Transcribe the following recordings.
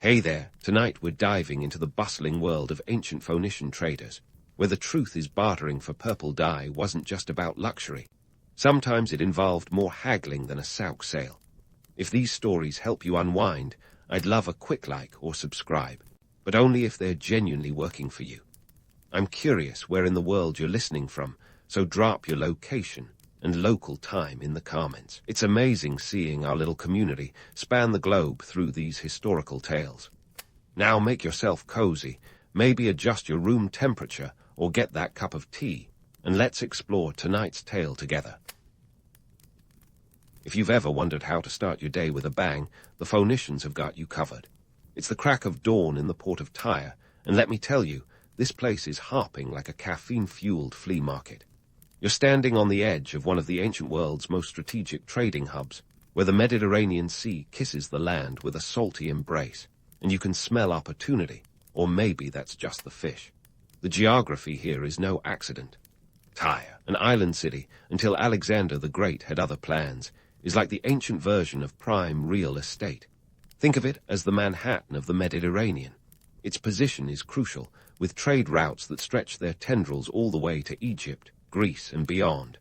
Hey there, tonight we're diving into the bustling world of ancient Phoenician traders, where the truth is bartering for purple dye wasn't just about luxury. Sometimes it involved more haggling than a souk sale. If these stories help you unwind, I'd love a quick like or subscribe, but only if they're genuinely working for you. I'm curious where in the world you're listening from, so drop your location and local time in the comments. It's amazing seeing our little community span the globe through these historical tales. Now make yourself cozy, maybe adjust your room temperature or get that cup of tea, and let's explore tonight's tale together. If you've ever wondered how to start your day with a bang, the Phoenicians have got you covered. It's the crack of dawn in the port of Tyre, and let me tell you, this place is harping like a caffeine-fueled flea market. You're standing on the edge of one of the ancient world's most strategic trading hubs, where the Mediterranean Sea kisses the land with a salty embrace, and you can smell opportunity, or maybe that's just the fish. The geography here is no accident. Tyre, an island city until Alexander the Great had other plans, is like the ancient version of prime real estate. Think of it as the Manhattan of the Mediterranean. Its position is crucial, with trade routes that stretch their tendrils all the way to Egypt, Greece, and beyond.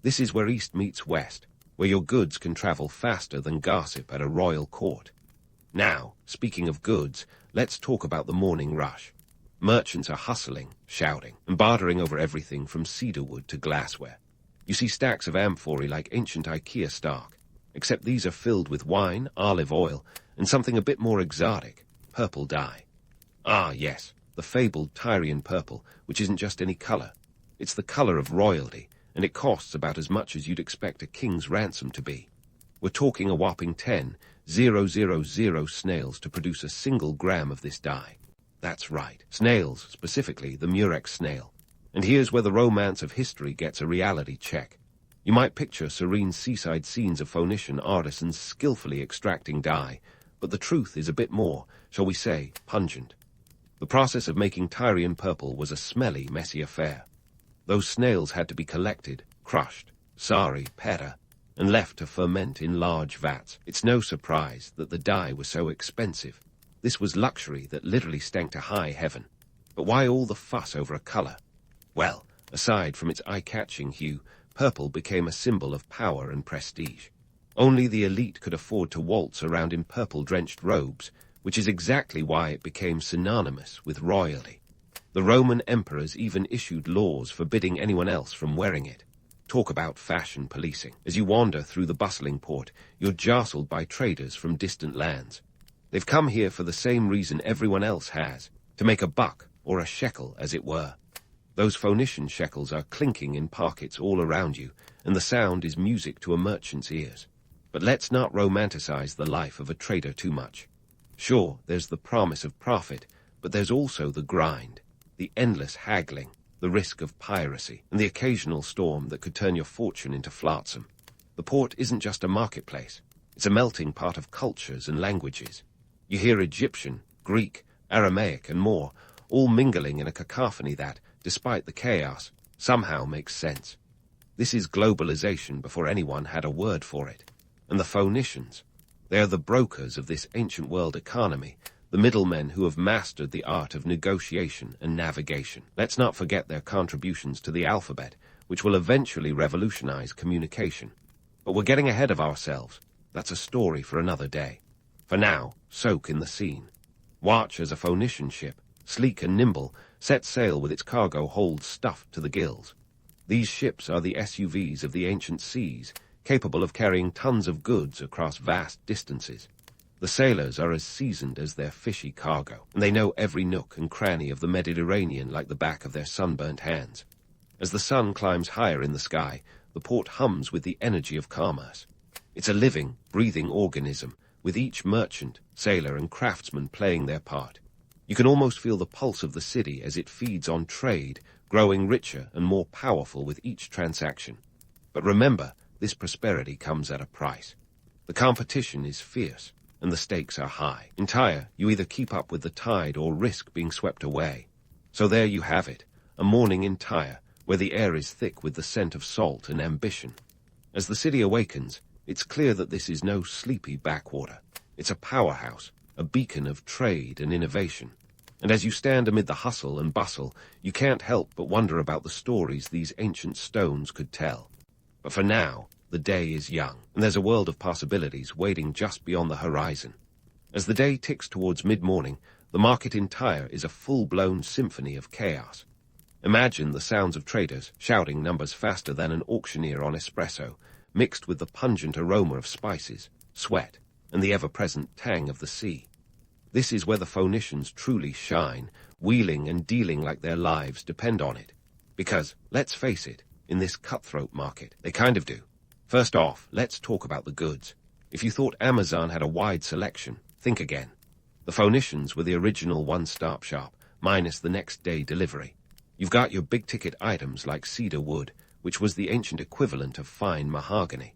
This is where East meets West, where your goods can travel faster than gossip at a royal court. Now, speaking of goods, let's talk about the morning rush. Merchants are hustling, shouting, and bartering over everything from cedarwood to glassware. You see stacks of amphorae like ancient IKEA stock, except these are filled with wine, olive oil, and something a bit more exotic, purple dye. Ah, yes, the fabled Tyrian purple, which isn't just any color. It's the color of royalty, and it costs about as much as you'd expect a king's ransom to be. We're talking a whopping 10,000 snails to produce a single gram of this dye. That's right, snails, specifically the murex snail. And here's where the romance of history gets a reality check. You might picture serene seaside scenes of Phoenician artisans skillfully extracting dye, but the truth is a bit more, shall we say, pungent. The process of making Tyrian purple was a smelly, messy affair. Those snails had to be collected, crushed, pera, and left to ferment in large vats. It's no surprise that the dye was so expensive. This was luxury that literally stank to high heaven. But why all the fuss over a color? Well, aside from its eye-catching hue, purple became a symbol of power and prestige. Only the elite could afford to waltz around in purple-drenched robes, which is exactly why it became synonymous with royalty. The Roman emperors even issued laws forbidding anyone else from wearing it. Talk about fashion policing. As you wander through the bustling port, you're jostled by traders from distant lands. They've come here for the same reason everyone else has, to make a buck, or a shekel, as it were. Those Phoenician shekels are clinking in pockets all around you, and the sound is music to a merchant's ears. But let's not romanticize the life of a trader too much. Sure, there's the promise of profit, but there's also the grind. The endless haggling, the risk of piracy, and the occasional storm that could turn your fortune into flotsam. The port isn't just a marketplace. It's a melting pot of cultures and languages. You hear Egyptian, Greek, Aramaic, and more, all mingling in a cacophony that, despite the chaos, somehow makes sense. This is globalization before anyone had a word for it. And the Phoenicians, they are the brokers of this ancient world economy, the middlemen who have mastered the art of negotiation and navigation. Let's not forget their contributions to the alphabet, which will eventually revolutionize communication. But we're getting ahead of ourselves. That's a story for another day. For now, soak in the scene. Watch as a Phoenician ship, sleek and nimble, sets sail with its cargo hold stuffed to the gills. These ships are the SUVs of the ancient seas, capable of carrying tons of goods across vast distances. The sailors are as seasoned as their fishy cargo, and they know every nook and cranny of the Mediterranean like the back of their sunburnt hands. As the sun climbs higher in the sky, the port hums with the energy of commerce. It's a living, breathing organism, with each merchant, sailor, and craftsman playing their part. You can almost feel the pulse of the city as it feeds on trade, growing richer and more powerful with each transaction. But remember, this prosperity comes at a price. The competition is fierce, and the stakes are high. In Tyre, you either keep up with the tide or risk being swept away. So there you have it, a morning in Tyre, where the air is thick with the scent of salt and ambition. As the city awakens, it's clear that this is no sleepy backwater. It's a powerhouse, a beacon of trade and innovation. And as you stand amid the hustle and bustle, you can't help but wonder about the stories these ancient stones could tell. But for now, the day is young, and there's a world of possibilities waiting just beyond the horizon. As the day ticks towards mid-morning, the market in Tyre is a full-blown symphony of chaos. Imagine the sounds of traders shouting numbers faster than an auctioneer on espresso, mixed with the pungent aroma of spices, sweat, and the ever-present tang of the sea. This is where the Phoenicians truly shine, wheeling and dealing like their lives depend on it. Because, let's face it, in this cutthroat market, they kind of do. First off, let's talk about the goods. If you thought Amazon had a wide selection, think again. The Phoenicians were the original one-stop shop, minus the next-day delivery. You've got your big-ticket items like cedar wood, which was the ancient equivalent of fine mahogany.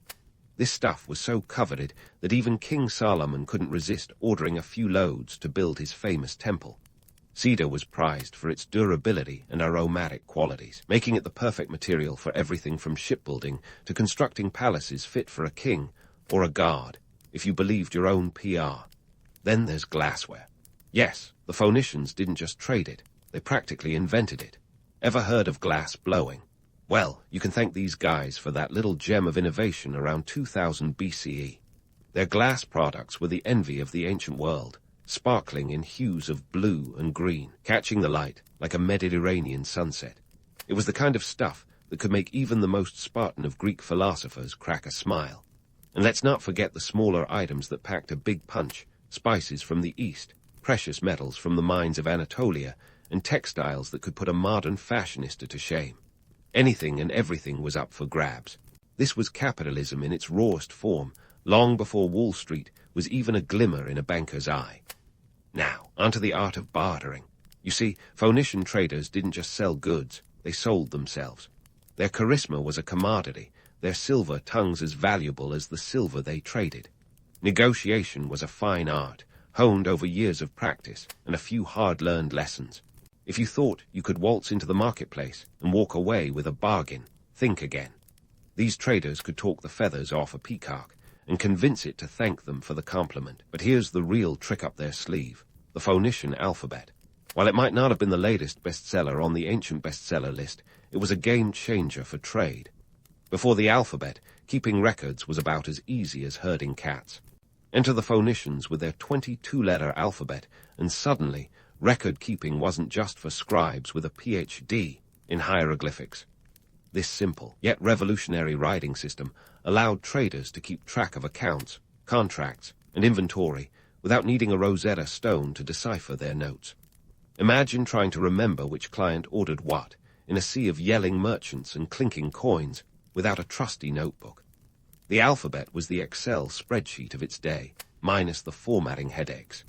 This stuff was so coveted that even King Solomon couldn't resist ordering a few loads to build his famous temple. Cedar was prized for its durability and aromatic qualities, making it the perfect material for everything from shipbuilding to constructing palaces fit for a king or a god, if you believed your own PR. Then there's glassware. Yes, the Phoenicians didn't just trade it, they practically invented it. Ever heard of glass blowing? Well, you can thank these guys for that little gem of innovation around 2000 BCE. Their glass products were the envy of the ancient world, sparkling in hues of blue and green, catching the light like a Mediterranean sunset. It was the kind of stuff that could make even the most Spartan of Greek philosophers crack a smile. And let's not forget the smaller items that packed a big punch, spices from the East, precious metals from the mines of Anatolia, and textiles that could put a modern fashionista to shame. Anything and everything was up for grabs. This was capitalism in its rawest form, long before Wall Street was even a glimmer in a banker's eye. Now, onto the art of bartering. You see, Phoenician traders didn't just sell goods, they sold themselves. Their charisma was a commodity, their silver tongues as valuable as the silver they traded. Negotiation was a fine art, honed over years of practice and a few hard-learned lessons. If you thought you could waltz into the marketplace and walk away with a bargain, think again. These traders could talk the feathers off a peacock and convince it to thank them for the compliment. But here's the real trick up their sleeve, the Phoenician alphabet. While it might not have been the latest bestseller on the ancient bestseller list, it was a game-changer for trade. Before the alphabet, keeping records was about as easy as herding cats. Enter the Phoenicians with their 22-letter alphabet, and suddenly, record-keeping wasn't just for scribes with a PhD in hieroglyphics. This simple, yet revolutionary writing system allowed traders to keep track of accounts, contracts, and inventory without needing a Rosetta Stone to decipher their notes. Imagine trying to remember which client ordered what in a sea of yelling merchants and clinking coins without a trusty notebook. The alphabet was the Excel spreadsheet of its day, minus the formatting headaches.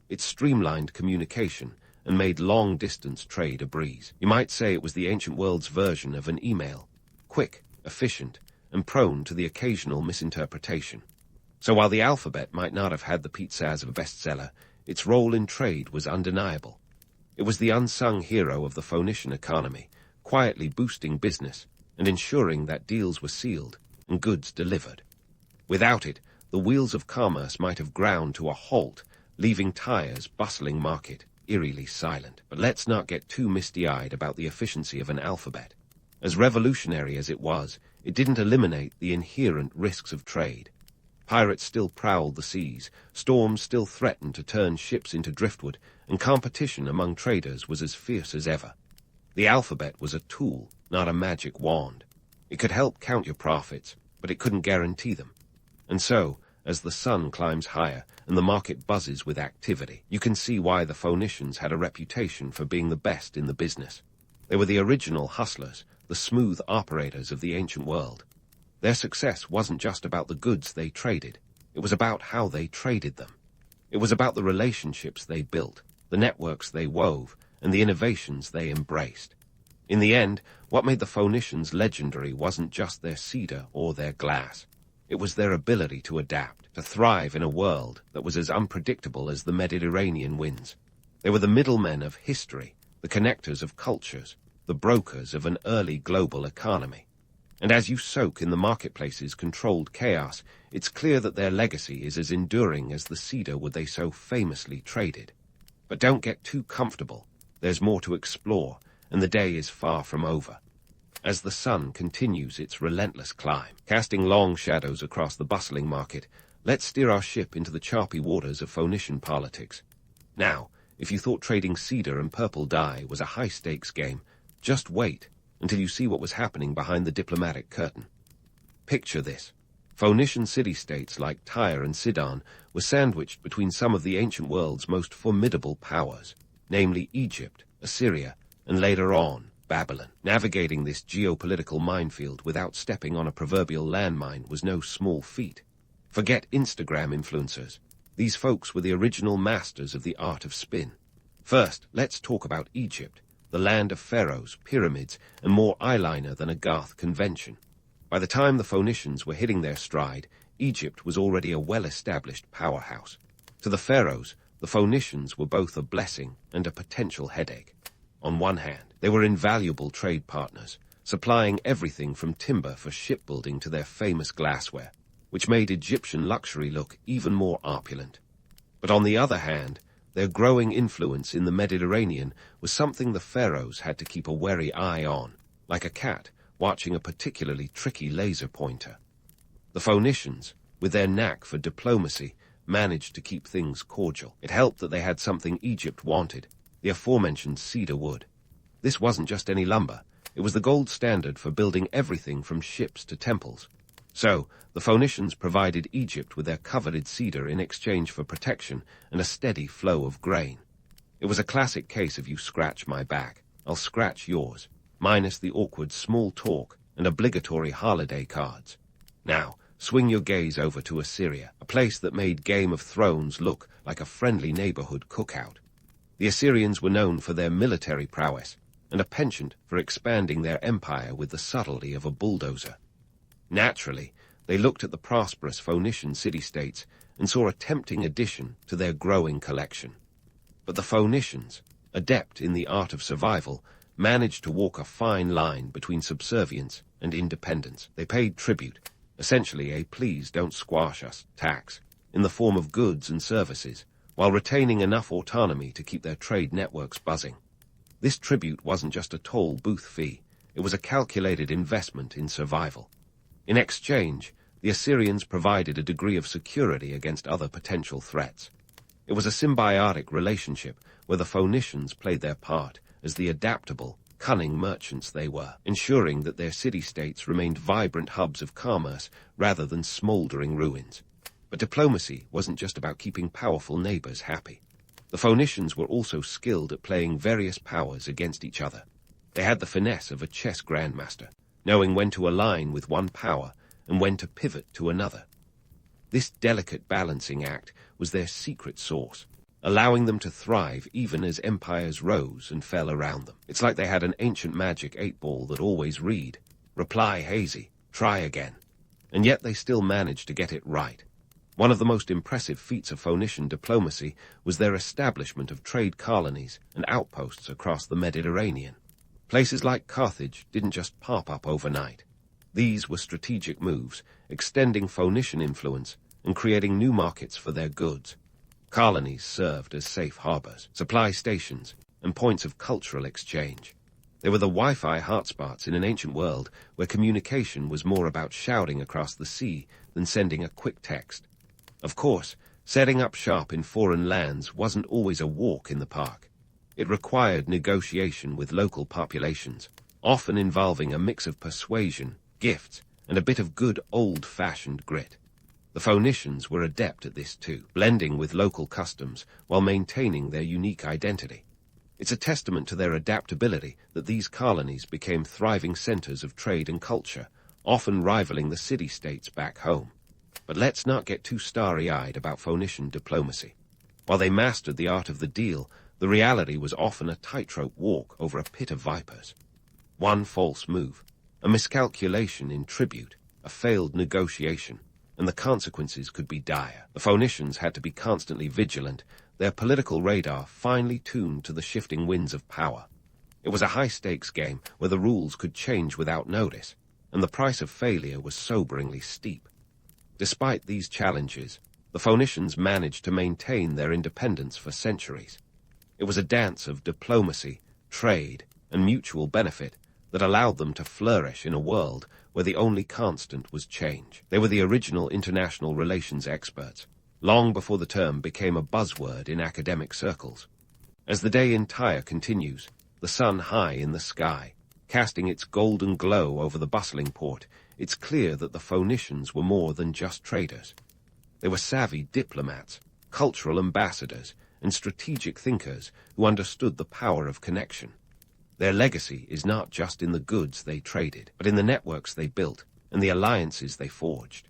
It streamlined communication and made long-distance trade a breeze. You might say it was the ancient world's version of an email, quick, efficient, and prone to the occasional misinterpretation. So while the alphabet might not have had the pizzazz of a bestseller, its role in trade was undeniable. It was the unsung hero of the Phoenician economy, quietly boosting business and ensuring that deals were sealed and goods delivered. Without it, the wheels of commerce might have ground to a halt, leaving Tyre's bustling market eerily silent. But let's not get too misty-eyed about the efficiency of an alphabet. As revolutionary as it was, it didn't eliminate the inherent risks of trade. Pirates still prowled the seas, storms still threatened to turn ships into driftwood, and competition among traders was as fierce as ever. The alphabet was a tool, not a magic wand. It could help count your profits, but it couldn't guarantee them. And so, as the sun climbs higher and the market buzzes with activity, you can see why the Phoenicians had a reputation for being the best in the business. They were the original hustlers, the smooth operators of the ancient world. Their success wasn't just about the goods they traded. It was about how they traded them. It was about the relationships they built, the networks they wove, and the innovations they embraced. In the end, what made the Phoenicians legendary wasn't just their cedar or their glass. It was their ability to adapt, to thrive in a world that was as unpredictable as the Mediterranean winds. They were the middlemen of history, the connectors of cultures, the brokers of an early global economy. And as you soak in the marketplace's controlled chaos, it's clear that their legacy is as enduring as the cedar wood they so famously traded. But don't get too comfortable. There's more to explore, and the day is far from over. As the sun continues its relentless climb, casting long shadows across the bustling market, let's steer our ship into the choppy waters of Phoenician politics. Now, if you thought trading cedar and purple dye was a high-stakes game, just wait until you see what was happening behind the diplomatic curtain. Picture this. Phoenician city-states like Tyre and Sidon were sandwiched between some of the ancient world's most formidable powers, namely Egypt, Assyria, and later on, Babylon. Navigating this geopolitical minefield without stepping on a proverbial landmine was no small feat. Forget Instagram influencers. These folks were the original masters of the art of spin. First, let's talk about Egypt, the land of pharaohs, pyramids, and more eyeliner than a Garth convention. By the time the Phoenicians were hitting their stride, Egypt was already a well-established powerhouse. To the pharaohs, the Phoenicians were both a blessing and a potential headache. On one hand, they were invaluable trade partners, supplying everything from timber for shipbuilding to their famous glassware, which made Egyptian luxury look even more opulent. But on the other hand, their growing influence in the Mediterranean was something the pharaohs had to keep a wary eye on, like a cat watching a particularly tricky laser pointer. The Phoenicians, with their knack for diplomacy, managed to keep things cordial. It helped that they had something Egypt wanted, the aforementioned cedar wood. This wasn't just any lumber. It was the gold standard for building everything from ships to temples. So, the Phoenicians provided Egypt with their coveted cedar in exchange for protection and a steady flow of grain. It was a classic case of you scratch my back, I'll scratch yours, minus the awkward small talk and obligatory holiday cards. Now, swing your gaze over to Assyria, a place that made Game of Thrones look like a friendly neighborhood cookout. The Assyrians were known for their military prowess and a penchant for expanding their empire with the subtlety of a bulldozer. Naturally, they looked at the prosperous Phoenician city-states and saw a tempting addition to their growing collection. But the Phoenicians, adept in the art of survival, managed to walk a fine line between subservience and independence. They paid tribute, essentially a please don't squash us tax, in the form of goods and services, while retaining enough autonomy to keep their trade networks buzzing. This tribute wasn't just a toll booth fee, it was a calculated investment in survival. In exchange, the Assyrians provided a degree of security against other potential threats. It was a symbiotic relationship where the Phoenicians played their part as the adaptable, cunning merchants they were, ensuring that their city-states remained vibrant hubs of commerce rather than smoldering ruins. But diplomacy wasn't just about keeping powerful neighbors happy. The Phoenicians were also skilled at playing various powers against each other. They had the finesse of a chess grandmaster, knowing when to align with one power and when to pivot to another. This delicate balancing act was their secret sauce, allowing them to thrive even as empires rose and fell around them. It's like they had an ancient magic 8-ball that always read, reply hazy, try again. And yet they still managed to get it right. One of the most impressive feats of Phoenician diplomacy was their establishment of trade colonies and outposts across the Mediterranean. Places like Carthage didn't just pop up overnight. These were strategic moves, extending Phoenician influence and creating new markets for their goods. Colonies served as safe harbors, supply stations, and points of cultural exchange. They were the Wi-Fi hotspots in an ancient world where communication was more about shouting across the sea than sending a quick text. Of course, setting up shop in foreign lands wasn't always a walk in the park. It required negotiation with local populations, often involving a mix of persuasion, gifts, and a bit of good old-fashioned grit. The Phoenicians were adept at this too, blending with local customs while maintaining their unique identity. It's a testament to their adaptability that these colonies became thriving centers of trade and culture, often rivaling the city-states back home. But let's not get too starry-eyed about Phoenician diplomacy. While they mastered the art of the deal, the reality was often a tightrope walk over a pit of vipers. One false move, a miscalculation in tribute, a failed negotiation, and the consequences could be dire. The Phoenicians had to be constantly vigilant, their political radar finely tuned to the shifting winds of power. It was a high-stakes game where the rules could change without notice, and the price of failure was soberingly steep. Despite these challenges, the Phoenicians managed to maintain their independence for centuries. It was a dance of diplomacy, trade, and mutual benefit that allowed them to flourish in a world where the only constant was change. They were the original international relations experts, long before the term became a buzzword in academic circles. As the day in Tyre continues, the sun high in the sky, casting its golden glow over the bustling port, it's clear that the Phoenicians were more than just traders. They were savvy diplomats, cultural ambassadors, and strategic thinkers who understood the power of connection. Their legacy is not just in the goods they traded, but in the networks they built and the alliances they forged.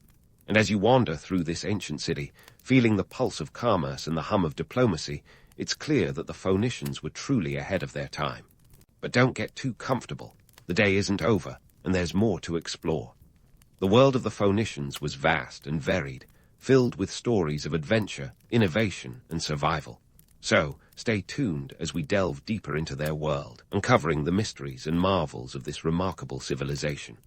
And as you wander through this ancient city, feeling the pulse of commerce and the hum of diplomacy, it's clear that the Phoenicians were truly ahead of their time. But don't get too comfortable. The day isn't over, and there's more to explore. The world of the Phoenicians was vast and varied, filled with stories of adventure, innovation, and survival. So, stay tuned as we delve deeper into their world, uncovering the mysteries and marvels of this remarkable civilization.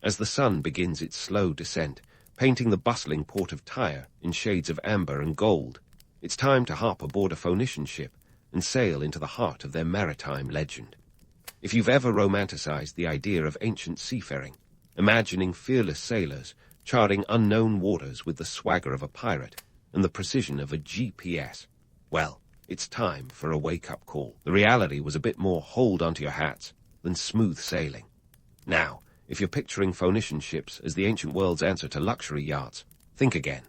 As the sun begins its slow descent, painting the bustling port of Tyre in shades of amber and gold, it's time to hop aboard a Phoenician ship and sail into the heart of their maritime legend. If you've ever romanticized the idea of ancient seafaring, imagining fearless sailors charting unknown waters with the swagger of a pirate and the precision of a GPS, well, it's time for a wake-up call. The reality was a bit more hold onto your hats than smooth sailing. Now, if you're picturing Phoenician ships as the ancient world's answer to luxury yachts, think again.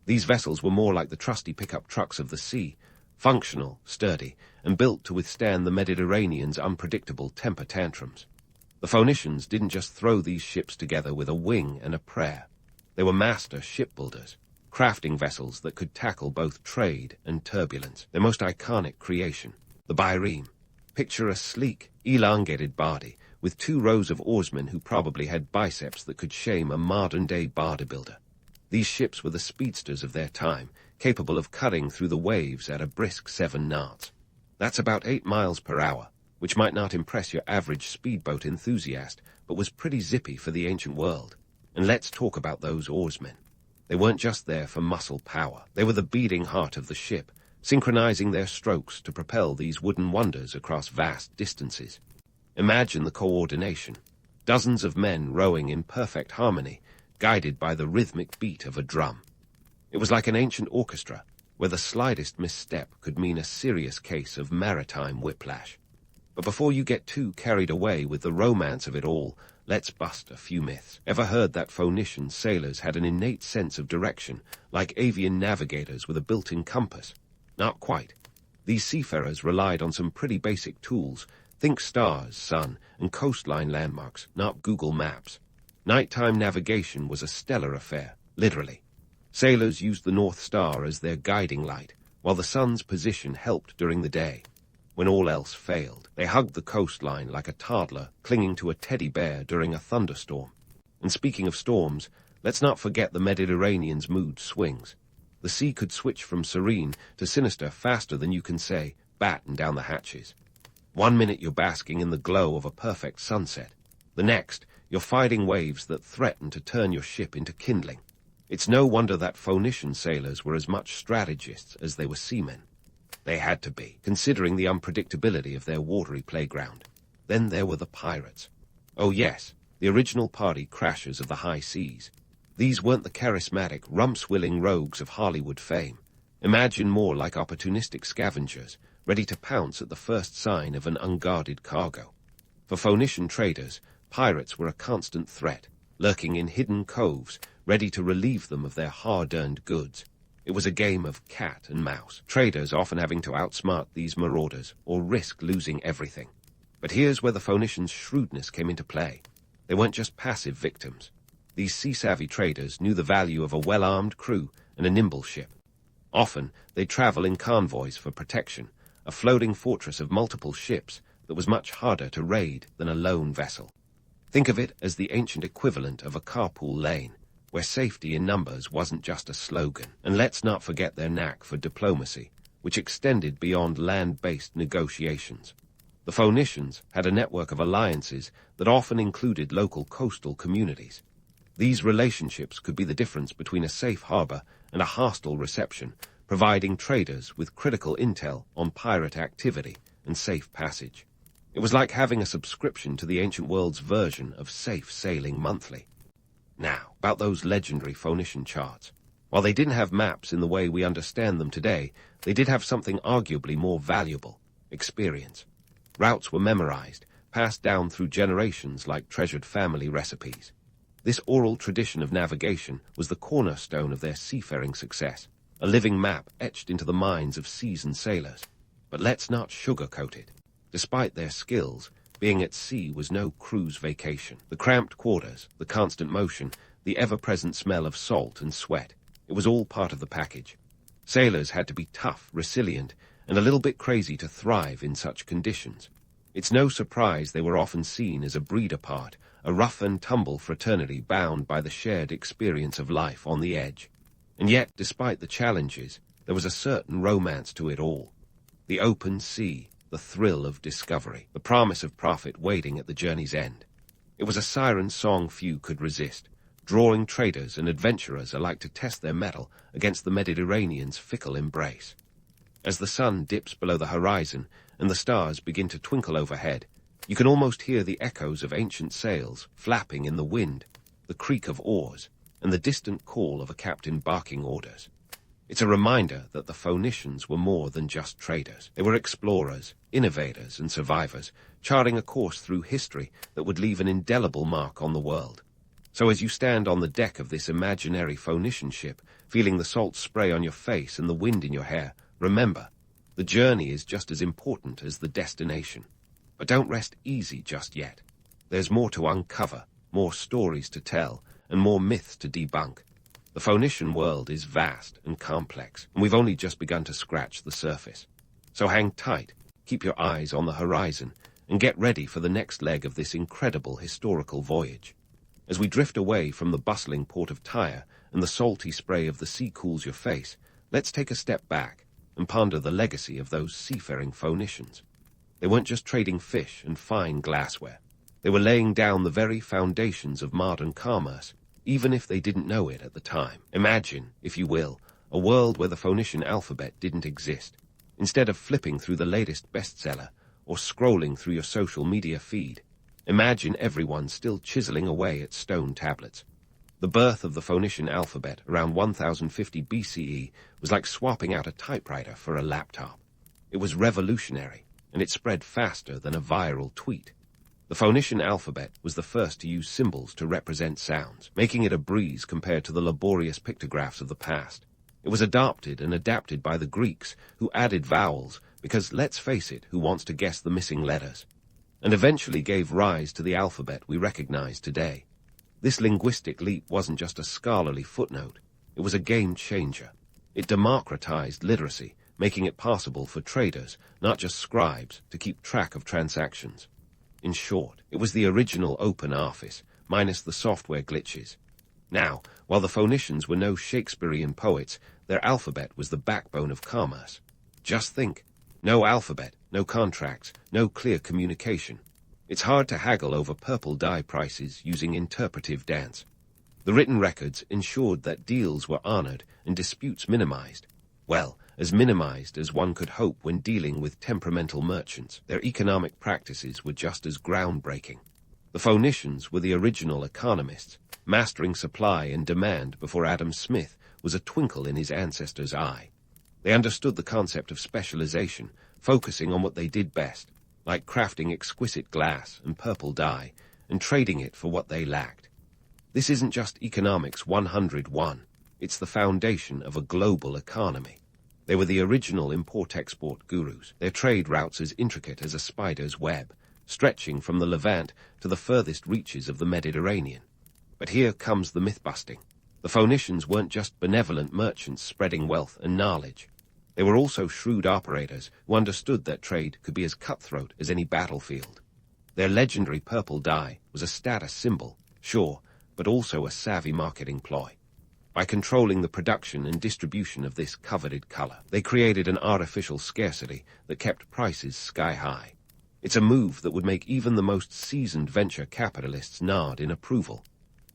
These vessels were more like the trusty pickup trucks of the sea, functional, sturdy, and built to withstand the Mediterranean's unpredictable temper tantrums. The Phoenicians didn't just throw these ships together with a wing and a prayer. They were master shipbuilders, crafting vessels that could tackle both trade and turbulence. Their most iconic creation, the Bartering. Picture a sleek, elongated body with 2 rows of oarsmen who probably had biceps that could shame a modern-day bodybuilder. These ships were the speedsters of their time, capable of cutting through the waves at a brisk 7 knots. That's about 8 miles per hour, which might not impress your average speedboat enthusiast, but was pretty zippy for the ancient world. And let's talk about those oarsmen. They weren't just there for muscle power. They were the beating heart of the ship, synchronizing their strokes to propel these wooden wonders across vast distances. Imagine the coordination. Dozens of men rowing in perfect harmony, guided by the rhythmic beat of a drum. It was like an ancient orchestra, where the slightest misstep could mean a serious case of maritime whiplash. But before you get too carried away with the romance of it all, let's bust a few myths. Ever heard that Phoenician sailors had an innate sense of direction, like avian navigators with a built-in compass? Not quite. These seafarers relied on some pretty basic tools. Think stars, sun, and coastline landmarks, not Google Maps. Nighttime navigation was a stellar affair, literally. Sailors used the North Star as their guiding light, while the sun's position helped during the day. When all else failed, they hugged the coastline like a toddler clinging to a teddy bear during a thunderstorm. And speaking of storms, let's not forget the Mediterranean's mood swings. The sea could switch from serene to sinister faster than you can say, batten down the hatches. 1 minute you're basking in the glow of a perfect sunset. The next, you're fighting waves that threaten to turn your ship into kindling. It's no wonder that Phoenician sailors were as much strategists as they were seamen. They had to be, considering the unpredictability of their watery playground. Then there were the pirates. Oh yes, the original party crashers of the high seas. These weren't the charismatic, rump-swilling rogues of Hollywood fame. Imagine more like opportunistic scavengers, ready to pounce at the first sign of an unguarded cargo. For Phoenician traders, pirates were a constant threat, lurking in hidden coves, ready to relieve them of their hard-earned goods. It was a game of cat and mouse, traders often having to outsmart these marauders or risk losing everything. But here's where the Phoenicians' shrewdness came into play. They weren't just passive victims. These sea-savvy traders knew the value of a well-armed crew and a nimble ship. Often, they'd travel in convoys for protection, a floating fortress of multiple ships that was much harder to raid than a lone vessel. Think of it as the ancient equivalent of a carpool lane, where safety in numbers wasn't just a slogan. And let's not forget their knack for diplomacy, which extended beyond land-based negotiations. The Phoenicians had a network of alliances that often included local coastal communities. These relationships could be the difference between a safe harbor and a hostile reception, providing traders with critical intel on pirate activity and safe passage. It was like having a subscription to the ancient world's version of Safe Sailing Monthly. Now, about those legendary Phoenician charts. While they didn't have maps in the way we understand them today, they did have something arguably more valuable: experience. Routes were memorized, passed down through generations like treasured family recipes. This oral tradition of navigation was the cornerstone of their seafaring success, a living map etched into the minds of seasoned sailors. But let's not sugarcoat it. Despite their skills, being at sea was no cruise vacation. The cramped quarters, the constant motion, the ever-present smell of salt and sweat, it was all part of the package. Sailors had to be tough, resilient, and a little bit crazy to thrive in such conditions. It's no surprise they were often seen as a breed apart, a rough-and-tumble fraternity bound by the shared experience of life on the edge. And yet, despite the challenges, there was a certain romance to it all. The open sea, the thrill of discovery, the promise of profit waiting at the journey's end. It was a siren song few could resist, drawing traders and adventurers alike to test their mettle against the Mediterranean's fickle embrace. As the sun dips below the horizon and the stars begin to twinkle overhead, you can almost hear the echoes of ancient sails flapping in the wind, the creak of oars, and the distant call of a captain barking orders. It's a reminder that the Phoenicians were more than just traders. They were explorers, innovators, and survivors, charting a course through history that would leave an indelible mark on the world. So as you stand on the deck of this imaginary Phoenician ship, feeling the salt spray on your face and the wind in your hair, remember, the journey is just as important as the destination. But don't rest easy just yet. There's more to uncover, more stories to tell, and more myths to debunk. The Phoenician world is vast and complex, and we've only just begun to scratch the surface. So hang tight, keep your eyes on the horizon, and get ready for the next leg of this incredible historical voyage. As we drift away from the bustling port of Tyre and the salty spray of the sea cools your face, let's take a step back and ponder the legacy of those seafaring Phoenicians. They weren't just trading fish and fine glassware. They were laying down the very foundations of modern commerce, even if they didn't know it at the time. Imagine, if you will, a world where the Phoenician alphabet didn't exist. Instead of flipping through the latest bestseller or scrolling through your social media feed, imagine everyone still chiseling away at stone tablets. The birth of the Phoenician alphabet around 1050 BCE was like swapping out a typewriter for a laptop. It was revolutionary, and it spread faster than a viral tweet. The Phoenician alphabet was the first to use symbols to represent sounds, making it a breeze compared to the laborious pictographs of the past. It was adopted and adapted by the Greeks, who added vowels, because let's face it, who wants to guess the missing letters? And eventually gave rise to the alphabet we recognize today. This linguistic leap wasn't just a scholarly footnote, it was a game changer. It democratized literacy, making it possible for traders, not just scribes, to keep track of transactions. In short, it was the original open office, minus the software glitches. Now, while the Phoenicians were no Shakespearean poets, their alphabet was the backbone of commerce. Just think, no alphabet, no contracts, no clear communication. It's hard to haggle over purple dye prices using interpretive dance. The written records ensured that deals were honored and disputes minimized. Well, as minimized as one could hope when dealing with temperamental merchants. Their economic practices were just as groundbreaking. The Phoenicians were the original economists, mastering supply and demand before Adam Smith was a twinkle in his ancestor's eye. They understood the concept of specialization, focusing on what they did best, like crafting exquisite glass and purple dye, and trading it for what they lacked. This isn't just economics 101, it's the foundation of a global economy. They were the original import-export gurus, their trade routes as intricate as a spider's web, stretching from the Levant to the furthest reaches of the Mediterranean. But here comes the myth-busting. The Phoenicians weren't just benevolent merchants spreading wealth and knowledge. They were also shrewd operators who understood that trade could be as cutthroat as any battlefield. Their legendary purple dye was a status symbol, sure, but also a savvy marketing ploy. By controlling the production and distribution of this coveted color, they created an artificial scarcity that kept prices sky high. It's a move that would make even the most seasoned venture capitalists nod in approval.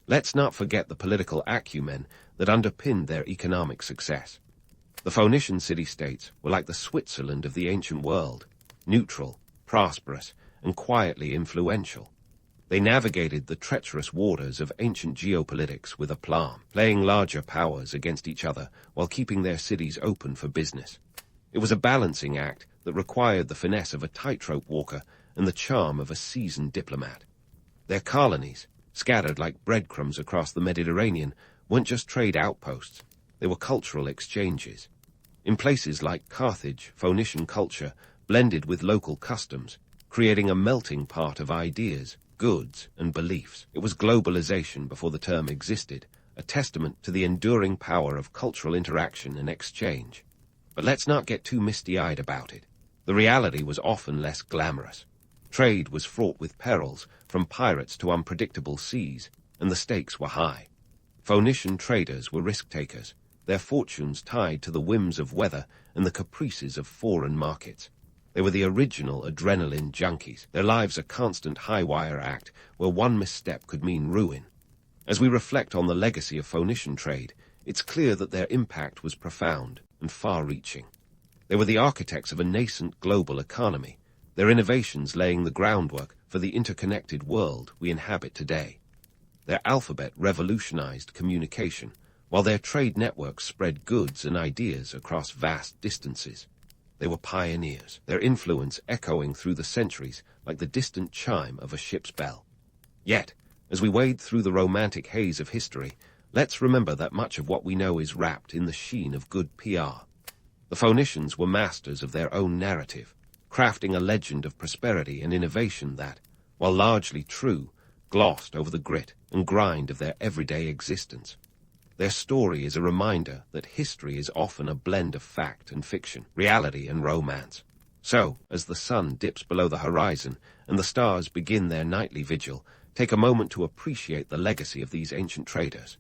Let's not forget the political acumen that underpinned their economic success. The Phoenician city-states were like the Switzerland of the ancient world, neutral, prosperous, and quietly influential. They navigated the treacherous waters of ancient geopolitics with aplomb, playing larger powers against each other while keeping their cities open for business. It was a balancing act that required the finesse of a tightrope walker and the charm of a seasoned diplomat. Their colonies, scattered like breadcrumbs across the Mediterranean, weren't just trade outposts, they were cultural exchanges. In places like Carthage, Phoenician culture blended with local customs, creating a melting pot of ideas, goods, and beliefs. It was globalization before the term existed, a testament to the enduring power of cultural interaction and exchange. But let's not get too misty-eyed about it. The reality was often less glamorous. Trade was fraught with perils, from pirates to unpredictable seas, and the stakes were high. Phoenician traders were risk-takers, their fortunes tied to the whims of weather and the caprices of foreign markets. They were the original adrenaline junkies, their lives a constant high-wire act where one misstep could mean ruin. As we reflect on the legacy of Phoenician trade, it's clear that their impact was profound and far-reaching. They were the architects of a nascent global economy, their innovations laying the groundwork for the interconnected world we inhabit today. Their alphabet revolutionized communication, while their trade networks spread goods and ideas across vast distances. They were pioneers, their influence echoing through the centuries like the distant chime of a ship's bell. Yet, as we wade through the romantic haze of history, let's remember that much of what we know is wrapped in the sheen of good PR. The Phoenicians were masters of their own narrative, crafting a legend of prosperity and innovation that, while largely true, glossed over the grit and grind of their everyday existence. Their story is a reminder that history is often a blend of fact and fiction, reality and romance. So, as the sun dips below the horizon and the stars begin their nightly vigil, take a moment to appreciate the legacy of these ancient traders.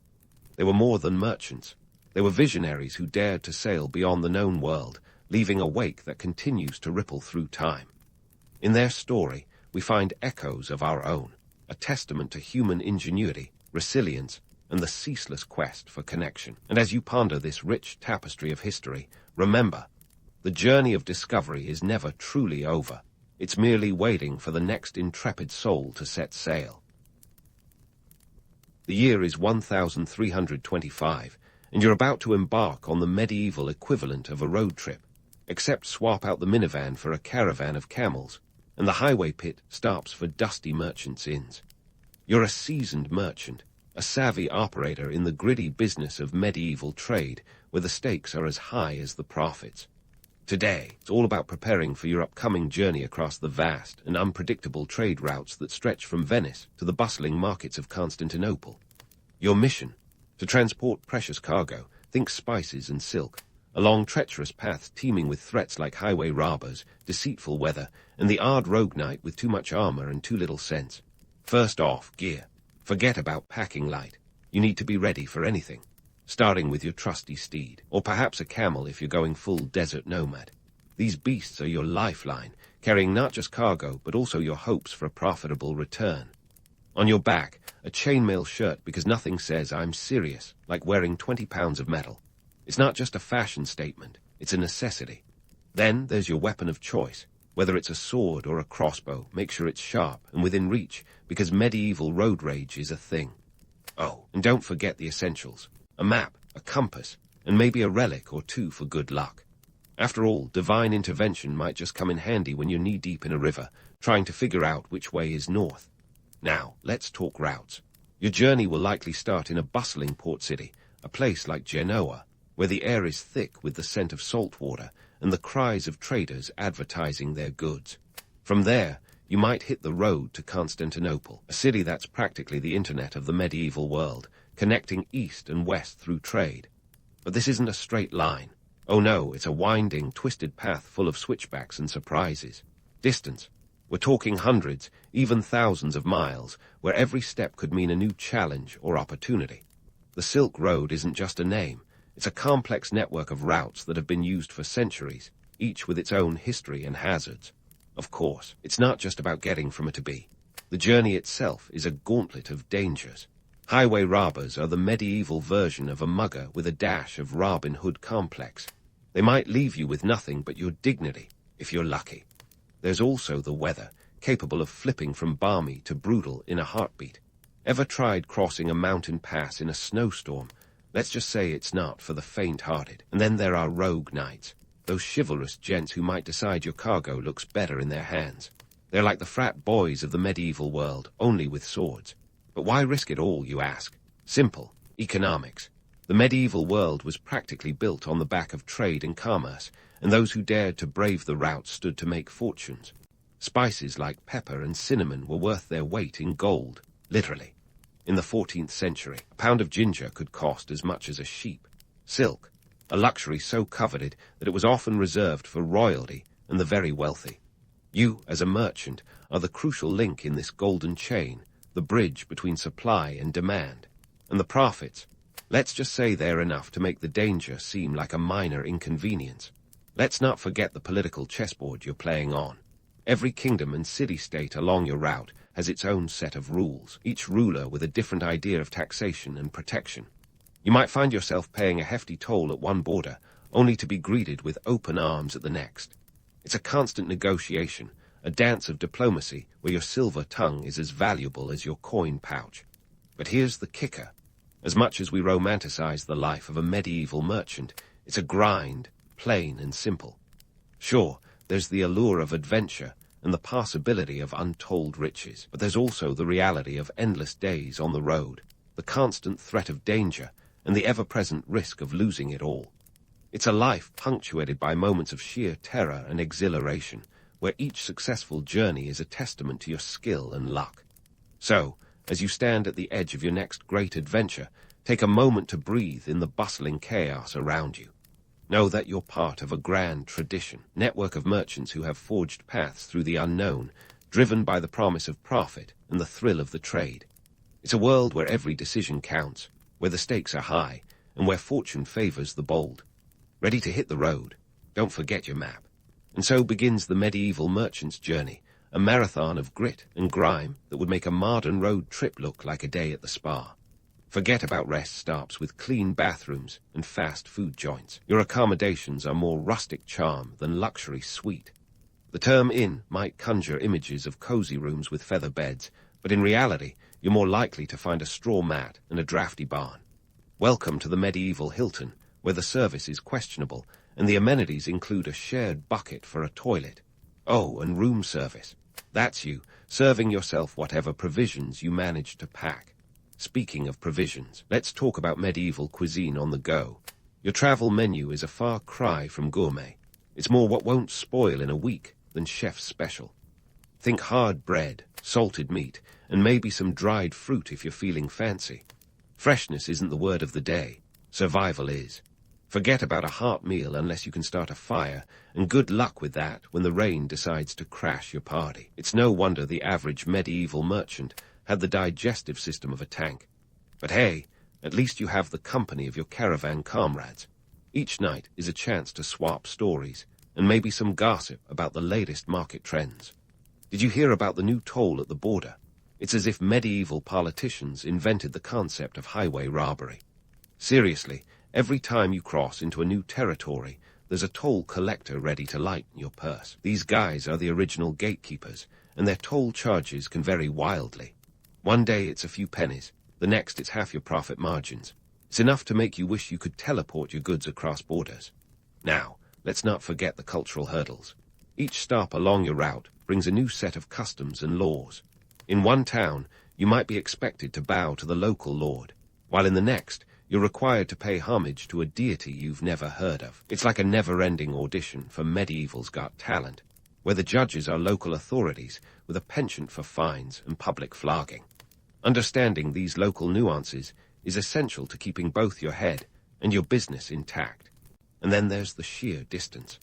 They were more than merchants. They were visionaries who dared to sail beyond the known world, leaving a wake that continues to ripple through time. In their story, we find echoes of our own, a testament to human ingenuity, resilience, and the ceaseless quest for connection. And as you ponder this rich tapestry of history, remember, the journey of discovery is never truly over. It's merely waiting for the next intrepid soul to set sail. The year is 1325, and you're about to embark on the medieval equivalent of a road trip, except swap out the minivan for a caravan of camels, and the highway pit stops for dusty merchants' inns. You're a seasoned merchant, a savvy operator in the gritty business of medieval trade, where the stakes are as high as the profits. Today, it's all about preparing for your upcoming journey across the vast and unpredictable trade routes that stretch from Venice to the bustling markets of Constantinople. Your mission? To transport precious cargo, think spices and silk, along treacherous paths teeming with threats like highway robbers, deceitful weather, and the odd rogue knight with too much armor and too little sense. First off, gear. Forget about packing light. You need to be ready for anything, starting with your trusty steed, or perhaps a camel if you're going full desert nomad. These beasts are your lifeline, carrying not just cargo, but also your hopes for a profitable return. On your back, a chainmail shirt because nothing says I'm serious like wearing 20 pounds of metal. It's not just a fashion statement, it's a necessity. Then there's your weapon of choice. Whether it's a sword or a crossbow, make sure it's sharp and within reach, because medieval road rage is a thing. Oh, and don't forget the essentials. A map, a compass, and maybe a relic or two for good luck. After all, divine intervention might just come in handy when you're knee-deep in a river, trying to figure out which way is north. Now, let's talk routes. Your journey will likely start in a bustling port city, a place like Genoa, where the air is thick with the scent of salt water and the cries of traders advertising their goods. From there, you might hit the road to Constantinople, a city that's practically the internet of the medieval world, connecting east and west through trade. But this isn't a straight line. Oh no, it's a winding, twisted path full of switchbacks and surprises. Distance. We're talking hundreds, even thousands of miles, where every step could mean a new challenge or opportunity. The Silk Road isn't just a name. It's a complex network of routes that have been used for centuries, each with its own history and hazards. Of course, it's not just about getting from A to B. The journey itself is a gauntlet of dangers. Highway robbers are the medieval version of a mugger with a dash of Robin Hood complex. They might leave you with nothing but your dignity, if you're lucky. There's also the weather, capable of flipping from balmy to brutal in a heartbeat. Ever tried crossing a mountain pass in a snowstorm? Let's just say it's not for the faint-hearted. And then there are rogue knights, those chivalrous gents who might decide your cargo looks better in their hands. They're like the frat boys of the medieval world, only with swords. But why risk it all, you ask? Simple. Economics. The medieval world was practically built on the back of trade and commerce, and those who dared to brave the route stood to make fortunes. Spices like pepper and cinnamon were worth their weight in gold, literally. In the 14th century, a pound of ginger could cost as much as a sheep. Silk, a luxury so coveted that it was often reserved for royalty and the very wealthy. You, as a merchant, are the crucial link in this golden chain, the bridge between supply and demand. And the profits, let's just say they're enough to make the danger seem like a minor inconvenience. Let's not forget the political chessboard you're playing on. Every kingdom and city-state along your route has its own set of rules, each ruler with a different idea of taxation and protection. You might find yourself paying a hefty toll at one border, only to be greeted with open arms at the next. It's a constant negotiation, a dance of diplomacy where your silver tongue is as valuable as your coin pouch. But here's the kicker. As much as we romanticize the life of a medieval merchant, it's a grind, plain and simple. Sure, there's the allure of adventure and the possibility of untold riches, but there's also the reality of endless days on the road, the constant threat of danger, and the ever-present risk of losing it all. It's a life punctuated by moments of sheer terror and exhilaration, where each successful journey is a testament to your skill and luck. So, as you stand at the edge of your next great adventure, take a moment to breathe in the bustling chaos around you. Know that you're part of a grand tradition, network of merchants who have forged paths through the unknown, driven by the promise of profit and the thrill of the trade. It's a world where every decision counts, where the stakes are high, and where fortune favors the bold. Ready to hit the road? Don't forget your map. And so begins the medieval merchant's journey, a marathon of grit and grime that would make a modern road trip look like a day at the spa. Forget about rest stops with clean bathrooms and fast food joints. Your accommodations are more rustic charm than luxury suite. The term inn might conjure images of cozy rooms with feather beds, but in reality, you're more likely to find a straw mat and a drafty barn. Welcome to the medieval Hilton, where the service is questionable, and the amenities include a shared bucket for a toilet. Oh, and room service. That's you, serving yourself whatever provisions you manage to pack. Speaking of provisions, let's talk about medieval cuisine on the go. Your travel menu is a far cry from gourmet. It's more what won't spoil in a week than chef's special. Think hard bread, salted meat, and maybe some dried fruit if you're feeling fancy. Freshness isn't the word of the day. Survival is. Forget about a heart meal unless you can start a fire, and good luck with that when the rain decides to crash your party. It's no wonder the average medieval merchant had the digestive system of a tank. But hey, at least you have the company of your caravan comrades. Each night is a chance to swap stories, and maybe some gossip about the latest market trends. Did you hear about the new toll at the border? It's as if medieval politicians invented the concept of highway robbery. Seriously, every time you cross into a new territory, there's a toll collector ready to lighten your purse. These guys are the original gatekeepers, and their toll charges can vary wildly. One day it's a few pennies, the next it's half your profit margins. It's enough to make you wish you could teleport your goods across borders. Now, let's not forget the cultural hurdles. Each stop along your route brings a new set of customs and laws. In one town, you might be expected to bow to the local lord, while in the next, you're required to pay homage to a deity you've never heard of. It's like a never-ending audition for Medieval's Got Talent, where the judges are local authorities with a penchant for fines and public flogging. Understanding these local nuances is essential to keeping both your head and your business intact. And then there's the sheer distance.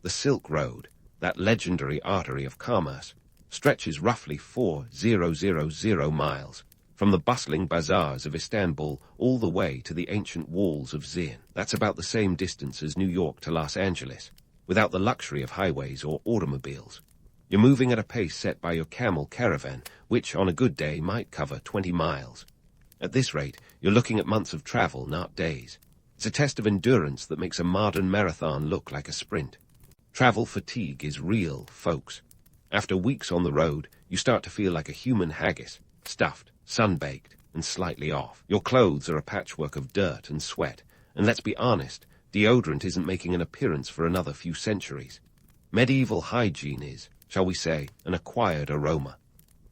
The Silk Road, that legendary artery of commerce, stretches roughly 4,000 miles, from the bustling bazaars of Istanbul all the way to the ancient walls of Zion. That's about the same distance as New York to Los Angeles, without the luxury of highways or automobiles. You're moving at a pace set by your camel caravan, which on a good day might cover 20 miles. At this rate, you're looking at months of travel, not days. It's a test of endurance that makes a modern marathon look like a sprint. Travel fatigue is real, folks. After weeks on the road, you start to feel like a human haggis, stuffed, sun-baked, and slightly off. Your clothes are a patchwork of dirt and sweat, and let's be honest, deodorant isn't making an appearance for another few centuries. Medieval hygiene is, shall we say, an acquired aroma.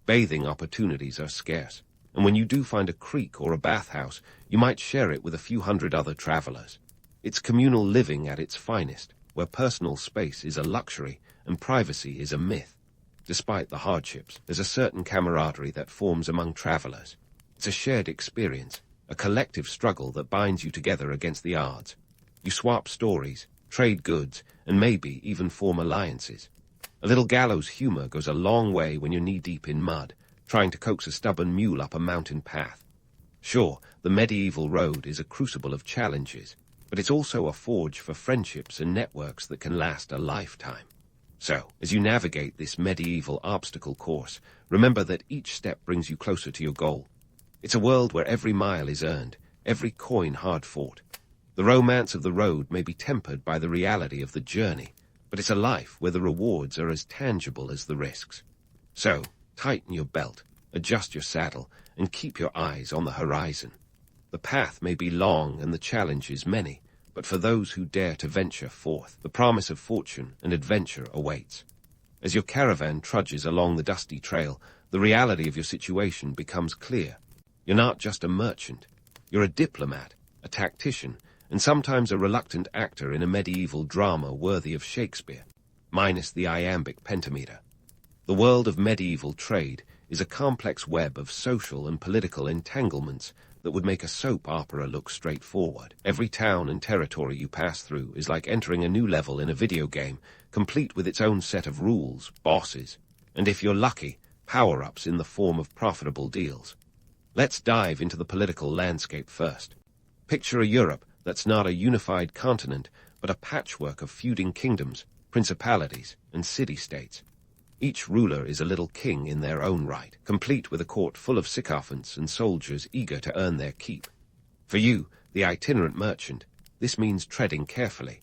Bathing opportunities are scarce, and when you do find a creek or a bathhouse, you might share it with a few hundred other travelers. It's communal living at its finest, where personal space is a luxury and privacy is a myth. Despite the hardships, there's a certain camaraderie that forms among travelers. It's a shared experience, a collective struggle that binds you together against the odds. You swap stories, trade goods, and maybe even form alliances. A little gallows humor goes a long way when you're knee-deep in mud, trying to coax a stubborn mule up a mountain path. Sure, the medieval road is a crucible of challenges, but it's also a forge for friendships and networks that can last a lifetime. So, as you navigate this medieval obstacle course, remember that each step brings you closer to your goal. It's a world where every mile is earned, every coin hard-fought. The romance of the road may be tempered by the reality of the journey, but it's a life where the rewards are as tangible as the risks. So, tighten your belt, adjust your saddle, and keep your eyes on the horizon. The path may be long and the challenges many, but for those who dare to venture forth, the promise of fortune and adventure awaits. As your caravan trudges along the dusty trail, the reality of your situation becomes clear. You're not just a merchant. You're a diplomat, a tactician, and sometimes a reluctant actor in a medieval drama worthy of Shakespeare, minus the iambic pentameter. The world of medieval trade is a complex web of social and political entanglements that would make a soap opera look straightforward. Every town and territory you pass through is like entering a new level in a video game, complete with its own set of rules, bosses, and if you're lucky, power-ups in the form of profitable deals. Let's dive into the political landscape first. Picture a Europe that's not a unified continent, but a patchwork of feuding kingdoms, principalities, and city-states. Each ruler is a little king in their own right, complete with a court full of sycophants and soldiers eager to earn their keep. For you, the itinerant merchant, this means treading carefully.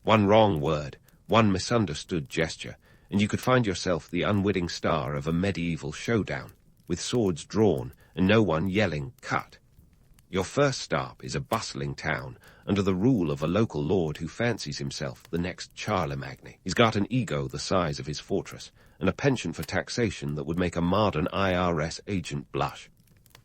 One wrong word, one misunderstood gesture, and you could find yourself the unwitting star of a medieval showdown, with swords drawn and no one yelling, "Cut!" Your first stop is a bustling town, under the rule of a local lord who fancies himself the next Charlemagne. He's got an ego the size of his fortress, and a penchant for taxation that would make a modern IRS agent blush.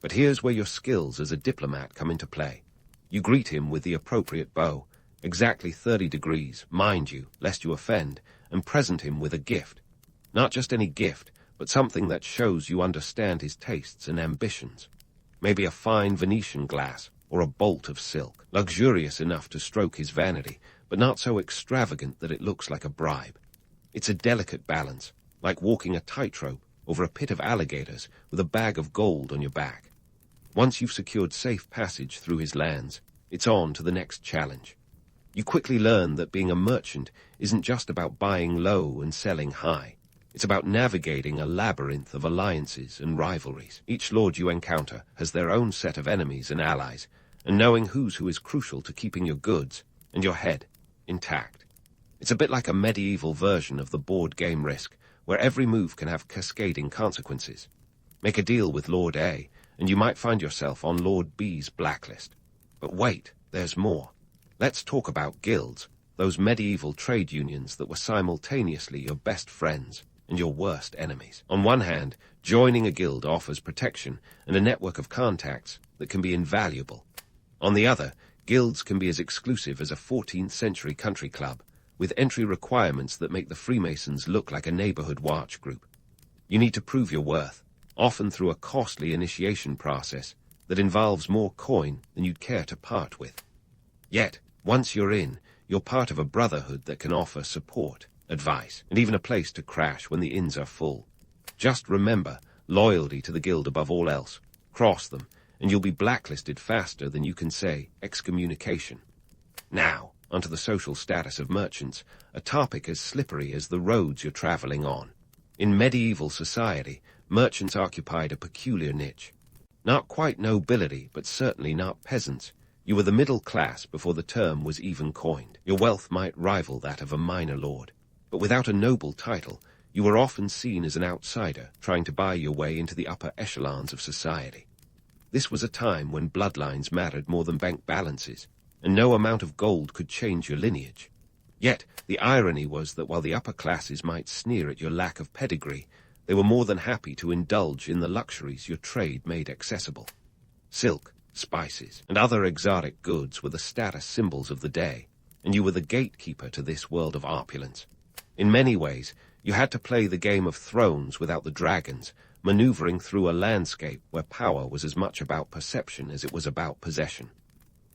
But here's where your skills as a diplomat come into play. You greet him with the appropriate bow, exactly 30 degrees, mind you, lest you offend, and present him with a gift. Not just any gift, but something that shows you understand his tastes and ambitions. Maybe a fine Venetian glass, or a bolt of silk, luxurious enough to stroke his vanity, but not so extravagant that it looks like a bribe. It's a delicate balance, like walking a tightrope over a pit of alligators with a bag of gold on your back. Once you've secured safe passage through his lands, it's on to the next challenge. You quickly learn that being a merchant isn't just about buying low and selling high. It's about navigating a labyrinth of alliances and rivalries. Each lord you encounter has their own set of enemies and allies, and knowing who is crucial to keeping your goods and your head intact. It's a bit like a medieval version of the board game Risk, where every move can have cascading consequences. Make a deal with Lord A, and you might find yourself on Lord B's blacklist. But wait, there's more. Let's talk about guilds, those medieval trade unions that were simultaneously your best friends and your worst enemies. On one hand, joining a guild offers protection and a network of contacts that can be invaluable. On the other, guilds can be as exclusive as a 14th century country club, with entry requirements that make the Freemasons look like a neighborhood watch group. You need to prove your worth, often through a costly initiation process that involves more coin than you'd care to part with. Yet, once you're in, you're part of a brotherhood that can offer support, advice, and even a place to crash when the inns are full. Just remember, loyalty to the guild above all else. Cross them, and you'll be blacklisted faster than you can say excommunication. Now, onto the social status of merchants, a topic as slippery as the roads you're traveling on. In medieval society, merchants occupied a peculiar niche. Not quite nobility, but certainly not peasants. You were the middle class before the term was even coined. Your wealth might rival that of a minor lord, but without a noble title, you were often seen as an outsider trying to buy your way into the upper echelons of society. This was a time when bloodlines mattered more than bank balances, and no amount of gold could change your lineage. Yet, the irony was that while the upper classes might sneer at your lack of pedigree, they were more than happy to indulge in the luxuries your trade made accessible. Silk, spices, and other exotic goods were the status symbols of the day, and you were the gatekeeper to this world of opulence. In many ways, you had to play the Game of Thrones without the dragons, maneuvering through a landscape where power was as much about perception as it was about possession.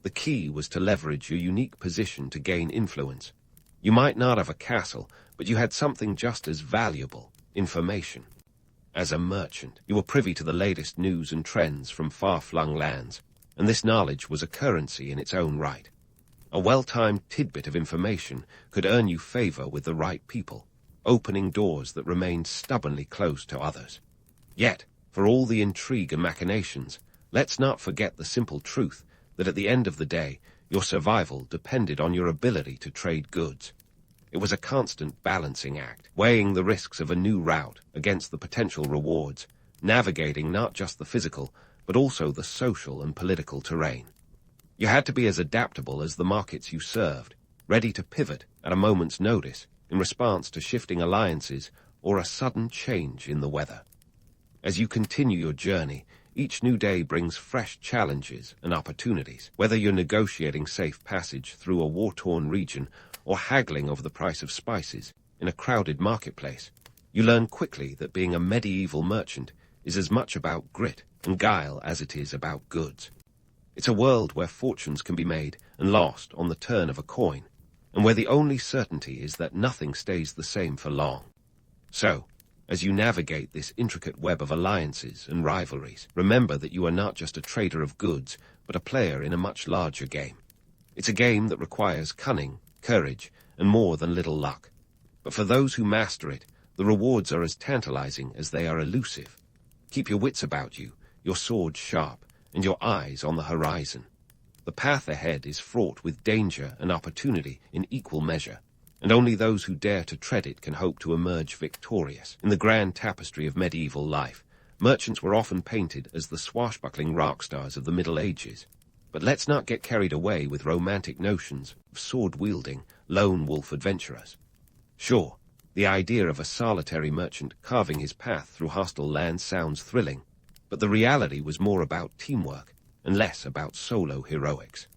The key was to leverage your unique position to gain influence. You might not have a castle, but you had something just as valuable: information. As a merchant, you were privy to the latest news and trends from far-flung lands, and this knowledge was a currency in its own right. A well-timed tidbit of information could earn you favor with the right people, opening doors that remained stubbornly closed to others. Yet, for all the intrigue and machinations, let's not forget the simple truth that at the end of the day, your survival depended on your ability to trade goods. It was a constant balancing act, weighing the risks of a new route against the potential rewards, navigating not just the physical, but also the social and political terrain. You had to be as adaptable as the markets you served, ready to pivot at a moment's notice in response to shifting alliances or a sudden change in the weather. As you continue your journey, each new day brings fresh challenges and opportunities. Whether you're negotiating safe passage through a war-torn region or haggling over the price of spices in a crowded marketplace, you learn quickly that being a medieval merchant is as much about grit and guile as it is about goods. It's a world where fortunes can be made and lost on the turn of a coin, and where the only certainty is that nothing stays the same for long. So, as you navigate this intricate web of alliances and rivalries, remember that you are not just a trader of goods, but a player in a much larger game. It's a game that requires cunning, courage, and more than little luck. But for those who master it, the rewards are as tantalizing as they are elusive. Keep your wits about you, your sword sharp, and your eyes on the horizon. The path ahead is fraught with danger and opportunity in equal measure, and only those who dare to tread it can hope to emerge victorious. In the grand tapestry of medieval life, merchants were often painted as the swashbuckling rock stars of the Middle Ages. But let's not get carried away with romantic notions of sword-wielding, lone wolf adventurers. Sure, the idea of a solitary merchant carving his path through hostile lands sounds thrilling, but the reality was more about teamwork and less about solo heroics.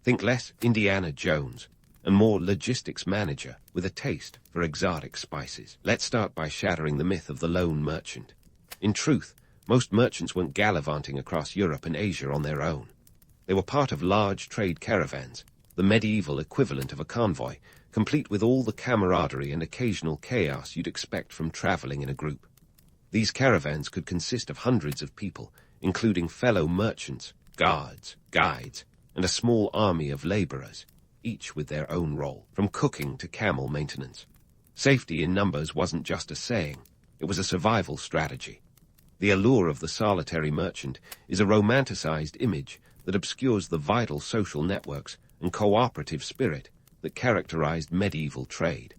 Think less Indiana Jones and more logistics manager with a taste for exotic spices. Let's start by shattering the myth of the lone merchant. In truth, most merchants went gallivanting across Europe and Asia on their own. They were part of large trade caravans, the medieval equivalent of a convoy, complete with all the camaraderie and occasional chaos you'd expect from traveling in a group. These caravans could consist of hundreds of people, including fellow merchants, guards, guides, and a small army of laborers, each with their own role, from cooking to camel maintenance. Safety in numbers wasn't just a saying, it was a survival strategy. The allure of the solitary merchant is a romanticized image that obscures the vital social networks and cooperative spirit that characterized medieval trade.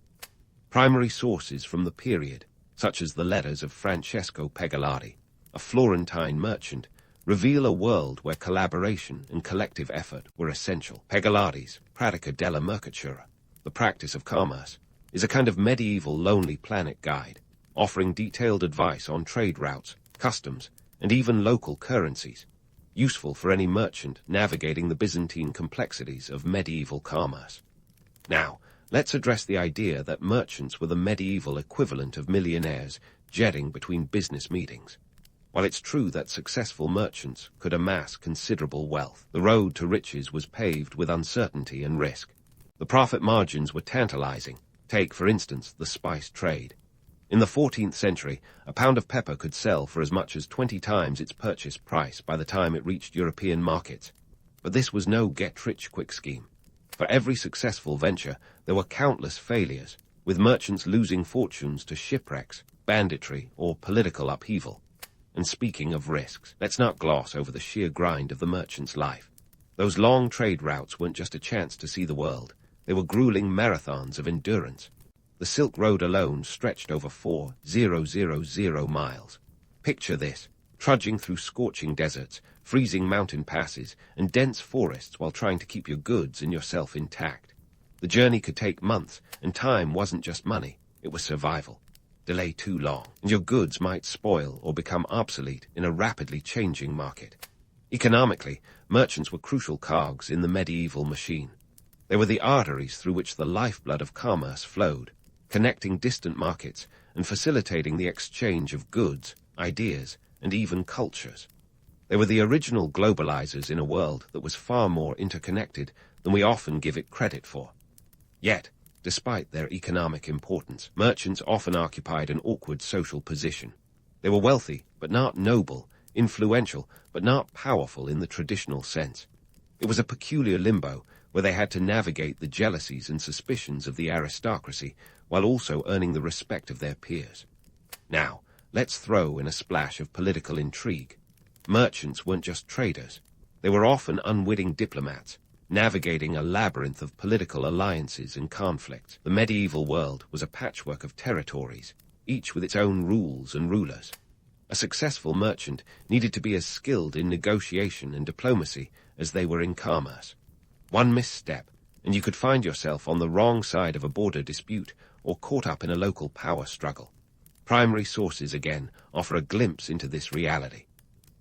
Primary sources from the period, such as the letters of Francesco Pegolotti, a Florentine merchant, reveal a world where collaboration and collective effort were essential. Pegolotti's Pratica della Mercatura, the practice of commerce, is a kind of medieval Lonely Planet guide, offering detailed advice on trade routes, customs, and even local currencies, useful for any merchant navigating the Byzantine complexities of medieval commerce. Now, let's address the idea that merchants were the medieval equivalent of millionaires jetting between business meetings. While it's true that successful merchants could amass considerable wealth, the road to riches was paved with uncertainty and risk. The profit margins were tantalizing. Take, for instance, the spice trade. In the 14th century, a pound of pepper could sell for as much as 20 times its purchase price by the time it reached European markets. But this was no get-rich-quick scheme. For every successful venture, there were countless failures, with merchants losing fortunes to shipwrecks, banditry, or political upheaval. And speaking of risks, let's not gloss over the sheer grind of the merchant's life. Those long trade routes weren't just a chance to see the world. They were grueling marathons of endurance. The Silk Road alone stretched over 4,000 miles. Picture this, trudging through scorching deserts, freezing mountain passes, and dense forests while trying to keep your goods and yourself intact. The journey could take months, and time wasn't just money, it was survival. Delay too long, and your goods might spoil or become obsolete in a rapidly changing market. Economically, merchants were crucial cogs in the medieval machine. They were the arteries through which the lifeblood of commerce flowed, connecting distant markets and facilitating the exchange of goods, ideas, and even cultures. They were the original globalizers in a world that was far more interconnected than we often give it credit for. Yet, despite their economic importance, merchants often occupied an awkward social position. They were wealthy, but not noble, influential, but not powerful in the traditional sense. It was a peculiar limbo where they had to navigate the jealousies and suspicions of the aristocracy while also earning the respect of their peers. Now, let's throw in a splash of political intrigue. Merchants weren't just traders. They were often unwitting diplomats, navigating a labyrinth of political alliances and conflicts. The medieval world was a patchwork of territories, each with its own rules and rulers. A successful merchant needed to be as skilled in negotiation and diplomacy as they were in commerce. One misstep, and you could find yourself on the wrong side of a border dispute or caught up in a local power struggle. Primary sources, again, offer a glimpse into this reality.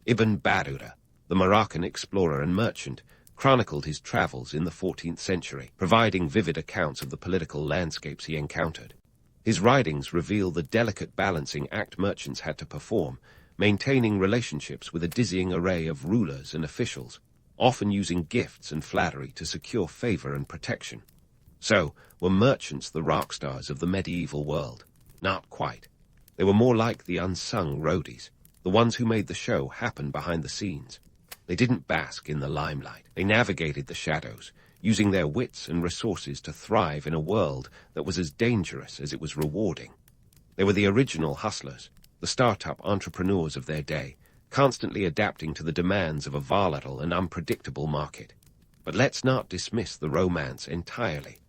Ibn Battuta, the Moroccan explorer and merchant, chronicled his travels in the 14th century, providing vivid accounts of the political landscapes he encountered. His writings reveal the delicate balancing act merchants had to perform, maintaining relationships with a dizzying array of rulers and officials, often using gifts and flattery to secure favor and protection. So, were merchants the rock stars of the medieval world? Not quite. They were more like the unsung roadies, the ones who made the show happen behind the scenes. They didn't bask in the limelight. They navigated the shadows, using their wits and resources to thrive in a world that was as dangerous as it was rewarding. They were the original hustlers, the startup entrepreneurs of their day, constantly adapting to the demands of a volatile and unpredictable market. But let's not dismiss the romance entirely.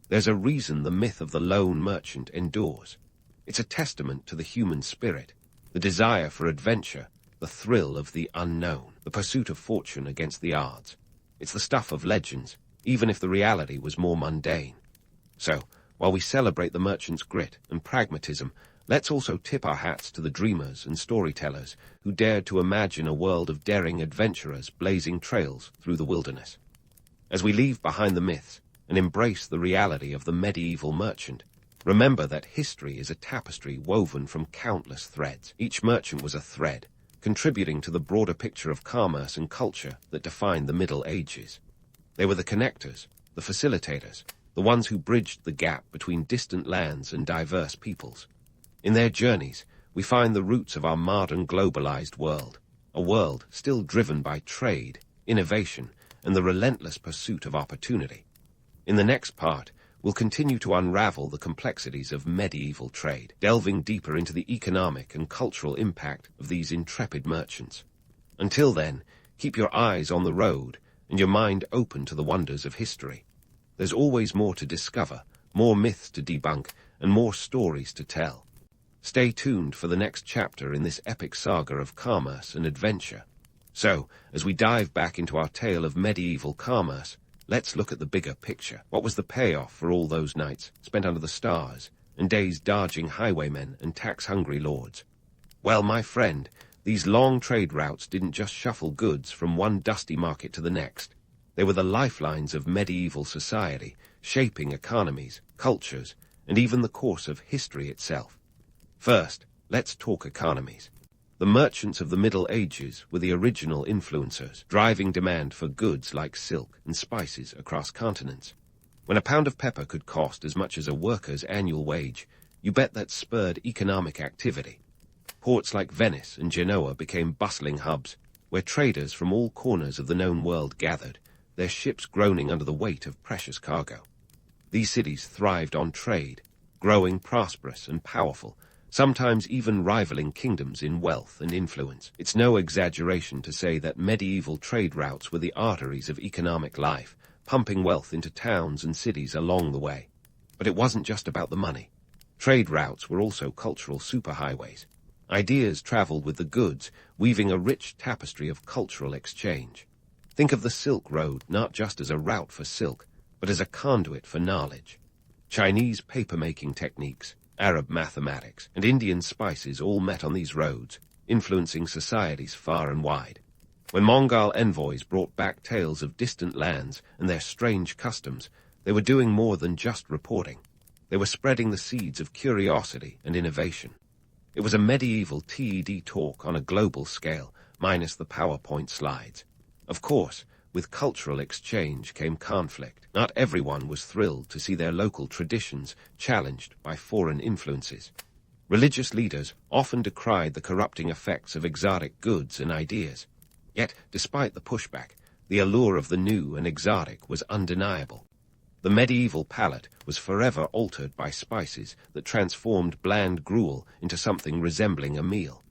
There's a reason the myth of the lone merchant endures. It's a testament to the human spirit, the desire for adventure, the thrill of the unknown, the pursuit of fortune against the odds. It's the stuff of legends, even if the reality was more mundane. So, while we celebrate the merchant's grit and pragmatism, let's also tip our hats to the dreamers and storytellers who dared to imagine a world of daring adventurers blazing trails through the wilderness. As we leave behind the myths and embrace the reality of the medieval merchant, remember that history is a tapestry woven from countless threads. Each merchant was a thread, contributing to the broader picture of commerce and culture that defined the Middle Ages. They were the connectors, the facilitators, the ones who bridged the gap between distant lands and diverse peoples. In their journeys, we find the roots of our modern globalized world, a world still driven by trade, innovation, and the relentless pursuit of opportunity. In the next part, we'll continue to unravel the complexities of medieval trade, delving deeper into the economic and cultural impact of these intrepid merchants. Until then, keep your eyes on the road and your mind open to the wonders of history. There's always more to discover, more myths to debunk, and more stories to tell. Stay tuned for the next chapter in this epic saga of commerce and adventure. So, as we dive back into our tale of medieval commerce, let's look at the bigger picture. What was the payoff for all those nights spent under the stars and days dodging highwaymen and tax-hungry lords? Well, my friend, these long trade routes didn't just shuffle goods from one dusty market to the next. They were the lifelines of medieval society, shaping economies, cultures, and even the course of history itself. First, let's talk economies. The merchants of the Middle Ages were the original influencers, driving demand for goods like silk and spices across continents. When a pound of pepper could cost as much as a worker's annual wage, you bet that spurred economic activity. Ports like Venice and Genoa became bustling hubs, where traders from all corners of the known world gathered, their ships groaning under the weight of precious cargo. These cities thrived on trade, growing prosperous and powerful, sometimes even rivaling kingdoms in wealth and influence. It's no exaggeration to say that medieval trade routes were the arteries of economic life, pumping wealth into towns and cities along the way. But it wasn't just about the money. Trade routes were also cultural superhighways. Ideas traveled with the goods, weaving a rich tapestry of cultural exchange. Think of the Silk Road not just as a route for silk, but as a conduit for knowledge. Chinese paper-making techniques, Arab mathematics, and Indian spices all met on these roads, influencing societies far and wide. When Mongol envoys brought back tales of distant lands and their strange customs, they were doing more than just reporting. They were spreading the seeds of curiosity and innovation. It was a medieval TED talk on a global scale, minus the PowerPoint slides. Of course, with cultural exchange came conflict. Not everyone was thrilled to see their local traditions challenged by foreign influences. Religious leaders often decried the corrupting effects of exotic goods and ideas. Yet, despite the pushback, the allure of the new and exotic was undeniable. The medieval palate was forever altered by spices that transformed bland gruel into something resembling a meal.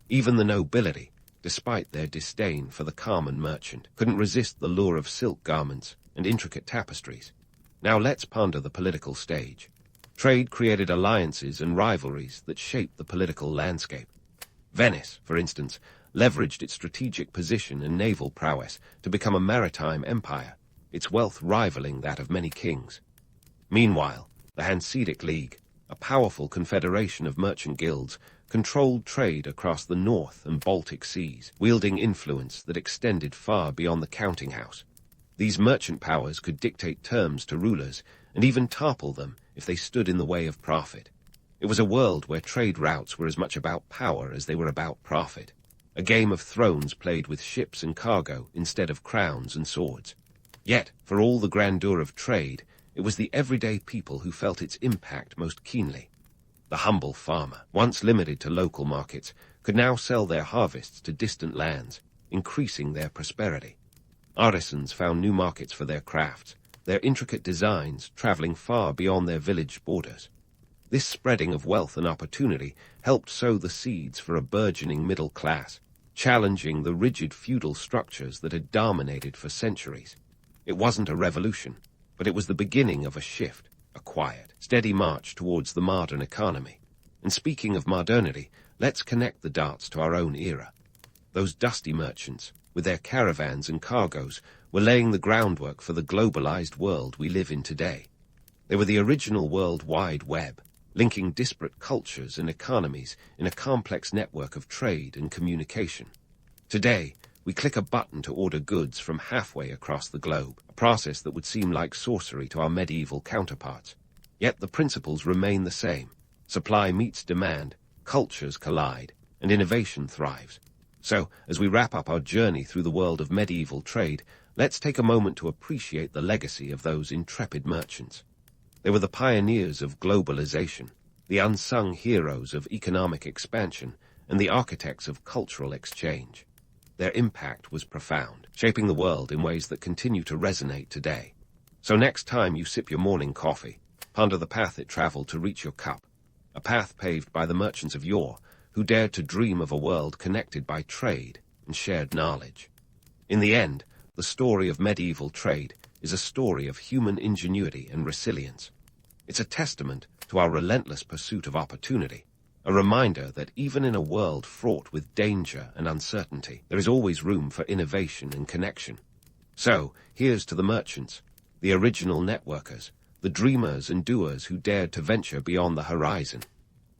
Even the nobility, despite their disdain for the common merchant, couldn't resist the lure of silk garments and intricate tapestries. Now let's ponder the political stage. Trade created alliances and rivalries that shaped the political landscape. Venice, for instance, leveraged its strategic position and naval prowess to become a maritime empire, its wealth rivaling that of many kings. Meanwhile, the Hanseatic League, a powerful confederation of merchant guilds, controlled trade across the North and Baltic seas, wielding influence that extended far beyond the counting house. These merchant powers could dictate terms to rulers and even topple them if they stood in the way of profit. It was a world where trade routes were as much about power as they were about profit. A game of thrones played with ships and cargo instead of crowns and swords. Yet, for all the grandeur of trade, it was the everyday people who felt its impact most keenly. The humble farmer, once limited to local markets, could now sell their harvests to distant lands, increasing their prosperity. Artisans found new markets for their crafts, their intricate designs traveling far beyond their village borders. This spreading of wealth and opportunity helped sow the seeds for a burgeoning middle class, challenging the rigid feudal structures that had dominated for centuries. It wasn't a revolution, but it was the beginning of a shift, a quiet, steady march towards the modern economy. And speaking of modernity, let's connect the dots to our own era. Those dusty merchants, with their caravans and cargoes, were laying the groundwork for the globalized world we live in today. They were the original World Wide Web, linking disparate cultures and economies in a complex network of trade and communication. Today, we click a button to order goods from halfway across the globe, a process that would seem like sorcery to our medieval counterparts. Yet the principles remain the same. Supply meets demand, cultures collide, and innovation thrives. So, as we wrap up our journey through the world of medieval trade, let's take a moment to appreciate the legacy of those intrepid merchants. They were the pioneers of globalization, the unsung heroes of economic expansion, and the architects of cultural exchange. Their impact was profound, shaping the world in ways that continue to resonate today. So next time you sip your morning coffee, ponder the path it traveled to reach your cup, a path paved by the merchants of yore who dared to dream of a world connected by trade and shared knowledge. In the end, the story of medieval trade is a story of human ingenuity and resilience. It's a testament to our relentless pursuit of opportunity, a reminder that even in a world fraught with danger and uncertainty, there is always room for innovation and connection. So, here's to the merchants, the original networkers, the dreamers and doers who dared to venture beyond the horizon.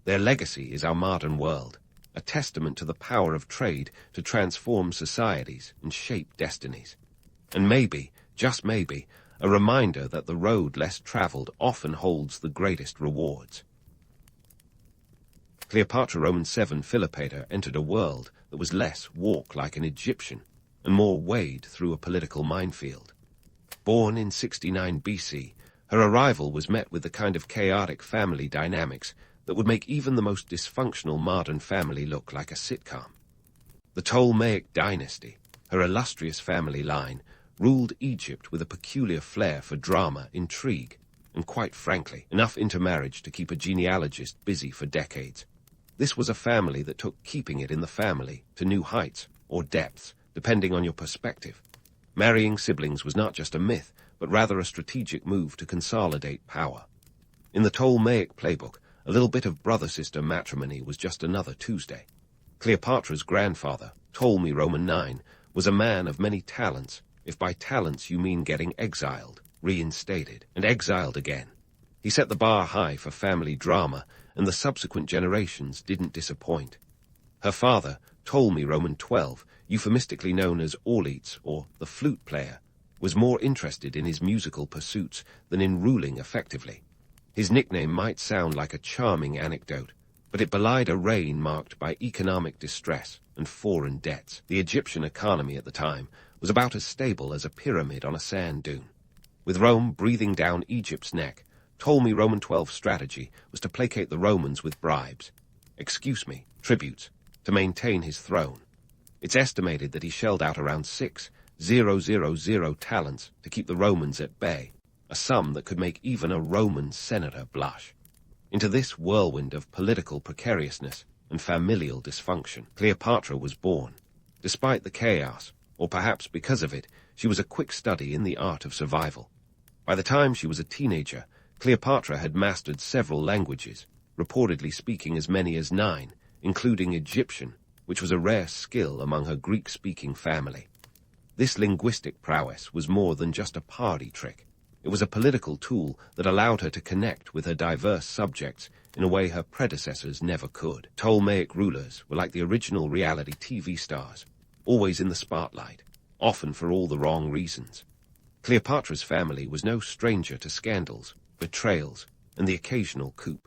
Their legacy is our modern world, a testament to the power of trade to transform societies and shape destinies. And maybe, just maybe, a reminder that the road less traveled often holds the greatest rewards. Cleopatra Roman 7 Philopator entered a world that was less walk like an Egyptian and more wade through a political minefield. Born in 69 BC, her arrival was met with the kind of chaotic family dynamics that would make even the most dysfunctional modern family look like a sitcom. The Ptolemaic dynasty, her illustrious family line, ruled Egypt with a peculiar flair for drama, intrigue, and quite frankly, enough intermarriage to keep a genealogist busy for decades. This was a family that took keeping it in the family to new heights, or depths, depending on your perspective. Marrying siblings was not just a myth, but rather a strategic move to consolidate power. In the Ptolemaic playbook, a little bit of brother-sister matrimony was just another Tuesday. Cleopatra's grandfather, Ptolemy Roman IX, was a man of many talents, if by talents you mean getting exiled, reinstated, and exiled again. He set the bar high for family drama, and the subsequent generations didn't disappoint. Her father, Ptolemy Roman XII, euphemistically known as Orleats, or the flute player, was more interested in his musical pursuits than in ruling effectively. His nickname might sound like a charming anecdote, but it belied a reign marked by economic distress and foreign debts. The Egyptian economy at the time was about as stable as a pyramid on a sand dune. With Rome breathing down Egypt's neck, Ptolemy Roman XII's strategy was to placate the Romans with bribes, tributes, to maintain his throne. It's estimated that he shelled out around 6,000 talents to keep the Romans at bay, a sum that could make even a Roman senator blush. Into this whirlwind of political precariousness and familial dysfunction, Cleopatra was born. Despite the chaos, or perhaps because of it, she was a quick study in the art of survival. By the time she was a teenager, Cleopatra had mastered several languages, reportedly speaking as many as 9, including Egyptian, which was a rare skill among her Greek-speaking family. This linguistic prowess was more than just a party trick. It was a political tool that allowed her to connect with her diverse subjects in a way her predecessors never could. Ptolemaic rulers were like the original reality TV stars, always in the spotlight, often for all the wrong reasons. Cleopatra's family was no stranger to scandals, betrayals, and the occasional coup.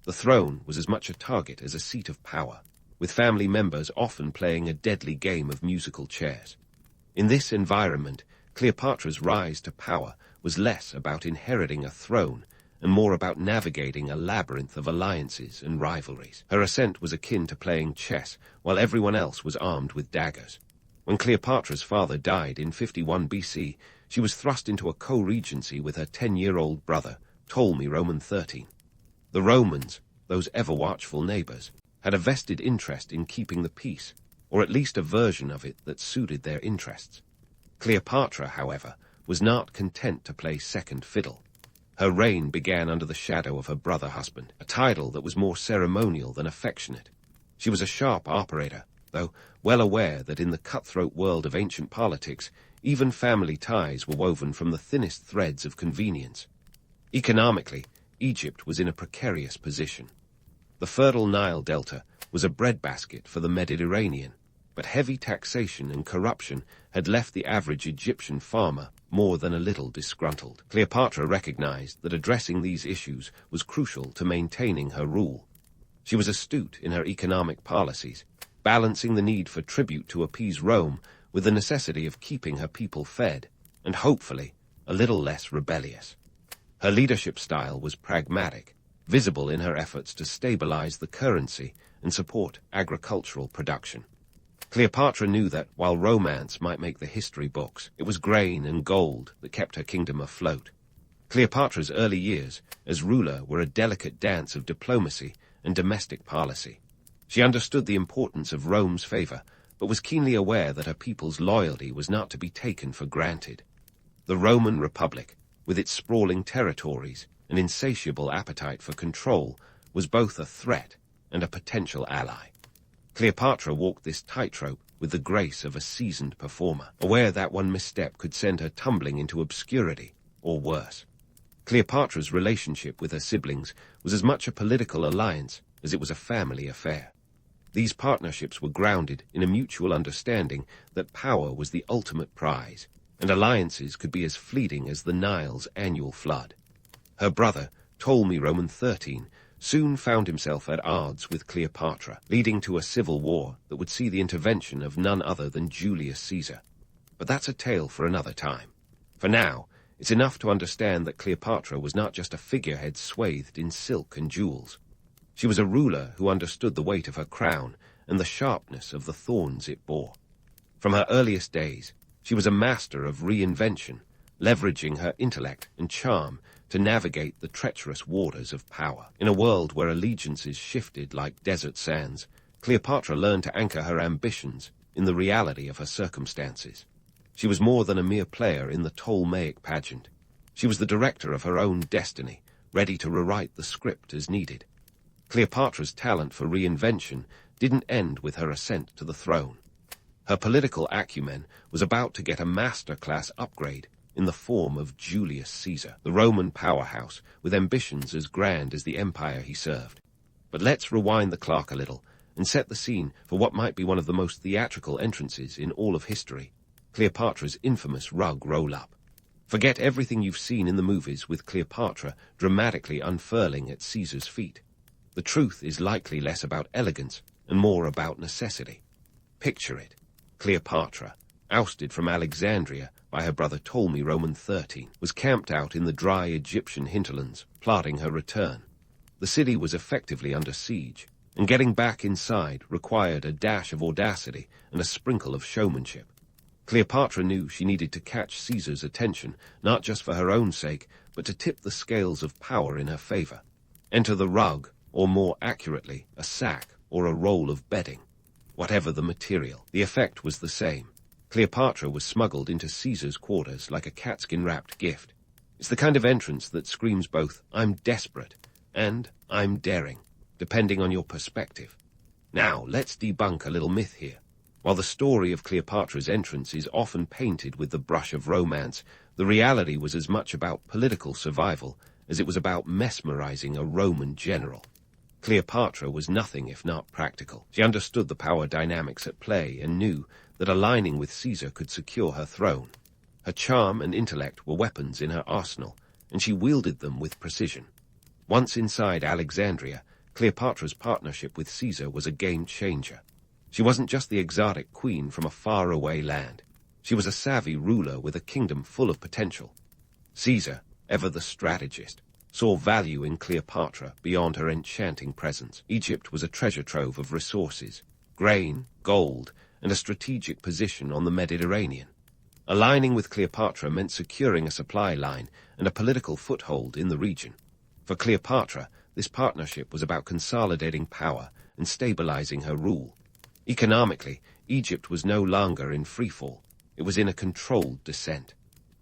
The throne was as much a target as a seat of power, with family members often playing a deadly game of musical chairs. In this environment, Cleopatra's rise to power was less about inheriting a throne and more about navigating a labyrinth of alliances and rivalries. Her ascent was akin to playing chess while everyone else was armed with daggers. When Cleopatra's father died in 51 BC, she was thrust into a co-regency with her 10-year-old brother, Ptolemy Roman XIII. The Romans, those ever-watchful neighbors, had a vested interest in keeping the peace, or at least a version of it that suited their interests. Cleopatra, however, was not content to play second fiddle. Her reign began under the shadow of her brother-husband, a title that was more ceremonial than affectionate. She was a sharp operator, though well aware that in the cutthroat world of ancient politics, even family ties were woven from the thinnest threads of convenience. Economically, Egypt was in a precarious position. The fertile Nile Delta was a breadbasket for the Mediterranean, but heavy taxation and corruption had left the average Egyptian farmer more than a little disgruntled. Cleopatra recognized that addressing these issues was crucial to maintaining her rule. She was astute in her economic policies, balancing the need for tribute to appease Rome with the necessity of keeping her people fed, and hopefully a little less rebellious. Her leadership style was pragmatic, visible in her efforts to stabilize the currency and support agricultural production. Cleopatra knew that, while romance might make the history books, it was grain and gold that kept her kingdom afloat. Cleopatra's early years as ruler were a delicate dance of diplomacy and domestic policy. She understood the importance of Rome's favor, but was keenly aware that her people's loyalty was not to be taken for granted. The Roman Republic, with its sprawling territories and insatiable appetite for control, was both a threat and a potential ally. Cleopatra walked this tightrope with the grace of a seasoned performer, aware that one misstep could send her tumbling into obscurity, or worse. Cleopatra's relationship with her siblings was as much a political alliance as it was a family affair. These partnerships were grounded in a mutual understanding that power was the ultimate prize, and alliances could be as fleeting as the Nile's annual flood. Her brother, Ptolemy Roman XIII, soon found himself at odds with Cleopatra, leading to a civil war that would see the intervention of none other than Julius Caesar. But that's a tale for another time. For now, it's enough to understand that Cleopatra was not just a figurehead swathed in silk and jewels. She was a ruler who understood the weight of her crown and the sharpness of the thorns it bore. From her earliest days, she was a master of reinvention, leveraging her intellect and charm to navigate the treacherous waters of power. In a world where allegiances shifted like desert sands, Cleopatra learned to anchor her ambitions in the reality of her circumstances. She was more than a mere player in the Ptolemaic pageant. She was the director of her own destiny, ready to rewrite the script as needed. Cleopatra's talent for reinvention didn't end with her ascent to the throne. Her political acumen was about to get a master-class upgrade in the form of Julius Caesar, the Roman powerhouse with ambitions as grand as the empire he served. But let's rewind the clock a little and set the scene for what might be one of the most theatrical entrances in all of history, Cleopatra's infamous rug roll-up. Forget everything you've seen in the movies with Cleopatra dramatically unfurling at Caesar's feet. The truth is likely less about elegance and more about necessity. Picture it. Cleopatra, ousted from Alexandria by her brother Ptolemy Roman 13, was camped out in the dry Egyptian hinterlands, plotting her return. The city was effectively under siege, and getting back inside required a dash of audacity and a sprinkle of showmanship. Cleopatra knew she needed to catch Caesar's attention, not just for her own sake, but to tip the scales of power in her favor. Enter the rug, or more accurately, a sack or a roll of bedding. Whatever the material, the effect was the same. Cleopatra was smuggled into Caesar's quarters like a catskin-wrapped gift. It's the kind of entrance that screams both, "I'm desperate," and "I'm daring," depending on your perspective. Now, let's debunk a little myth here. While the story of Cleopatra's entrance is often painted with the brush of romance, the reality was as much about political survival as it was about mesmerizing a Roman general. Cleopatra was nothing if not practical. She understood the power dynamics at play and knew that aligning with Caesar could secure her throne. Her charm and intellect were weapons in her arsenal, and she wielded them with precision. Once inside Alexandria, Cleopatra's partnership with Caesar was a game-changer. She wasn't just the exotic queen from a faraway land. She was a savvy ruler with a kingdom full of potential. Caesar, ever the strategist, saw value in Cleopatra beyond her enchanting presence. Egypt was a treasure trove of resources, grain, gold, and a strategic position on the Mediterranean. Aligning with Cleopatra meant securing a supply line and a political foothold in the region. For Cleopatra, this partnership was about consolidating power and stabilizing her rule. Economically, Egypt was no longer in freefall. It was in a controlled descent.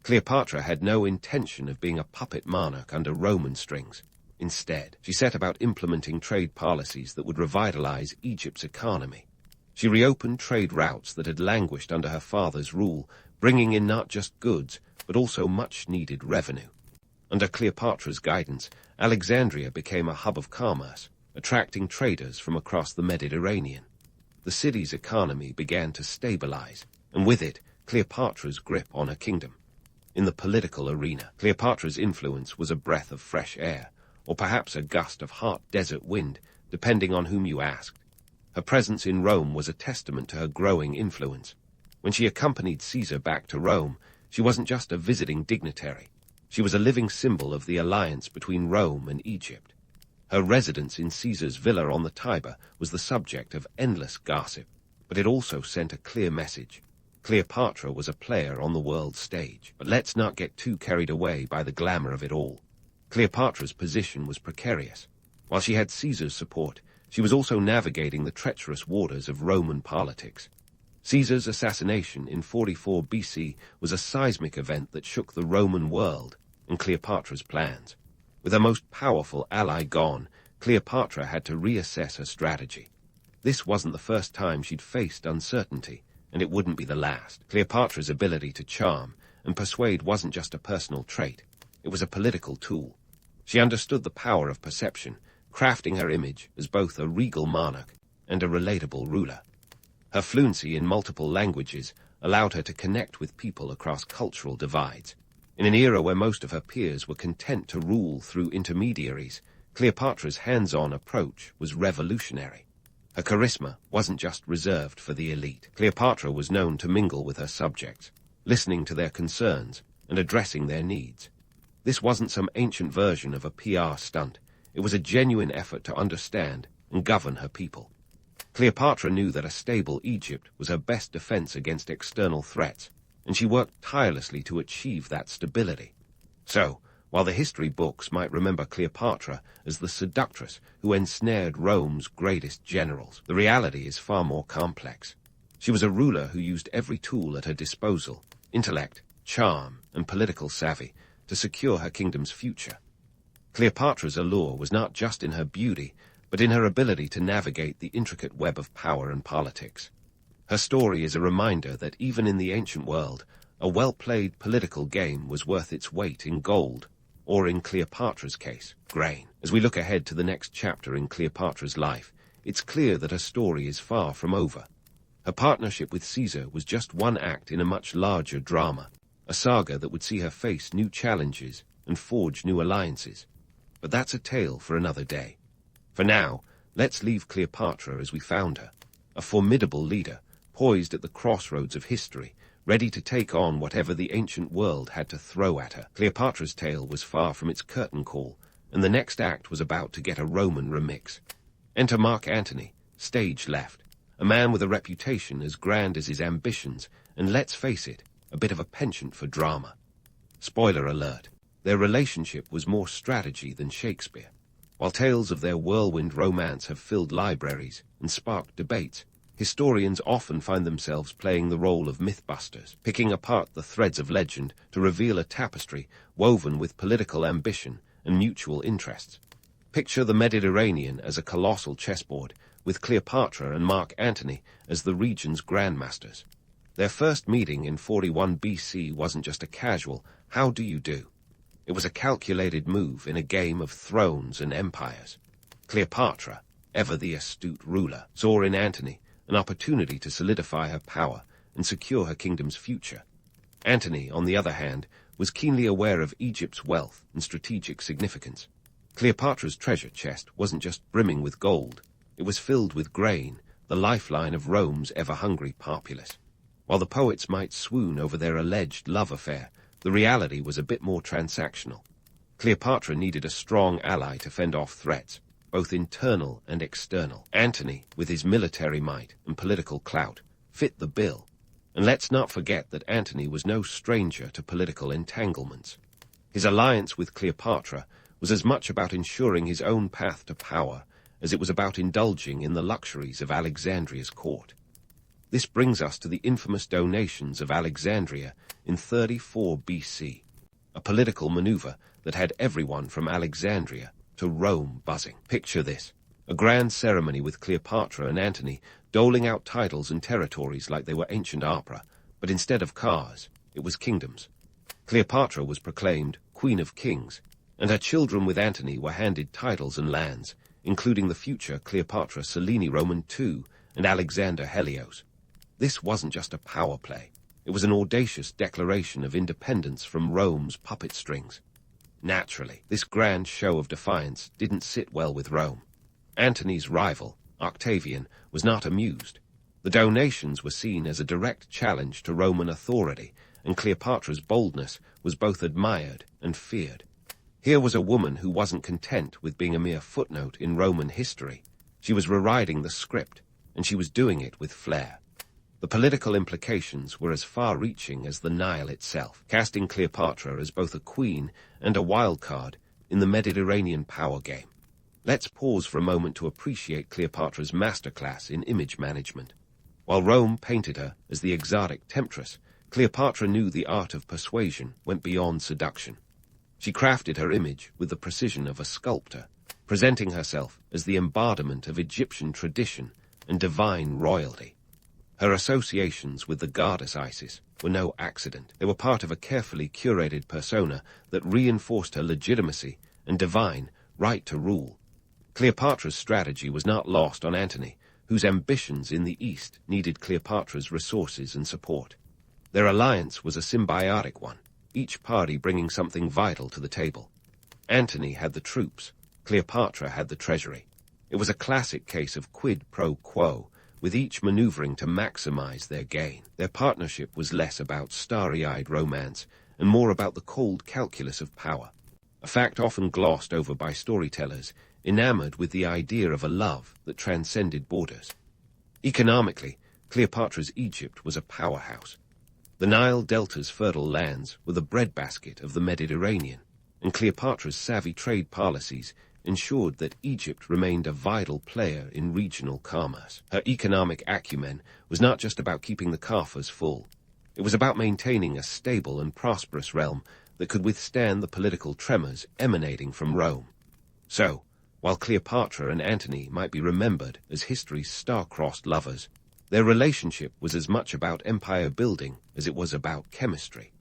Cleopatra had no intention of being a puppet monarch under Roman strings. Instead, she set about implementing trade policies that would revitalize Egypt's economy. She reopened trade routes that had languished under her father's rule, bringing in not just goods, but also much-needed revenue. Under Cleopatra's guidance, Alexandria became a hub of commerce, attracting traders from across the Mediterranean. The city's economy began to stabilize, and with it, Cleopatra's grip on her kingdom. In the political arena, Cleopatra's influence was a breath of fresh air, or perhaps a gust of hot desert wind, depending on whom you asked. Her presence in Rome was a testament to her growing influence. When she accompanied Caesar back to Rome, she wasn't just a visiting dignitary. She was a living symbol of the alliance between Rome and Egypt. Her residence in Caesar's villa on the Tiber was the subject of endless gossip, but it also sent a clear message. Cleopatra was a player on the world stage, but let's not get too carried away by the glamour of it all. Cleopatra's position was precarious. While she had Caesar's support, she was also navigating the treacherous waters of Roman politics. Caesar's assassination in 44 BC was a seismic event that shook the Roman world and Cleopatra's plans. With her most powerful ally gone, Cleopatra had to reassess her strategy. This wasn't the first time she'd faced uncertainty, and it wouldn't be the last. Cleopatra's ability to charm and persuade wasn't just a personal trait. It was a political tool. She understood the power of perception, crafting her image as both a regal monarch and a relatable ruler. Her fluency in multiple languages allowed her to connect with people across cultural divides. In an era where most of her peers were content to rule through intermediaries, Cleopatra's hands-on approach was revolutionary. Her charisma wasn't just reserved for the elite. Cleopatra was known to mingle with her subjects, listening to their concerns and addressing their needs. This wasn't some ancient version of a PR stunt. It was a genuine effort to understand and govern her people. Cleopatra knew that a stable Egypt was her best defense against external threats, and she worked tirelessly to achieve that stability. So, While the history books might remember Cleopatra as the seductress who ensnared Rome's greatest generals, the reality is far more complex. She was a ruler who used every tool at her disposal, intellect, charm, and political savvy, to secure her kingdom's future. Cleopatra's allure was not just in her beauty, but in her ability to navigate the intricate web of power and politics. Her story is a reminder that even in the ancient world, a well-played political game was worth its weight in gold, or in Cleopatra's case, grain. As we look ahead to the next chapter in Cleopatra's life, it's clear that her story is far from over. Her partnership with Caesar was just one act in a much larger drama, a saga that would see her face new challenges and forge new alliances. But that's a tale for another day. For now, let's leave Cleopatra as we found her, a formidable leader, poised at the crossroads of history, ready to take on whatever the ancient world had to throw at her. Cleopatra's tale was far from its curtain call, and the next act was about to get a Roman remix. Enter Mark Antony, stage left, a man with a reputation as grand as his ambitions, and let's face it, a bit of a penchant for drama. Spoiler alert, their relationship was more strategy than Shakespeare. While tales of their whirlwind romance have filled libraries and sparked debates, historians often find themselves playing the role of mythbusters, picking apart the threads of legend to reveal a tapestry woven with political ambition and mutual interests. Picture the Mediterranean as a colossal chessboard, with Cleopatra and Mark Antony as the region's grandmasters. Their first meeting in 41 BC wasn't just a casual, how do you do? It was a calculated move in a game of thrones and empires. Cleopatra, ever the astute ruler, saw in Antony an opportunity to solidify her power and secure her kingdom's future. Antony, on the other hand, was keenly aware of Egypt's wealth and strategic significance. Cleopatra's treasure chest wasn't just brimming with gold, it was filled with grain, the lifeline of Rome's ever-hungry populace. While the poets might swoon over their alleged love affair, the reality was a bit more transactional. Cleopatra needed a strong ally to fend off threats, both internal and external. Antony, with his military might and political clout, fit the bill. And let's not forget that Antony was no stranger to political entanglements. His alliance with Cleopatra was as much about ensuring his own path to power as it was about indulging in the luxuries of Alexandria's court. This brings us to the infamous donations of Alexandria in 34 BC, a political maneuver that had everyone from Alexandria to Rome buzzing. Picture this, a grand ceremony with Cleopatra and Antony doling out titles and territories like they were ancient opera, but instead of cars, it was kingdoms. Cleopatra was proclaimed Queen of Kings, and her children with Antony were handed titles and lands, including the future Cleopatra Selene Roman II and Alexander Helios. This wasn't just a power play. It was an audacious declaration of independence from Rome's puppet strings. Naturally, this grand show of defiance didn't sit well with Rome. Antony's rival, Octavian, was not amused. The donations were seen as a direct challenge to Roman authority, and Cleopatra's boldness was both admired and feared. Here was a woman who wasn't content with being a mere footnote in Roman history. She was rewriting the script, and she was doing it with flair. The political implications were as far-reaching as the Nile itself, casting Cleopatra as both a queen and a wild card in the Mediterranean power game. Let's pause for a moment to appreciate Cleopatra's masterclass in image management. While Rome painted her as the exotic temptress, Cleopatra knew the art of persuasion went beyond seduction. She crafted her image with the precision of a sculptor, presenting herself as the embodiment of Egyptian tradition and divine royalty. Her associations with the goddess Isis were no accident. They were part of a carefully curated persona that reinforced her legitimacy and divine right to rule. Cleopatra's strategy was not lost on Antony, whose ambitions in the East needed Cleopatra's resources and support. Their alliance was a symbiotic one, each party bringing something vital to the table. Antony had the troops, Cleopatra had the treasury. It was a classic case of quid pro quo, with each maneuvering to maximize their gain. Their partnership was less about starry-eyed romance and more about the cold calculus of power, a fact often glossed over by storytellers, enamored with the idea of a love that transcended borders. Economically, Cleopatra's Egypt was a powerhouse. The Nile Delta's fertile lands were the breadbasket of the Mediterranean. and Cleopatra's savvy trade policies ensured that Egypt remained a vital player in regional commerce. Her economic acumen was not just about keeping the coffers full. It was about maintaining a stable and prosperous realm that could withstand the political tremors emanating from Rome. So, while Cleopatra and Antony might be remembered as history's star-crossed lovers, their relationship was as much about empire building as it was about chemistry.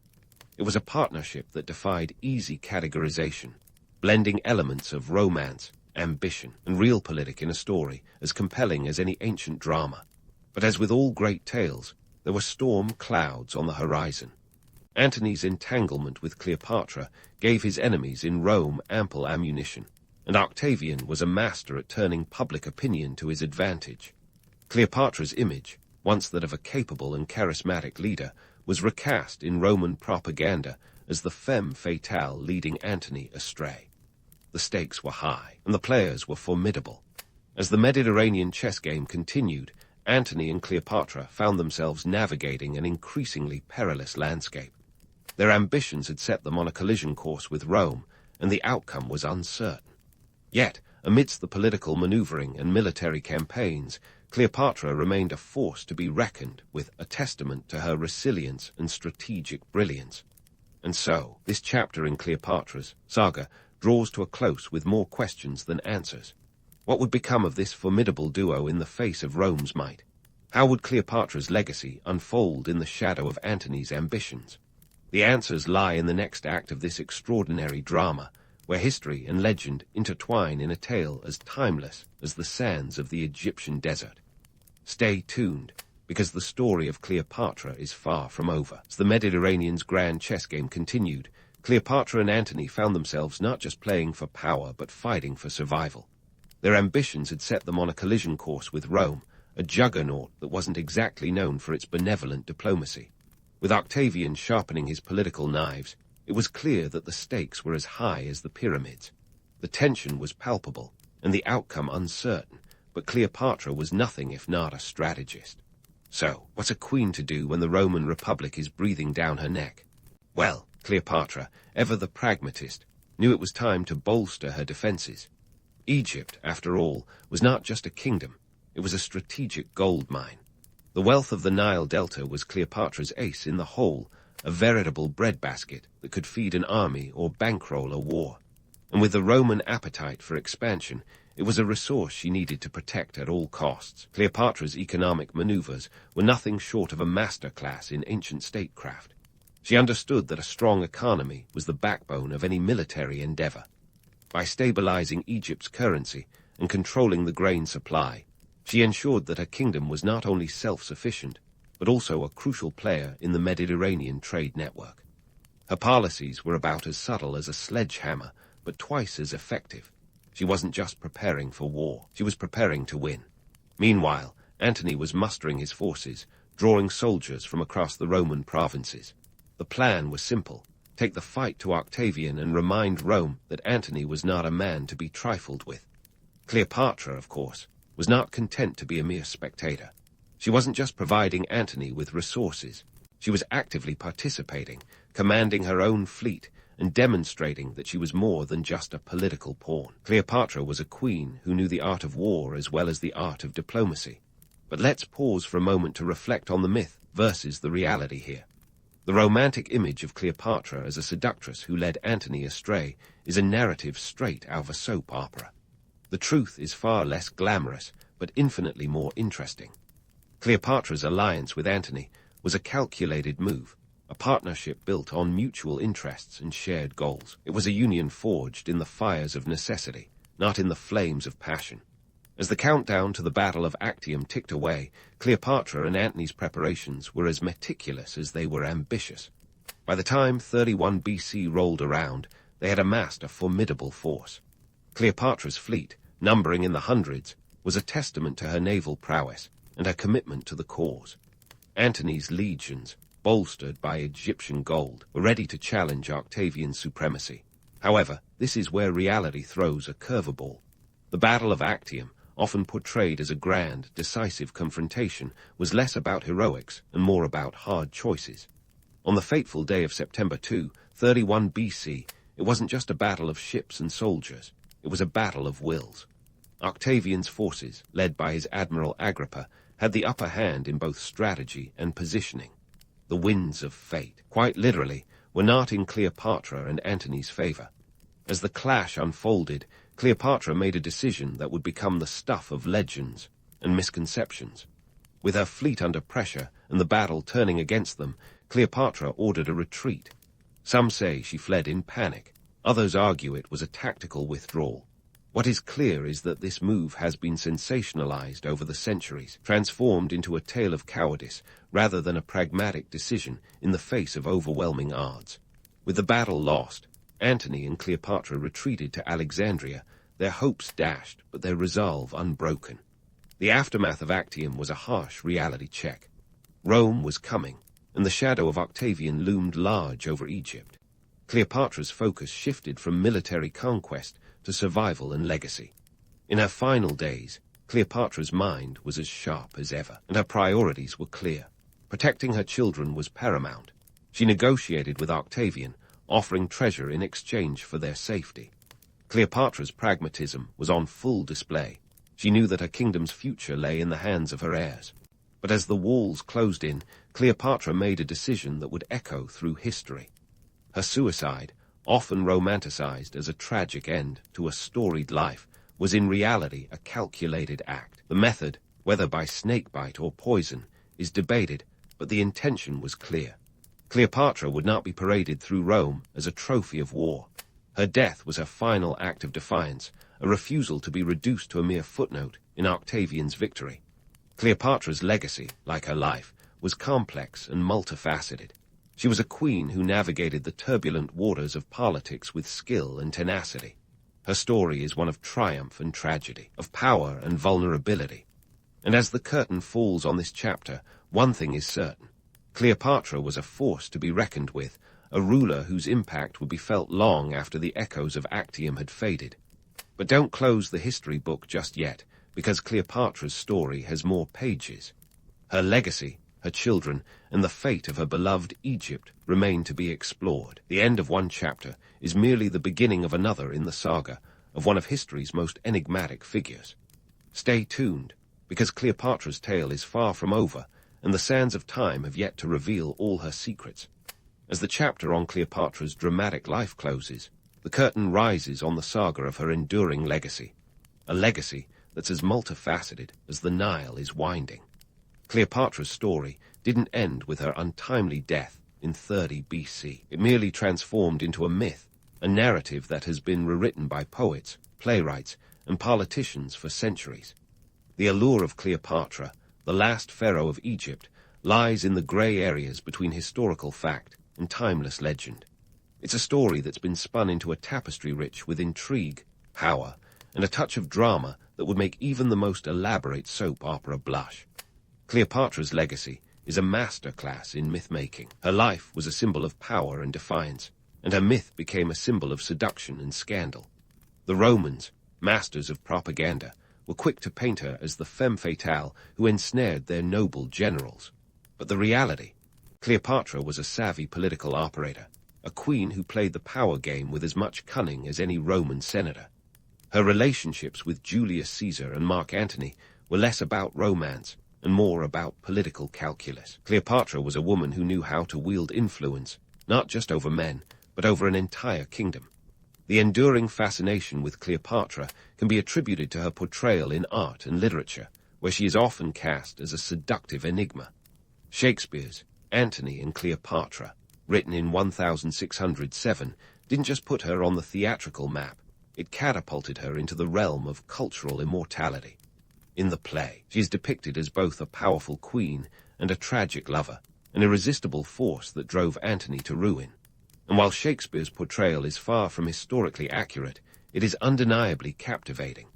It was a partnership that defied easy categorization, blending elements of romance, ambition, and realpolitik in a story as compelling as any ancient drama. But as with all great tales, there were storm clouds on the horizon. Antony's entanglement with Cleopatra gave his enemies in Rome ample ammunition, and Octavian was a master at turning public opinion to his advantage. Cleopatra's image, once that of a capable and charismatic leader, was recast in Roman propaganda as the femme fatale leading Antony astray. The stakes were high, and the players were formidable. As the Mediterranean chess game continued, Antony and Cleopatra found themselves navigating an increasingly perilous landscape. Their ambitions had set them on a collision course with Rome, and the outcome was uncertain. Yet, amidst the political maneuvering and military campaigns, Cleopatra remained a force to be reckoned with, a testament to her resilience and strategic brilliance. And so, this chapter in Cleopatra's saga draws to a close with more questions than answers. What would become of this formidable duo in the face of Rome's might? How would Cleopatra's legacy unfold in the shadow of Antony's ambitions? The answers lie in the next act of this extraordinary drama, where history and legend intertwine in a tale as timeless as the sands of the Egyptian desert. Stay tuned, because the story of Cleopatra is far from over. As the Mediterranean's grand chess game continued, Cleopatra and Antony found themselves not just playing for power, but fighting for survival. Their ambitions had set them on a collision course with Rome, a juggernaut that wasn't exactly known for its benevolent diplomacy. With Octavian sharpening his political knives, it was clear that the stakes were as high as the pyramids. The tension was palpable, and the outcome uncertain, but Cleopatra was nothing if not a strategist. So, what's a queen to do when the Roman Republic is breathing down her neck? Well, Cleopatra, ever the pragmatist, knew it was time to bolster her defenses. Egypt, after all, was not just a kingdom, it was a strategic gold mine. The wealth of the Nile Delta was Cleopatra's ace in the hole, a veritable breadbasket that could feed an army or bankroll a war. And with the Roman appetite for expansion, it was a resource she needed to protect at all costs. Cleopatra's economic maneuvers were nothing short of a masterclass in ancient statecraft. She understood that a strong economy was the backbone of any military endeavor. By stabilizing Egypt's currency and controlling the grain supply, she ensured that her kingdom was not only self-sufficient, but also a crucial player in the Mediterranean trade network. Her policies were about as subtle as a sledgehammer, but twice as effective. She wasn't just preparing for war, she was preparing to win. Meanwhile, Antony was mustering his forces, drawing soldiers from across the Roman provinces. The plan was simple: take the fight to Octavian and remind Rome that Antony was not a man to be trifled with. Cleopatra, of course, was not content to be a mere spectator. She wasn't just providing Antony with resources. She was actively participating, commanding her own fleet, and demonstrating that she was more than just a political pawn. Cleopatra was a queen who knew the art of war as well as the art of diplomacy. But let's pause for a moment to reflect on the myth versus the reality here. The romantic image of Cleopatra as a seductress who led Antony astray is a narrative straight out of a soap opera. The truth is far less glamorous, but infinitely more interesting. Cleopatra's alliance with Antony was a calculated move, a partnership built on mutual interests and shared goals. It was a union forged in the fires of necessity, not in the flames of passion. As the countdown to the Battle of Actium ticked away, Cleopatra and Antony's preparations were as meticulous as they were ambitious. By the time 31 BC rolled around, they had amassed a formidable force. Cleopatra's fleet, numbering in the hundreds, was a testament to her naval prowess and her commitment to the cause. Antony's legions, bolstered by Egyptian gold, were ready to challenge Octavian's supremacy. However, this is where reality throws a curveball. The Battle of Actium, often portrayed as a grand, decisive confrontation, was less about heroics and more about hard choices. On the fateful day of September 2, 31 BC, It wasn't just a battle of ships and soldiers. It was a battle of wills. Octavian's forces, led by his Admiral Agrippa, had the upper hand in both strategy and positioning. The winds of fate, quite literally, were not in Cleopatra and Antony's favor. As the clash unfolded, Cleopatra made a decision that would become the stuff of legends and misconceptions. With her fleet under pressure and the battle turning against them, Cleopatra ordered a retreat. Some say she fled in panic. Others argue it was a tactical withdrawal. What is clear is that this move has been sensationalized over the centuries, transformed into a tale of cowardice rather than a pragmatic decision in the face of overwhelming odds. With the battle lost, Antony and Cleopatra retreated to Alexandria, their hopes dashed but their resolve unbroken. The aftermath of Actium was a harsh reality check. Rome was coming, and the shadow of Octavian loomed large over Egypt. Cleopatra's focus shifted from military conquest to survival and legacy. In her final days, Cleopatra's mind was as sharp as ever, and her priorities were clear. Protecting her children was paramount. She negotiated with Octavian, offering treasure in exchange for their safety. Cleopatra's pragmatism was on full display. She knew that her kingdom's future lay in the hands of her heirs. But as the walls closed in, Cleopatra made a decision that would echo through history. Her suicide, often romanticized as a tragic end to a storied life, was in reality a calculated act. The method, whether by snakebite or poison, is debated, but the intention was clear. Cleopatra would not be paraded through Rome as a trophy of war. Her death was her final act of defiance, a refusal to be reduced to a mere footnote in Octavian's victory. Cleopatra's legacy, like her life, was complex and multifaceted. She was a queen who navigated the turbulent waters of politics with skill and tenacity. Her story is one of triumph and tragedy, of power and vulnerability. And as the curtain falls on this chapter, one thing is certain. Cleopatra was a force to be reckoned with, a ruler whose impact would be felt long after the echoes of Actium had faded. But don't close the history book just yet, because Cleopatra's story has more pages. Her legacy, her children, and the fate of her beloved Egypt remain to be explored. The end of one chapter is merely the beginning of another in the saga of one of history's most enigmatic figures. Stay tuned, because Cleopatra's tale is far from over, and the sands of time have yet to reveal all her secrets. As the chapter on Cleopatra's dramatic life closes, the curtain rises on the saga of her enduring legacy, a legacy that's as multifaceted as the Nile is winding. Cleopatra's story didn't end with her untimely death in 30 BC. It merely transformed into a myth, a narrative that has been rewritten by poets, playwrights, and politicians for centuries. The allure of Cleopatra, the last pharaoh of Egypt, lies in the gray areas between historical fact and timeless legend. It's a story that's been spun into a tapestry rich with intrigue, power, and a touch of drama that would make even the most elaborate soap opera blush. Cleopatra's legacy is a masterclass in myth-making. Her life was a symbol of power and defiance, and her myth became a symbol of seduction and scandal. The Romans, masters of propaganda, were quick to paint her as the femme fatale who ensnared their noble generals. But the reality, Cleopatra was a savvy political operator, a queen who played the power game with as much cunning as any Roman senator. Her relationships with Julius Caesar and Mark Antony were less about romance and more about political calculus. Cleopatra was a woman who knew how to wield influence, not just over men, but over an entire kingdom. The enduring fascination with Cleopatra can be attributed to her portrayal in art and literature, where she is often cast as a seductive enigma. Shakespeare's Antony and Cleopatra, written in 1607, didn't just put her on the theatrical map, it catapulted her into the realm of cultural immortality. In the play, she is depicted as both a powerful queen and a tragic lover, an irresistible force that drove Antony to ruin. And while Shakespeare's portrayal is far from historically accurate, it is undeniably captivating.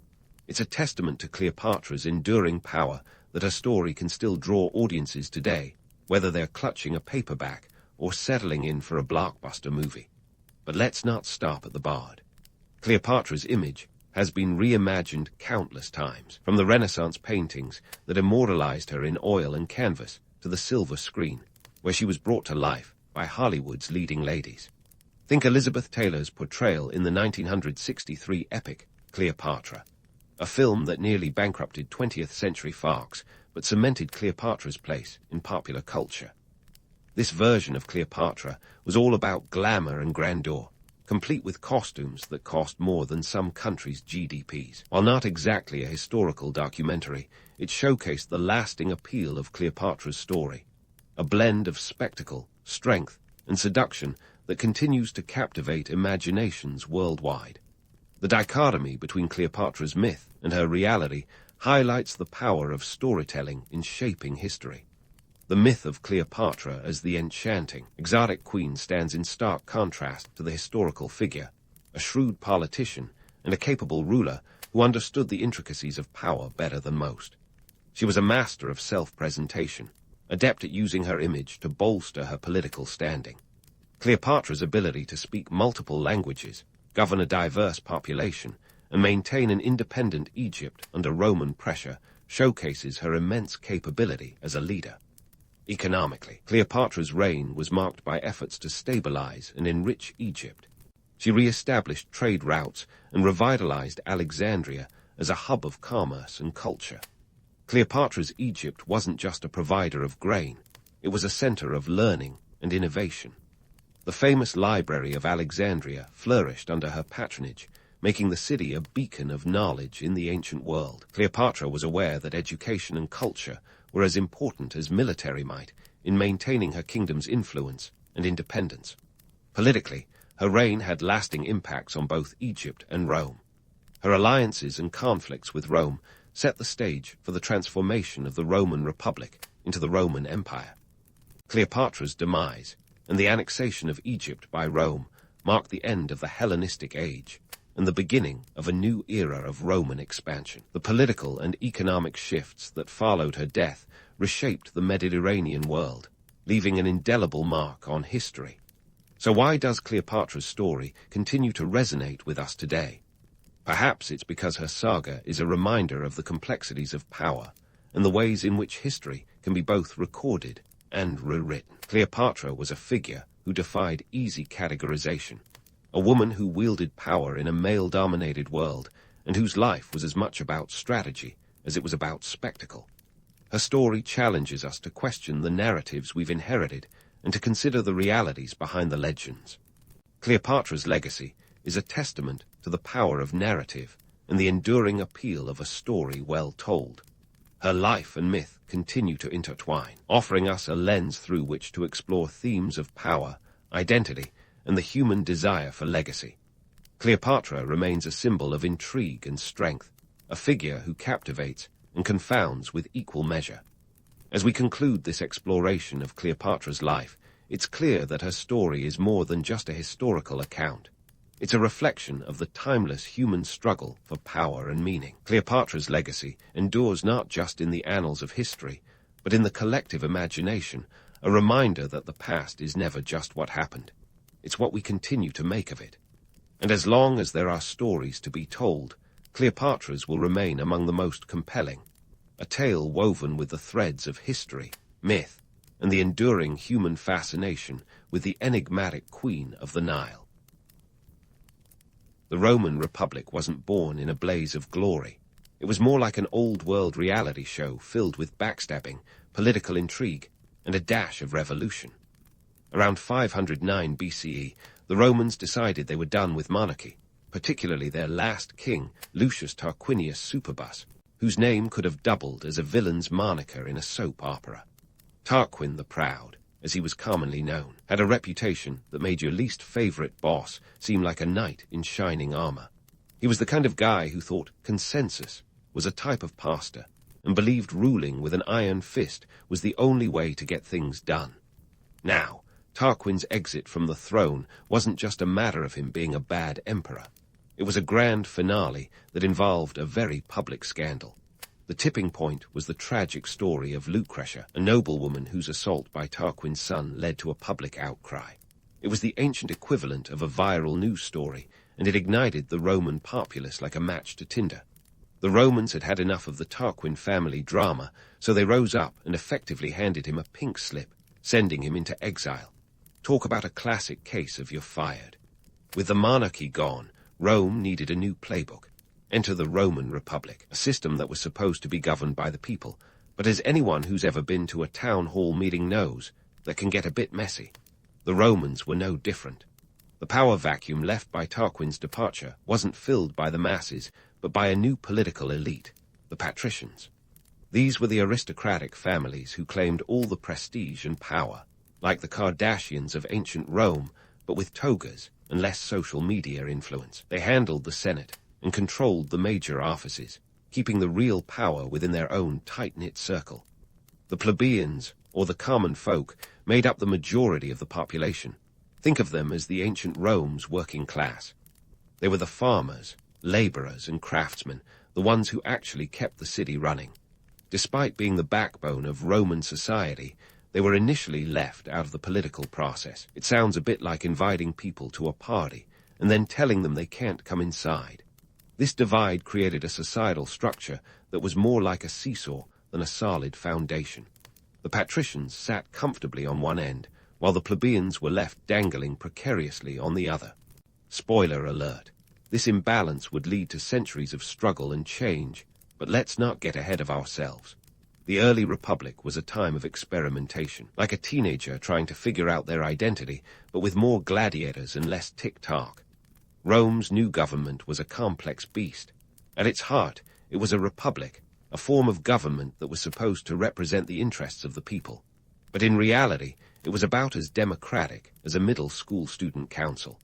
It's a testament to Cleopatra's enduring power that her story can still draw audiences today, whether they're clutching a paperback or settling in for a blockbuster movie. But let's not stop at the bard. Cleopatra's image has been reimagined countless times, from the Renaissance paintings that immortalized her in oil and canvas to the silver screen, where she was brought to life by Hollywood's leading ladies. Think Elizabeth Taylor's portrayal in the 1963 epic Cleopatra, a film that nearly bankrupted 20th century Fox but cemented Cleopatra's place in popular culture. This version of Cleopatra was all about glamour and grandeur, complete with costumes that cost more than some countries' GDPs. While not exactly a historical documentary, it showcased the lasting appeal of Cleopatra's story, a blend of spectacle, strength, and seduction that continues to captivate imaginations worldwide. The dichotomy between Cleopatra's myth and her reality highlights the power of storytelling in shaping history. The myth of Cleopatra as the enchanting, exotic queen stands in stark contrast to the historical figure, a shrewd politician and a capable ruler who understood the intricacies of power better than most. She was a master of self-presentation, adept at using her image to bolster her political standing. Cleopatra's ability to speak multiple languages, govern a diverse population, and maintain an independent Egypt under Roman pressure showcases her immense capability as a leader. Economically, Cleopatra's reign was marked by efforts to stabilize and enrich Egypt. She re-established trade routes and revitalized Alexandria as a hub of commerce and culture. Cleopatra's Egypt wasn't just a provider of grain, it was a center of learning and innovation. The famous Library of Alexandria flourished under her patronage, making the city a beacon of knowledge in the ancient world. Cleopatra was aware that education and culture were as important as military might in maintaining her kingdom's influence and independence. Politically, her reign had lasting impacts on both Egypt and Rome. Her alliances and conflicts with Rome set the stage for the transformation of the Roman Republic into the Roman Empire. Cleopatra's demise and the annexation of Egypt by Rome marked the end of the Hellenistic age and the beginning of a new era of Roman expansion. The political and economic shifts that followed her death reshaped the Mediterranean world, leaving an indelible mark on history. So why does Cleopatra's story continue to resonate with us today? Perhaps it's because her saga is a reminder of the complexities of power and the ways in which history can be both recorded and rewritten. Cleopatra was a figure who defied easy categorization, a woman who wielded power in a male-dominated world and whose life was as much about strategy as it was about spectacle. Her story challenges us to question the narratives we've inherited and to consider the realities behind the legends. Cleopatra's legacy is a testament to the power of narrative and the enduring appeal of a story well told. Her life and myth continue to intertwine, offering us a lens through which to explore themes of power, identity, and the human desire for legacy. Cleopatra remains a symbol of intrigue and strength, a figure who captivates and confounds with equal measure. As we conclude this exploration of Cleopatra's life, it's clear that her story is more than just a historical account. It's a reflection of the timeless human struggle for power and meaning. Cleopatra's legacy endures not just in the annals of history, but in the collective imagination, a reminder that the past is never just what happened. It's what we continue to make of it. And as long as there are stories to be told, Cleopatra's will remain among the most compelling, a tale woven with the threads of history, myth, and the enduring human fascination with the enigmatic Queen of the Nile. The Roman Republic wasn't born in a blaze of glory. It was more like an old-world reality show filled with backstabbing, political intrigue, and a dash of revolution. Around 509 BCE, the Romans decided they were done with monarchy, particularly their last king, Lucius Tarquinius Superbus, whose name could have doubled as a villain's moniker in a soap opera. Tarquin the Proud, as he was commonly known, had a reputation that made your least favorite boss seem like a knight in shining armor. He was the kind of guy who thought consensus was a type of pasta and believed ruling with an iron fist was the only way to get things done. Now, Tarquin's exit from the throne wasn't just a matter of him being a bad emperor. It was a grand finale that involved a very public scandal. The tipping point was the tragic story of Lucretia, a noblewoman whose assault by Tarquin's son led to a public outcry. It was the ancient equivalent of a viral news story, and it ignited the Roman populace like a match to tinder. The Romans had had enough of the Tarquin family drama, so they rose up and effectively handed him a pink slip, sending him into exile. Talk about a classic case of you're fired. With the monarchy gone, Rome needed a new playbook. Enter the Roman Republic, a system that was supposed to be governed by the people, but as anyone who's ever been to a town hall meeting knows, that can get a bit messy. The Romans were no different. The power vacuum left by Tarquin's departure wasn't filled by the masses, but by a new political elite, the patricians. These were the aristocratic families who claimed all the prestige and power, like the Kardashians of ancient Rome, but with togas and less social media influence. They handled the Senate and controlled the major offices, keeping the real power within their own tight-knit circle. The plebeians, or the common folk, made up the majority of the population. Think of them as the ancient Rome's working class. They were the farmers, laborers, and craftsmen, the ones who actually kept the city running. Despite being the backbone of Roman society, they were initially left out of the political process. It sounds a bit like inviting people to a party and then telling them they can't come inside. This divide created a societal structure that was more like a seesaw than a solid foundation. The patricians sat comfortably on one end, while the plebeians were left dangling precariously on the other. Spoiler alert. This imbalance would lead to centuries of struggle and change, but let's not get ahead of ourselves. The early republic was a time of experimentation, like a teenager trying to figure out their identity, but with more gladiators and less tick-tock. Rome's new government was a complex beast. At its heart, it was a republic, a form of government that was supposed to represent the interests of the people. But in reality, it was about as democratic as a middle school student council.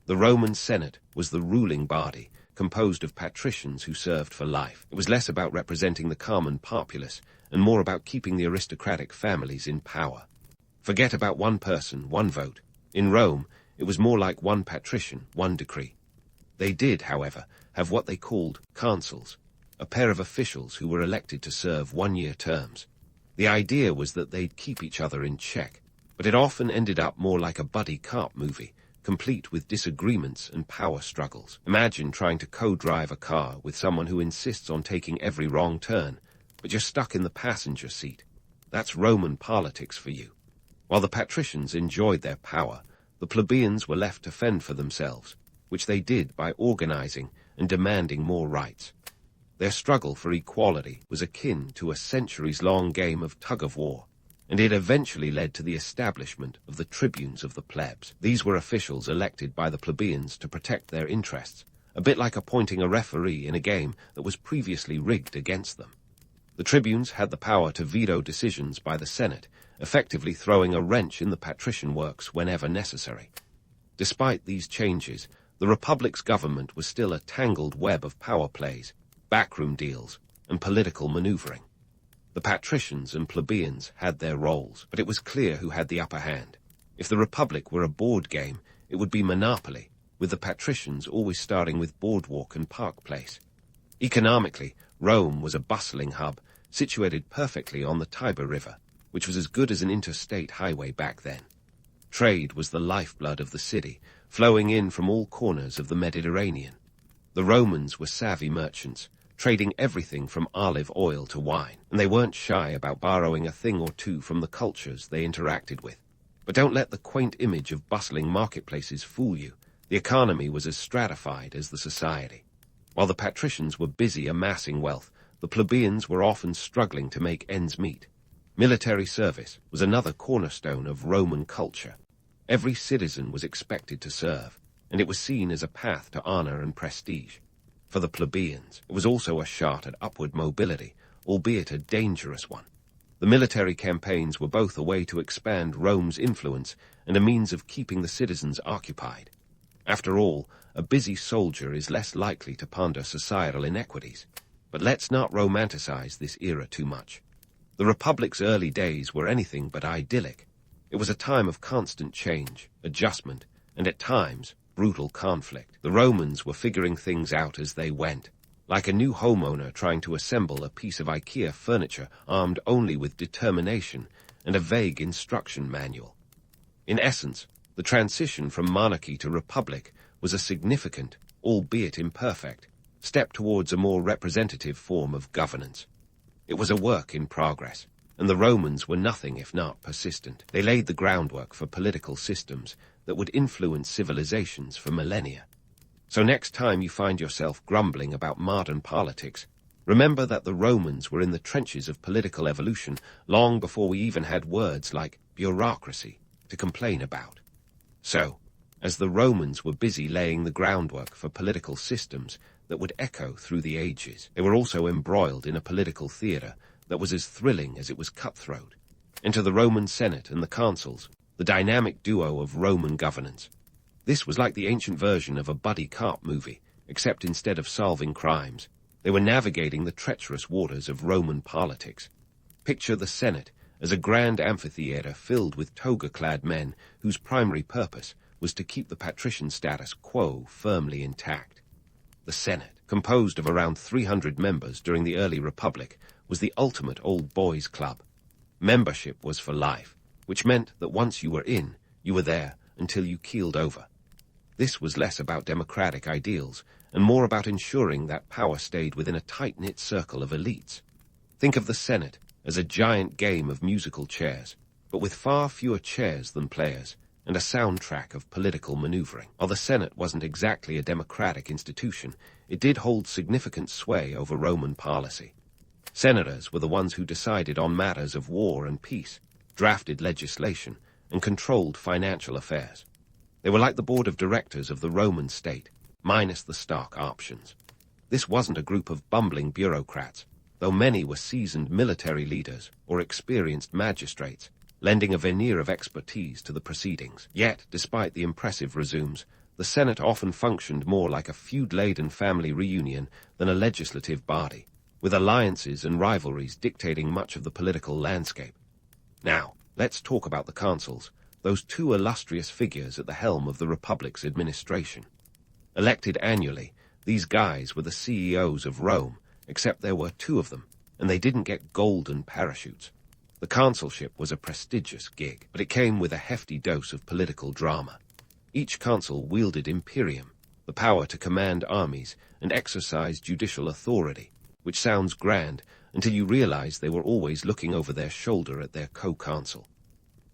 The Roman Senate was the ruling body, composed of patricians who served for life. It was less about representing the common populace and more about keeping the aristocratic families in power. Forget about one person, one vote. In Rome, it was more like one patrician, one decree. They did, however, have what they called consuls, a pair of officials who were elected to serve one-year terms. The idea was that they'd keep each other in check, but it often ended up more like a buddy cop movie, complete with disagreements and power struggles. Imagine trying to co-drive a car with someone who insists on taking every wrong turn, but you're stuck in the passenger seat. That's Roman politics for you. While the patricians enjoyed their power, the plebeians were left to fend for themselves, which they did by organizing and demanding more rights. Their struggle for equality was akin to a centuries-long game of tug-of-war, and it eventually led to the establishment of the tribunes of the plebs. These were officials elected by the plebeians to protect their interests, a bit like appointing a referee in a game that was previously rigged against them. The tribunes had the power to veto decisions by the Senate, effectively throwing a wrench in the patrician works whenever necessary. Despite these changes, the Republic's government was still a tangled web of power plays, backroom deals, and political maneuvering. The patricians and plebeians had their roles, but it was clear who had the upper hand. If the Republic were a board game, it would be Monopoly, with the patricians always starting with Boardwalk and Park Place. Economically, Rome was a bustling hub, situated perfectly on the Tiber River, which was as good as an interstate highway back then. Trade was the lifeblood of the city, flowing in from all corners of the Mediterranean. The Romans were savvy merchants, trading everything from olive oil to wine, and they weren't shy about borrowing a thing or two from the cultures they interacted with. But don't let the quaint image of bustling marketplaces fool you. The economy was as stratified as the society. While the patricians were busy amassing wealth, the plebeians were often struggling to make ends meet. Military service was another cornerstone of Roman culture. Every citizen was expected to serve, and it was seen as a path to honor and prestige. For the plebeians, it was also a shot at upward mobility, albeit a dangerous one. The military campaigns were both a way to expand Rome's influence and a means of keeping the citizens occupied. After all, a busy soldier is less likely to ponder societal inequities. But let's not romanticize this era too much. The Republic's early days were anything but idyllic. It was a time of constant change, adjustment, and at times, brutal conflict. The Romans were figuring things out as they went, like a new homeowner trying to assemble a piece of IKEA furniture armed only with determination and a vague instruction manual. In essence, the transition from monarchy to republic was a significant, albeit imperfect, step towards a more representative form of governance. It was a work in progress, and the Romans were nothing if not persistent. They laid the groundwork for political systems that would influence civilizations for millennia. So next time you find yourself grumbling about modern politics, remember that the Romans were in the trenches of political evolution long before we even had words like bureaucracy to complain about. So, as the Romans were busy laying the groundwork for political systems that would echo through the ages, they were also embroiled in a political theatre that was as thrilling as it was cutthroat. Enter the Roman Senate and the consuls, the dynamic duo of Roman governance. This was like the ancient version of a buddy cop movie, except instead of solving crimes, they were navigating the treacherous waters of Roman politics. Picture the Senate as a grand amphitheater filled with toga-clad men whose primary purpose was to keep the patrician status quo firmly intact. The Senate, composed of around 300 members during the early Republic, was the ultimate old boys' club. Membership was for life, which meant that once you were in, you were there until you keeled over. This was less about democratic ideals and more about ensuring that power stayed within a tight-knit circle of elites. Think of the Senate as a giant game of musical chairs, but with far fewer chairs than players, and a soundtrack of political maneuvering. While the Senate wasn't exactly a democratic institution, it did hold significant sway over Roman policy. Senators were the ones who decided on matters of war and peace, drafted legislation, and controlled financial affairs. They were like the board of directors of the Roman state, minus the stock options. This wasn't a group of bumbling bureaucrats, though many were seasoned military leaders or experienced magistrates, lending a veneer of expertise to the proceedings. Yet, despite the impressive resumes, the Senate often functioned more like a feud-laden family reunion than a legislative body, with alliances and rivalries dictating much of the political landscape. Now, let's talk about the consuls, those two illustrious figures at the helm of the Republic's administration. Elected annually, these guys were the CEOs of Rome, except there were two of them, and they didn't get golden parachutes. The consulship was a prestigious gig, but it came with a hefty dose of political drama. Each consul wielded imperium, the power to command armies and exercise judicial authority, which sounds grand until you realize they were always looking over their shoulder at their co-consul.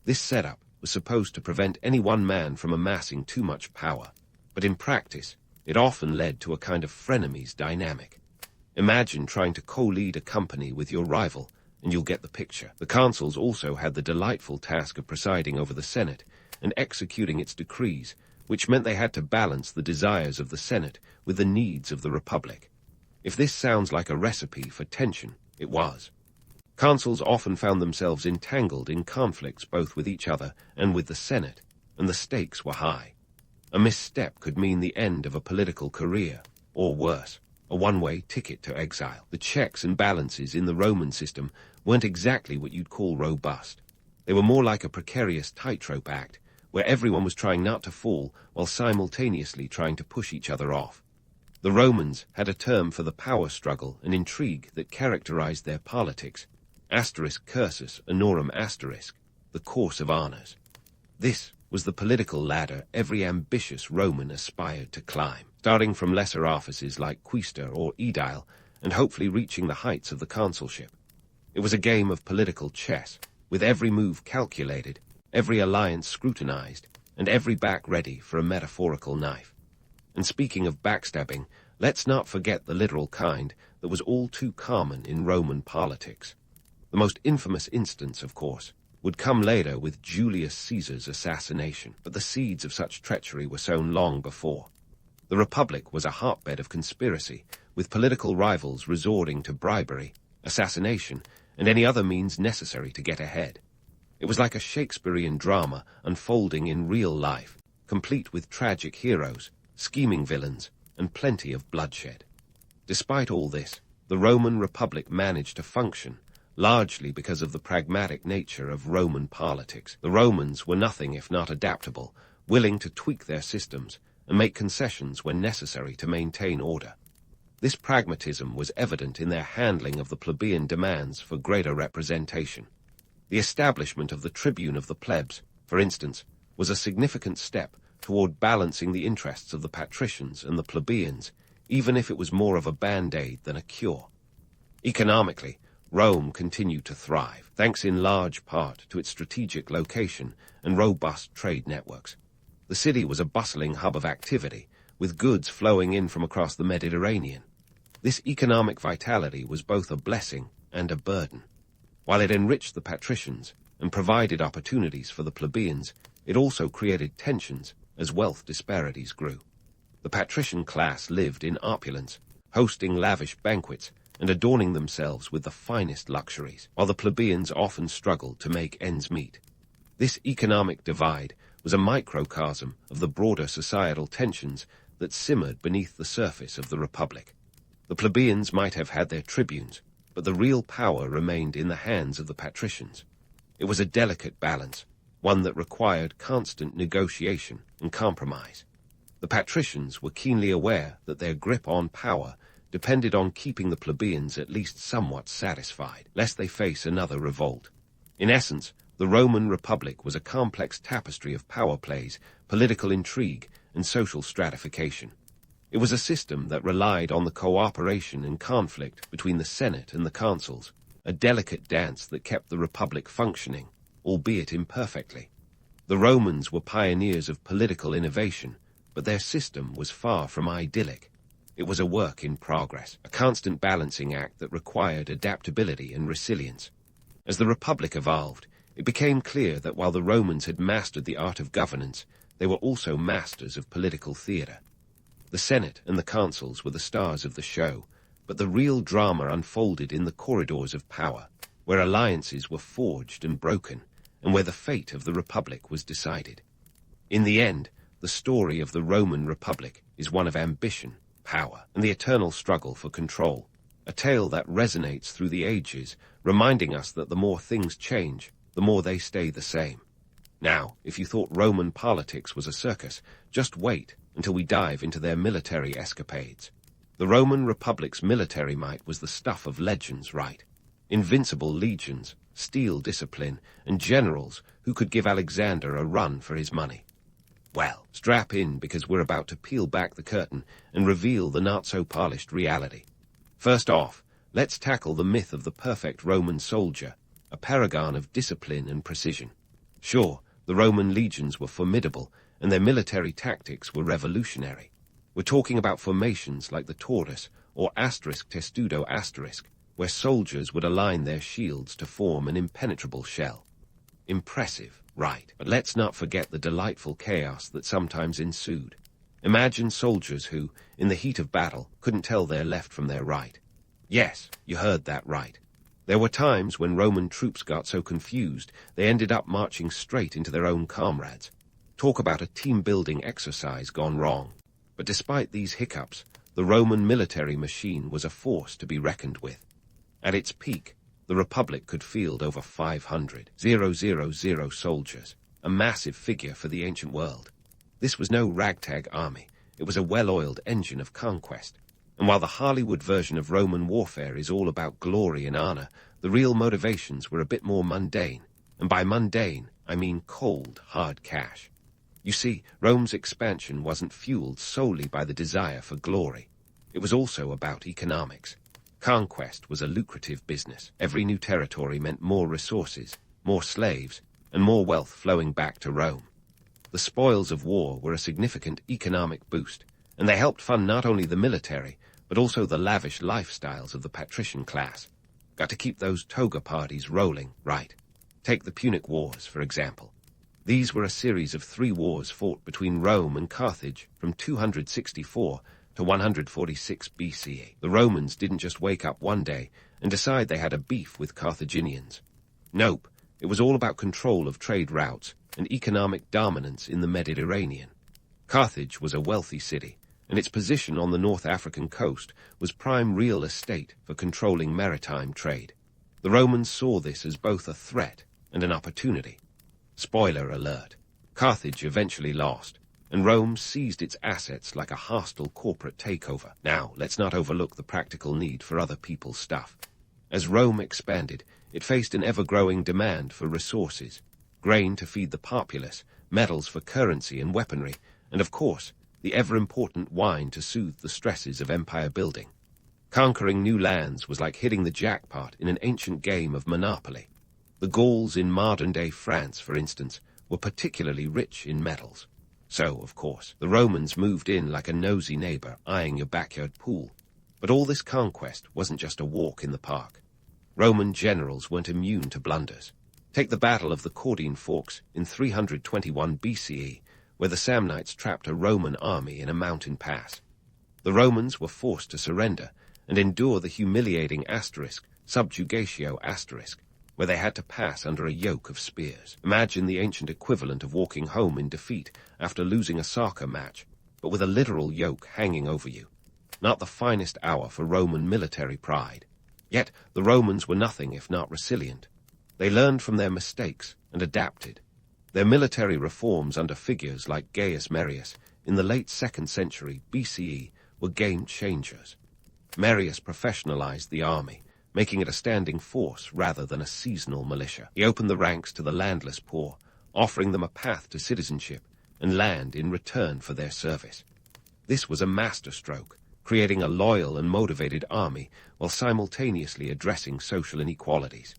This setup was supposed to prevent any one man from amassing too much power, but in practice, it often led to a kind of frenemies dynamic. Imagine trying to co-lead a company with your rival, and you'll get the picture. The consuls also had the delightful task of presiding over the Senate and executing its decrees, which meant they had to balance the desires of the Senate with the needs of the Republic. If this sounds like a recipe for tension, it was. Consuls often found themselves entangled in conflicts both with each other and with the Senate, and the stakes were high. A misstep could mean the end of a political career, or worse, a one-way ticket to exile. The checks and balances in the Roman system weren't exactly what you'd call robust. They were more like a precarious tightrope act, where everyone was trying not to fall while simultaneously trying to push each other off. The Romans had a term for the power struggle and intrigue that characterized their politics, asterisk cursus honorum asterisk, the course of honors. This was the political ladder every ambitious Roman aspired to climb, starting from lesser offices like quaestor or aedile, and hopefully reaching the heights of the consulship. It was a game of political chess, with every move calculated, every alliance scrutinized, and every back ready for a metaphorical knife. And speaking of backstabbing, let's not forget the literal kind that was all too common in Roman politics. The most infamous instance, of course, would come later with Julius Caesar's assassination, but the seeds of such treachery were sown long before. The Republic was a hotbed of conspiracy, with political rivals resorting to bribery, assassination, and any other means necessary to get ahead. It was like a Shakespearean drama unfolding in real life, complete with tragic heroes, scheming villains, and plenty of bloodshed. Despite all this, the Roman Republic managed to function, largely because of the pragmatic nature of Roman politics. The Romans were nothing if not adaptable, willing to tweak their systems and make concessions when necessary to maintain order. This pragmatism was evident in their handling of the plebeian demands for greater representation. The establishment of the tribune of the plebs, for instance, was a significant step toward balancing the interests of the patricians and the plebeians, even if it was more of a band-aid than a cure. Economically, Rome continued to thrive, thanks in large part to its strategic location and robust trade networks. The city was a bustling hub of activity, with goods flowing in from across the Mediterranean. This economic vitality was both a blessing and a burden. While it enriched the patricians and provided opportunities for the plebeians, it also created tensions as wealth disparities grew. The patrician class lived in opulence, hosting lavish banquets and adorning themselves with the finest luxuries, while the plebeians often struggled to make ends meet. This economic divide was a microcosm of the broader societal tensions that simmered beneath the surface of the Republic. The plebeians might have had their tribunes, but the real power remained in the hands of the patricians. It was a delicate balance, one that required constant negotiation and compromise. The patricians were keenly aware that their grip on power depended on keeping the plebeians at least somewhat satisfied, lest they face another revolt. In essence, the Roman Republic was a complex tapestry of power plays, political intrigue, and social stratification. It was a system that relied on the cooperation and conflict between the Senate and the consuls, a delicate dance that kept the Republic functioning, albeit imperfectly. The Romans were pioneers of political innovation, but their system was far from idyllic. It was a work in progress, a constant balancing act that required adaptability and resilience. As the Republic evolved, it became clear that while the Romans had mastered the art of governance, they were also masters of political theater. The Senate and the consuls were the stars of the show, but the real drama unfolded in the corridors of power, where alliances were forged and broken, and where the fate of the Republic was decided. In the end, the story of the Roman Republic is one of ambition, power, and the eternal struggle for control, a tale that resonates through the ages, reminding us that the more things change, the more they stay the same. Now, if you thought Roman politics was a circus, just wait until we dive into their military escapades. The Roman Republic's military might was the stuff of legends, right? Invincible legions, steel discipline, and generals who could give Alexander a run for his money. Well, strap in because we're about to peel back the curtain and reveal the not-so-polished reality. First off, let's tackle the myth of the perfect Roman soldier, a paragon of discipline and precision. Sure, the Roman legions were formidable, and their military tactics were revolutionary. We're talking about formations like the torus, or asterisk testudo asterisk, where soldiers would align their shields to form an impenetrable shell. Impressive, right? But let's not forget the delightful chaos that sometimes ensued. Imagine soldiers who, in the heat of battle, couldn't tell their left from their right. Yes, you heard that right. There were times when Roman troops got so confused they ended up marching straight into their own comrades. Talk about a team-building exercise gone wrong. But despite these hiccups, the Roman military machine was a force to be reckoned with. At its peak, the Republic could field over 500 soldiers, a massive figure for the ancient world. This was no ragtag army, it was a well-oiled engine of conquest. And while the Hollywood version of Roman warfare is all about glory and honor, the real motivations were a bit more mundane. And by mundane, I mean cold, hard cash. You see, Rome's expansion wasn't fueled solely by the desire for glory. It was also about economics. Conquest was a lucrative business. Every new territory meant more resources, more slaves, and more wealth flowing back to Rome. The spoils of war were a significant economic boost, and they helped fund not only the military, but also the lavish lifestyles of the patrician class. Got to keep those toga parties rolling, right? Take the Punic Wars, for example. These were a series of 3 wars fought between Rome and Carthage from 264 to 146 BCE. The Romans didn't just wake up one day and decide they had a beef with Carthaginians. Nope, it was all about control of trade routes and economic dominance in the Mediterranean. Carthage was a wealthy city, and its position on the North African coast was prime real estate for controlling maritime trade. The Romans saw this as both a threat and an opportunity. Spoiler alert, Carthage eventually lost, and Rome seized its assets like a hostile corporate takeover. Now, let's not overlook the practical need for other people's stuff. As Rome expanded, it faced an ever-growing demand for resources, grain to feed the populace, metals for currency and weaponry, and of course, the ever-important wine to soothe the stresses of empire building. Conquering new lands was like hitting the jackpot in an ancient game of Monopoly. The Gauls in modern-day France, for instance, were particularly rich in metals. So, of course, the Romans moved in like a nosy neighbor eyeing your backyard pool. But all this conquest wasn't just a walk in the park. Roman generals weren't immune to blunders. Take the Battle of the Caudine Forks in 321 BCE, where the Samnites trapped a Roman army in a mountain pass. The Romans were forced to surrender and endure the humiliating subjugatio asterisk, where they had to pass under a yoke of spears. Imagine the ancient equivalent of walking home in defeat after losing a soccer match, but with a literal yoke hanging over you. Not the finest hour for Roman military pride. Yet the Romans were nothing if not resilient. They learned from their mistakes and adapted. Their military reforms under figures like Gaius Marius in the late 2nd century BCE were game changers. Marius professionalized the army, making it a standing force rather than a seasonal militia. He opened the ranks to the landless poor, offering them a path to citizenship and land in return for their service. This was a masterstroke, creating a loyal and motivated army while simultaneously addressing social inequalities.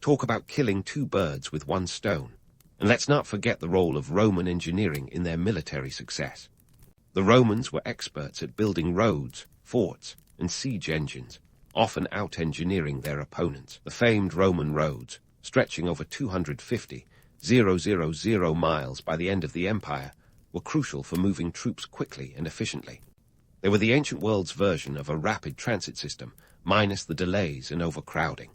Talk about killing two birds with one stone. And let's not forget the role of Roman engineering in their military success. The Romans were experts at building roads, forts, and siege engines, often out-engineering their opponents. The famed Roman roads, stretching over 250,000 miles by the end of the empire, were crucial for moving troops quickly and efficiently. They were the ancient world's version of a rapid transit system, minus the delays and overcrowding.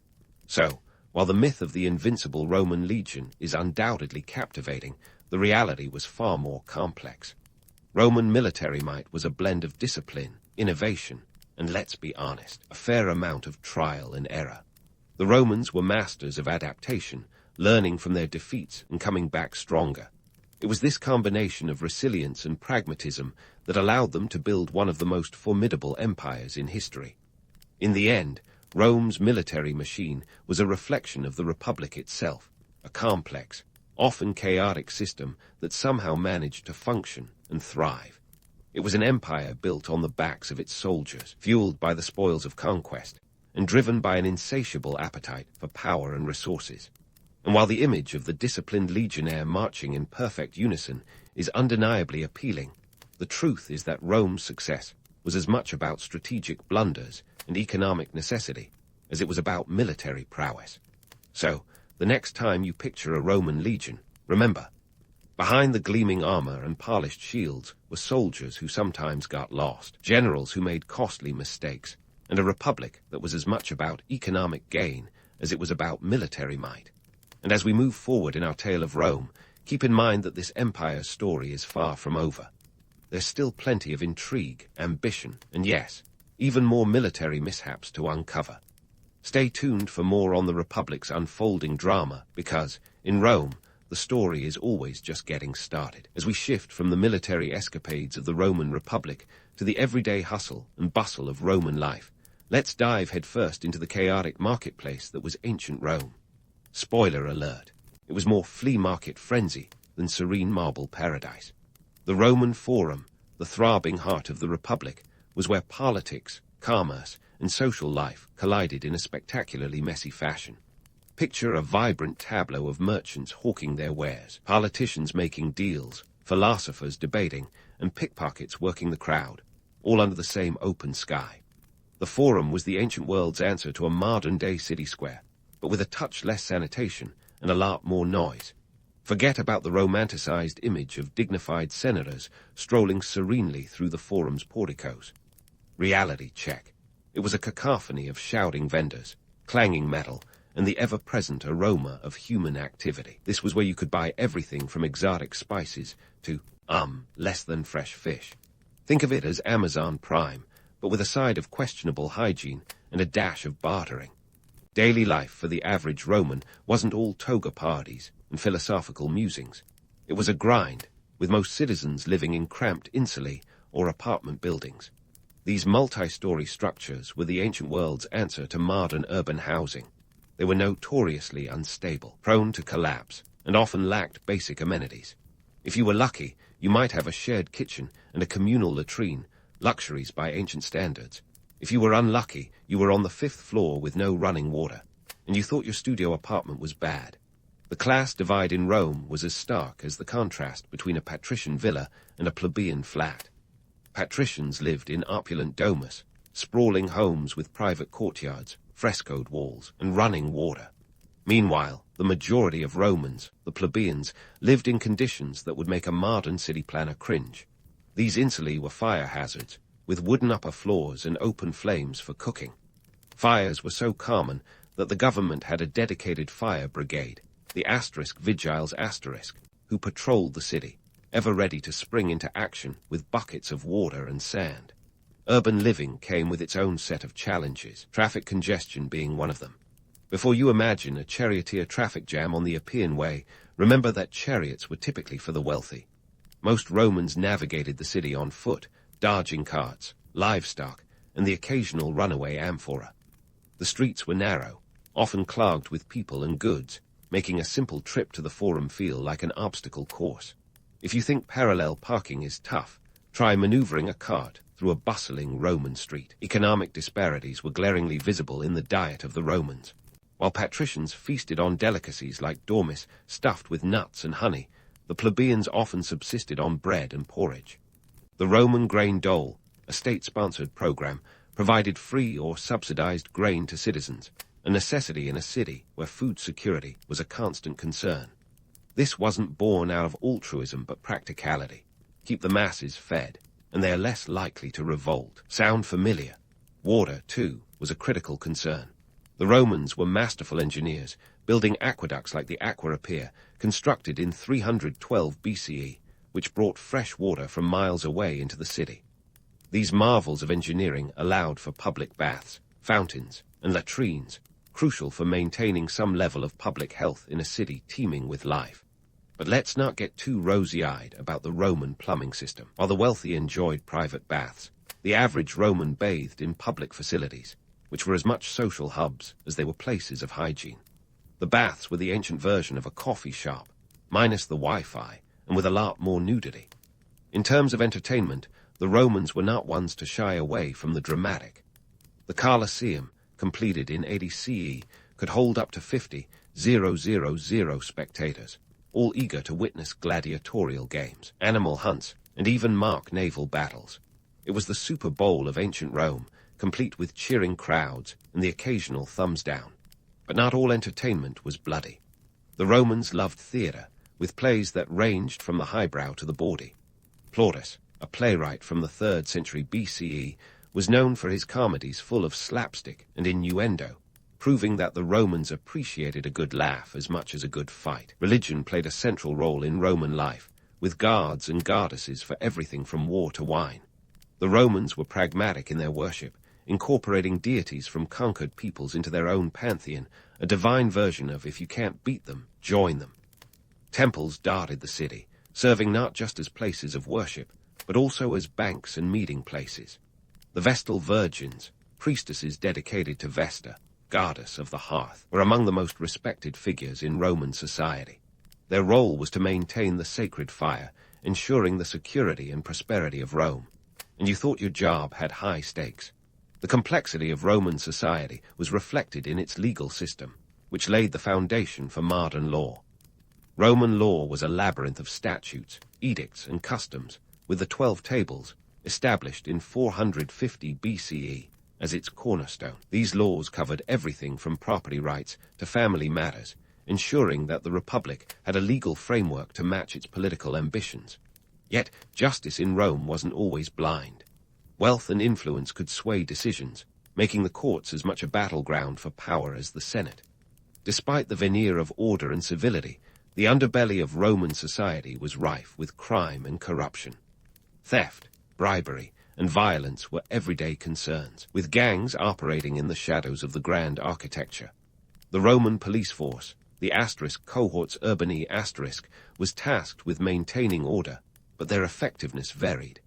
So, while the myth of the invincible Roman legion is undoubtedly captivating, the reality was far more complex. Roman military might was a blend of discipline, innovation, and let's be honest, a fair amount of trial and error. The Romans were masters of adaptation, learning from their defeats and coming back stronger. It was this combination of resilience and pragmatism that allowed them to build one of the most formidable empires in history. In the end, Rome's military machine was a reflection of the Republic itself, a complex, often chaotic system that somehow managed to function and thrive. It was an empire built on the backs of its soldiers, fueled by the spoils of conquest, and driven by an insatiable appetite for power and resources. And while the image of the disciplined legionnaire marching in perfect unison is undeniably appealing, the truth is that Rome's success was as much about strategic blunders and economic necessity as it was about military prowess. So, the next time you picture a Roman legion, remember, behind the gleaming armor and polished shields were soldiers who sometimes got lost, generals who made costly mistakes, and a republic that was as much about economic gain as it was about military might. And as we move forward in our tale of Rome, keep in mind that this empire's story is far from over. There's still plenty of intrigue, ambition, and yes, even more military mishaps to uncover. Stay tuned for more on the Republic's unfolding drama because, in Rome, the story is always just getting started. As we shift from the military escapades of the Roman Republic to the everyday hustle and bustle of Roman life, let's dive headfirst into the chaotic marketplace that was ancient Rome. Spoiler alert, it was more flea market frenzy than serene marble paradise. The Roman Forum, the throbbing heart of the Republic, was where politics, commerce, and social life collided in a spectacularly messy fashion. Picture a vibrant tableau of merchants hawking their wares, politicians making deals, philosophers debating, and pickpockets working the crowd, all under the same open sky. The Forum was the ancient world's answer to a modern-day city square, but with a touch less sanitation and a lot more noise. Forget about the romanticized image of dignified senators strolling serenely through the Forum's porticos. Reality check. It was a cacophony of shouting vendors, clanging metal, and the ever-present aroma of human activity. This was where you could buy everything from exotic spices to, less than fresh fish. Think of it as Amazon Prime, but with a side of questionable hygiene and a dash of bartering. Daily life for the average Roman wasn't all toga parties and philosophical musings. It was a grind, with most citizens living in cramped insulae or apartment buildings. These multi-story structures were the ancient world's answer to modern urban housing. They were notoriously unstable, prone to collapse, and often lacked basic amenities. If you were lucky, you might have a shared kitchen and a communal latrine, luxuries by ancient standards. If you were unlucky, you were on the 5th floor with no running water, and you thought your studio apartment was bad. The class divide in Rome was as stark as the contrast between a patrician villa and a plebeian flat. Patricians lived in opulent domus, sprawling homes with private courtyards, frescoed walls, and running water. Meanwhile, the majority of Romans, the plebeians, lived in conditions that would make a modern city planner cringe. These insulae were fire hazards, with wooden upper floors and open flames for cooking. Fires were so common that the government had a dedicated fire brigade, the *Vigiles*, who patrolled the city, ever ready to spring into action with buckets of water and sand. Urban living came with its own set of challenges, traffic congestion being one of them. Before you imagine a charioteer traffic jam on the Appian Way, remember that chariots were typically for the wealthy. Most Romans navigated the city on foot, dodging carts, livestock, and the occasional runaway amphora. The streets were narrow, often clogged with people and goods, making a simple trip to the Forum feel like an obstacle course. If you think parallel parking is tough, try maneuvering a cart through a bustling Roman street. Economic disparities were glaringly visible in the diet of the Romans. While patricians feasted on delicacies like dormice stuffed with nuts and honey, the plebeians often subsisted on bread and porridge. The Roman grain dole, a state-sponsored program, provided free or subsidized grain to citizens, a necessity in a city where food security was a constant concern. This wasn't born out of altruism but practicality. Keep the masses fed, and they are less likely to revolt. Sound familiar? Water, too, was a critical concern. The Romans were masterful engineers, building aqueducts like the Aqua Appia, constructed in 312 BCE, which brought fresh water from miles away into the city. These marvels of engineering allowed for public baths, fountains, and latrines, crucial for maintaining some level of public health in a city teeming with life. But let's not get too rosy-eyed about the Roman plumbing system. While the wealthy enjoyed private baths, the average Roman bathed in public facilities, which were as much social hubs as they were places of hygiene. The baths were the ancient version of a coffee shop, minus the Wi-Fi, and with a lot more nudity. In terms of entertainment, the Romans were not ones to shy away from the dramatic. The Colosseum, completed in 80 CE, could hold up to 50,000 spectators, all eager to witness gladiatorial games, animal hunts, and even mock naval battles. It was the Super Bowl of ancient Rome, complete with cheering crowds and the occasional thumbs down. But not all entertainment was bloody. The Romans loved theatre, with plays that ranged from the highbrow to the bawdy. Plautus, a playwright from the 3rd century BCE, was known for his comedies full of slapstick and innuendo, proving that the Romans appreciated a good laugh as much as a good fight. Religion played a central role in Roman life, with gods and goddesses for everything from war to wine. The Romans were pragmatic in their worship, incorporating deities from conquered peoples into their own pantheon, a divine version of if you can't beat them, join them. Temples dotted the city, serving not just as places of worship, but also as banks and meeting places. The Vestal Virgins, priestesses dedicated to Vesta, goddess of the hearth, were among the most respected figures in Roman society. Their role was to maintain the sacred fire, ensuring the security and prosperity of Rome. And you thought your job had high stakes. The complexity of Roman society was reflected in its legal system, which laid the foundation for modern law. Roman law was a labyrinth of statutes, edicts, and customs, with the 12 tables, established in 450 BCE, as its cornerstone. These laws covered everything from property rights to family matters, ensuring that the Republic had a legal framework to match its political ambitions. Yet, justice in Rome wasn't always blind. Wealth and influence could sway decisions, making the courts as much a battleground for power as the Senate. Despite the veneer of order and civility, the underbelly of Roman society was rife with crime and corruption. Theft, bribery, and violence were everyday concerns, with gangs operating in the shadows of the grand architecture. The Roman police force, the *cohorts urbani*, was tasked with maintaining order, but their effectiveness varied.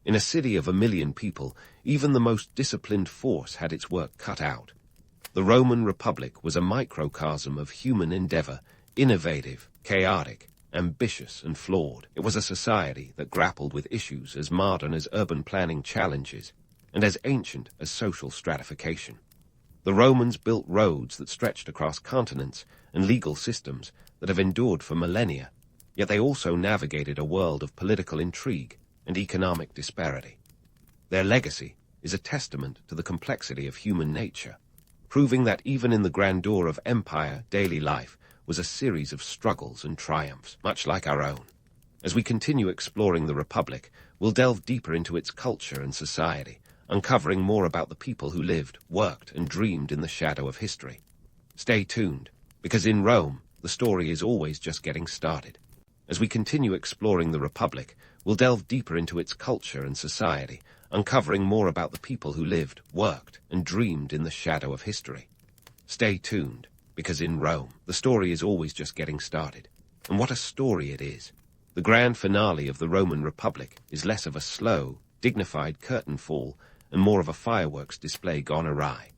In a city of 1 million people, even the most disciplined force had its work cut out. The Roman Republic was a microcosm of human endeavor, innovative, chaotic, ambitious, and flawed. It was a society that grappled with issues as modern as urban planning challenges, and as ancient as social stratification. The Romans built roads that stretched across continents and legal systems that have endured for millennia, yet they also navigated a world of political intrigue and economic disparity. Their legacy is a testament to the complexity of human nature, proving that even in the grandeur of empire, daily life was a series of struggles and triumphs, much like our own. As we continue exploring the Republic, we'll delve deeper into its culture and society, uncovering more about the people who lived, worked, and dreamed in the shadow of history. Stay tuned, because in Rome, the story is always just getting started. As we continue exploring the Republic, we'll delve deeper into its culture and society, uncovering more about the people who lived, worked, and dreamed in the shadow of history. Stay tuned, because in Rome, the story is always just getting started. And what a story it is! The grand finale of the Roman Republic is less of a slow, dignified curtain fall and more of a fireworks display gone awry.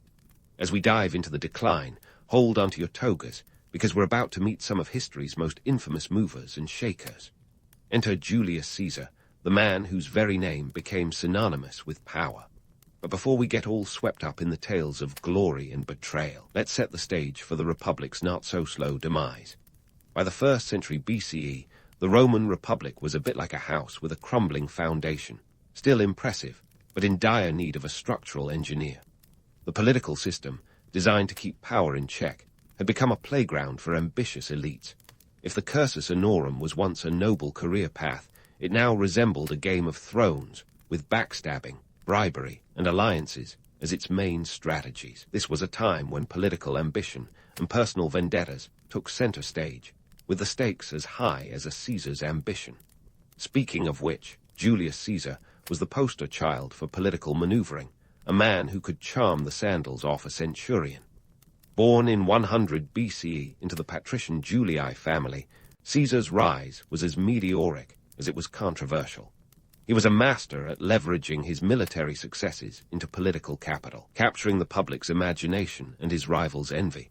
As we dive into the decline, hold onto your togas, because we're about to meet some of history's most infamous movers and shakers. Enter Julius Caesar, the man whose very name became synonymous with power. But before we get all swept up in the tales of glory and betrayal, let's set the stage for the Republic's not-so-slow demise. By the 1st century BCE, the Roman Republic was a bit like a house with a crumbling foundation, still impressive, but in dire need of a structural engineer. The political system, designed to keep power in check, had become a playground for ambitious elites. If the cursus honorum was once a noble career path, it now resembled a game of thrones, with backstabbing, bribery, and alliances as its main strategies. This was a time when political ambition and personal vendettas took center stage, with the stakes as high as a Caesar's ambition. Speaking of which, Julius Caesar was the poster child for political maneuvering, a man who could charm the sandals off a centurion. Born in 100 BCE into the patrician Julii family, Caesar's rise was as meteoric as it was controversial. He was a master at leveraging his military successes into political capital, capturing the public's imagination and his rivals' envy.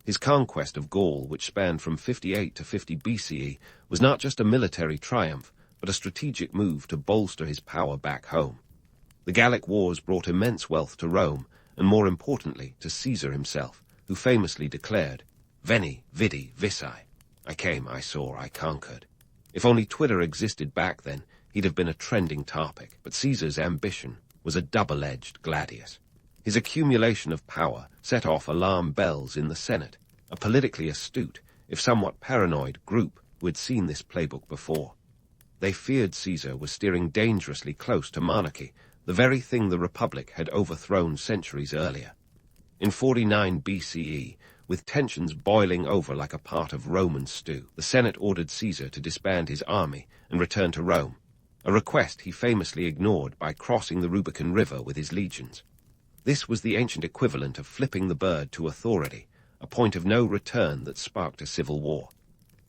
His conquest of Gaul, which spanned from 58 to 50 BCE, was not just a military triumph, but a strategic move to bolster his power back home. The Gallic Wars brought immense wealth to Rome, and more importantly, to Caesar himself, who famously declared, "Veni, vidi, vici." I came, I saw, I conquered. If only Twitter existed back then, he'd have been a trending topic. But Caesar's ambition was a double-edged gladius. His accumulation of power set off alarm bells in the Senate, a politically astute, if somewhat paranoid, group who had seen this playbook before. They feared Caesar was steering dangerously close to monarchy, the very thing the Republic had overthrown centuries earlier. In 49 BCE, with tensions boiling over like a pot of Roman stew, the Senate ordered Caesar to disband his army and return to Rome, a request he famously ignored by crossing the Rubicon River with his legions. This was the ancient equivalent of flipping the bird to authority, a point of no return that sparked a civil war.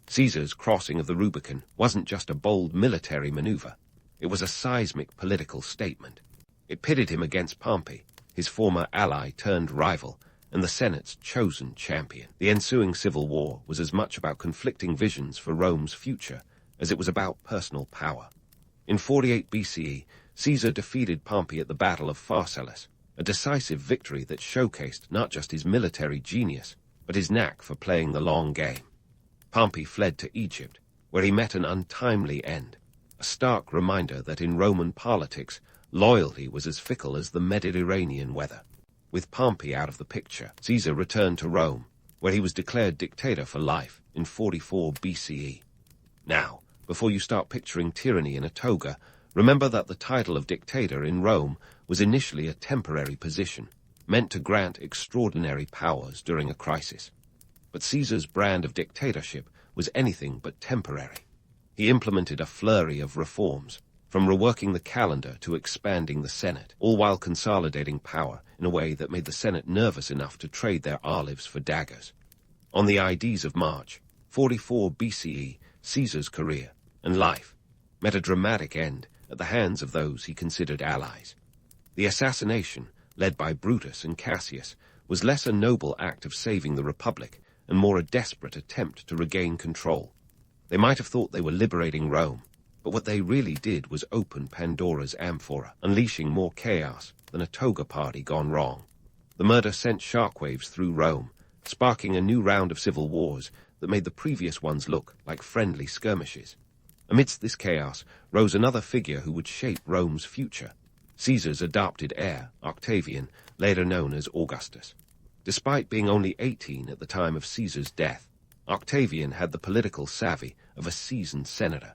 Caesar's crossing of the Rubicon wasn't just a bold military maneuver. It was a seismic political statement. It pitted him against Pompey, his former ally turned rival, and the Senate's chosen champion. The ensuing civil war was as much about conflicting visions for Rome's future as it was about personal power. In 48 BCE, Caesar defeated Pompey at the Battle of Pharsalus, a decisive victory that showcased not just his military genius, but his knack for playing the long game. Pompey fled to Egypt, where he met an untimely end, a stark reminder that in Roman politics, loyalty was as fickle as the Mediterranean weather. With Pompey out of the picture, Caesar returned to Rome, where he was declared dictator for life in 44 BCE. Now, before you start picturing tyranny in a toga, remember that the title of dictator in Rome was initially a temporary position, meant to grant extraordinary powers during a crisis. But Caesar's brand of dictatorship was anything but temporary. He implemented a flurry of reforms, from reworking the calendar to expanding the Senate, all while consolidating power in a way that made the Senate nervous enough to trade their olives for daggers. On the Ides of March, 44 BCE, Caesar's career and life met a dramatic end at the hands of those he considered allies. The assassination, led by Brutus and Cassius, was less a noble act of saving the Republic and more a desperate attempt to regain control. They might have thought they were liberating Rome, but what they really did was open Pandora's amphora, unleashing more chaos than a toga party gone wrong. The murder sent shockwaves through Rome, sparking a new round of civil wars that made the previous ones look like friendly skirmishes. Amidst this chaos rose another figure who would shape Rome's future: Caesar's adopted heir, Octavian, later known as Augustus. Despite being only 18 at the time of Caesar's death, Octavian had the political savvy of a seasoned senator.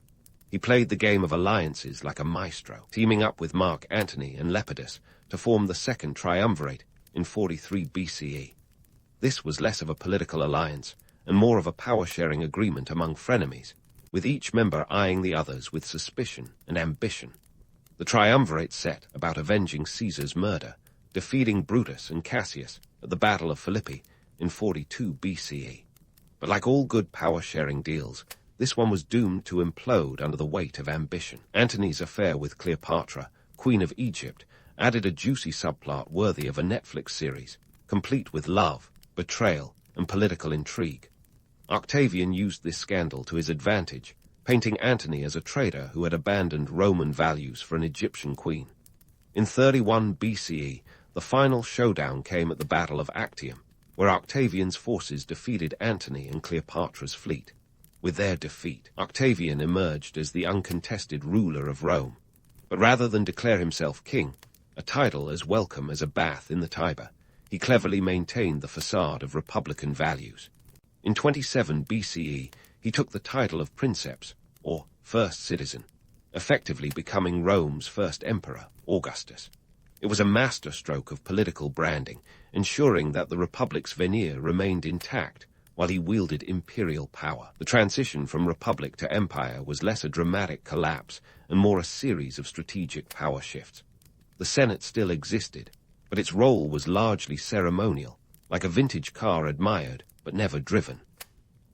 He played the game of alliances like a maestro, teaming up with Mark Antony and Lepidus to form the Second Triumvirate in 43 BCE. This was less of a political alliance and more of a power-sharing agreement among frenemies, with each member eyeing the others with suspicion and ambition. The Triumvirate set about avenging Caesar's murder, defeating Brutus and Cassius at the Battle of Philippi in 42 BCE. But like all good power-sharing deals, this one was doomed to implode under the weight of ambition. Antony's affair with Cleopatra, Queen of Egypt, added a juicy subplot worthy of a Netflix series, complete with love, betrayal, and political intrigue. Octavian used this scandal to his advantage, painting Antony as a traitor who had abandoned Roman values for an Egyptian queen. In 31 BCE, the final showdown came at the Battle of Actium, where Octavian's forces defeated Antony and Cleopatra's fleet. With their defeat, Octavian emerged as the uncontested ruler of Rome. But rather than declare himself king, a title as welcome as a bath in the Tiber, he cleverly maintained the facade of republican values. In 27 BCE, he took the title of princeps, or first citizen, effectively becoming Rome's first emperor, Augustus. It was a masterstroke of political branding, ensuring that the republic's veneer remained intact while he wielded imperial power. The transition from republic to empire was less a dramatic collapse and more a series of strategic power shifts. The Senate still existed, but its role was largely ceremonial, like a vintage car admired but never driven.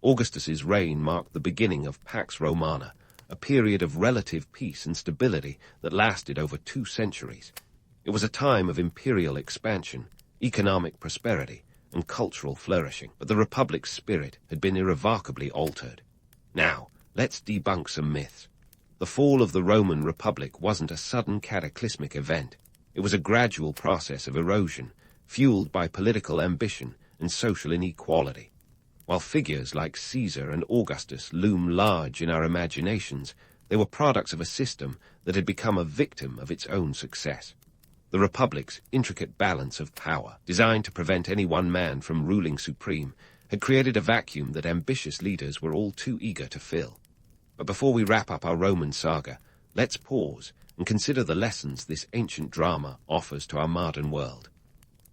Augustus's reign marked the beginning of Pax Romana, a period of relative peace and stability that lasted over 2 centuries. It was a time of imperial expansion, economic prosperity, and cultural flourishing, but the Republic's spirit had been irrevocably altered. Now, let's debunk some myths. The fall of the Roman Republic wasn't a sudden cataclysmic event. It was a gradual process of erosion, fueled by political ambition and social inequality. While figures like Caesar and Augustus loom large in our imaginations, they were products of a system that had become a victim of its own success. The Republic's intricate balance of power, designed to prevent any one man from ruling supreme, had created a vacuum that ambitious leaders were all too eager to fill. But before we wrap up our Roman saga, let's pause and consider the lessons this ancient drama offers to our modern world.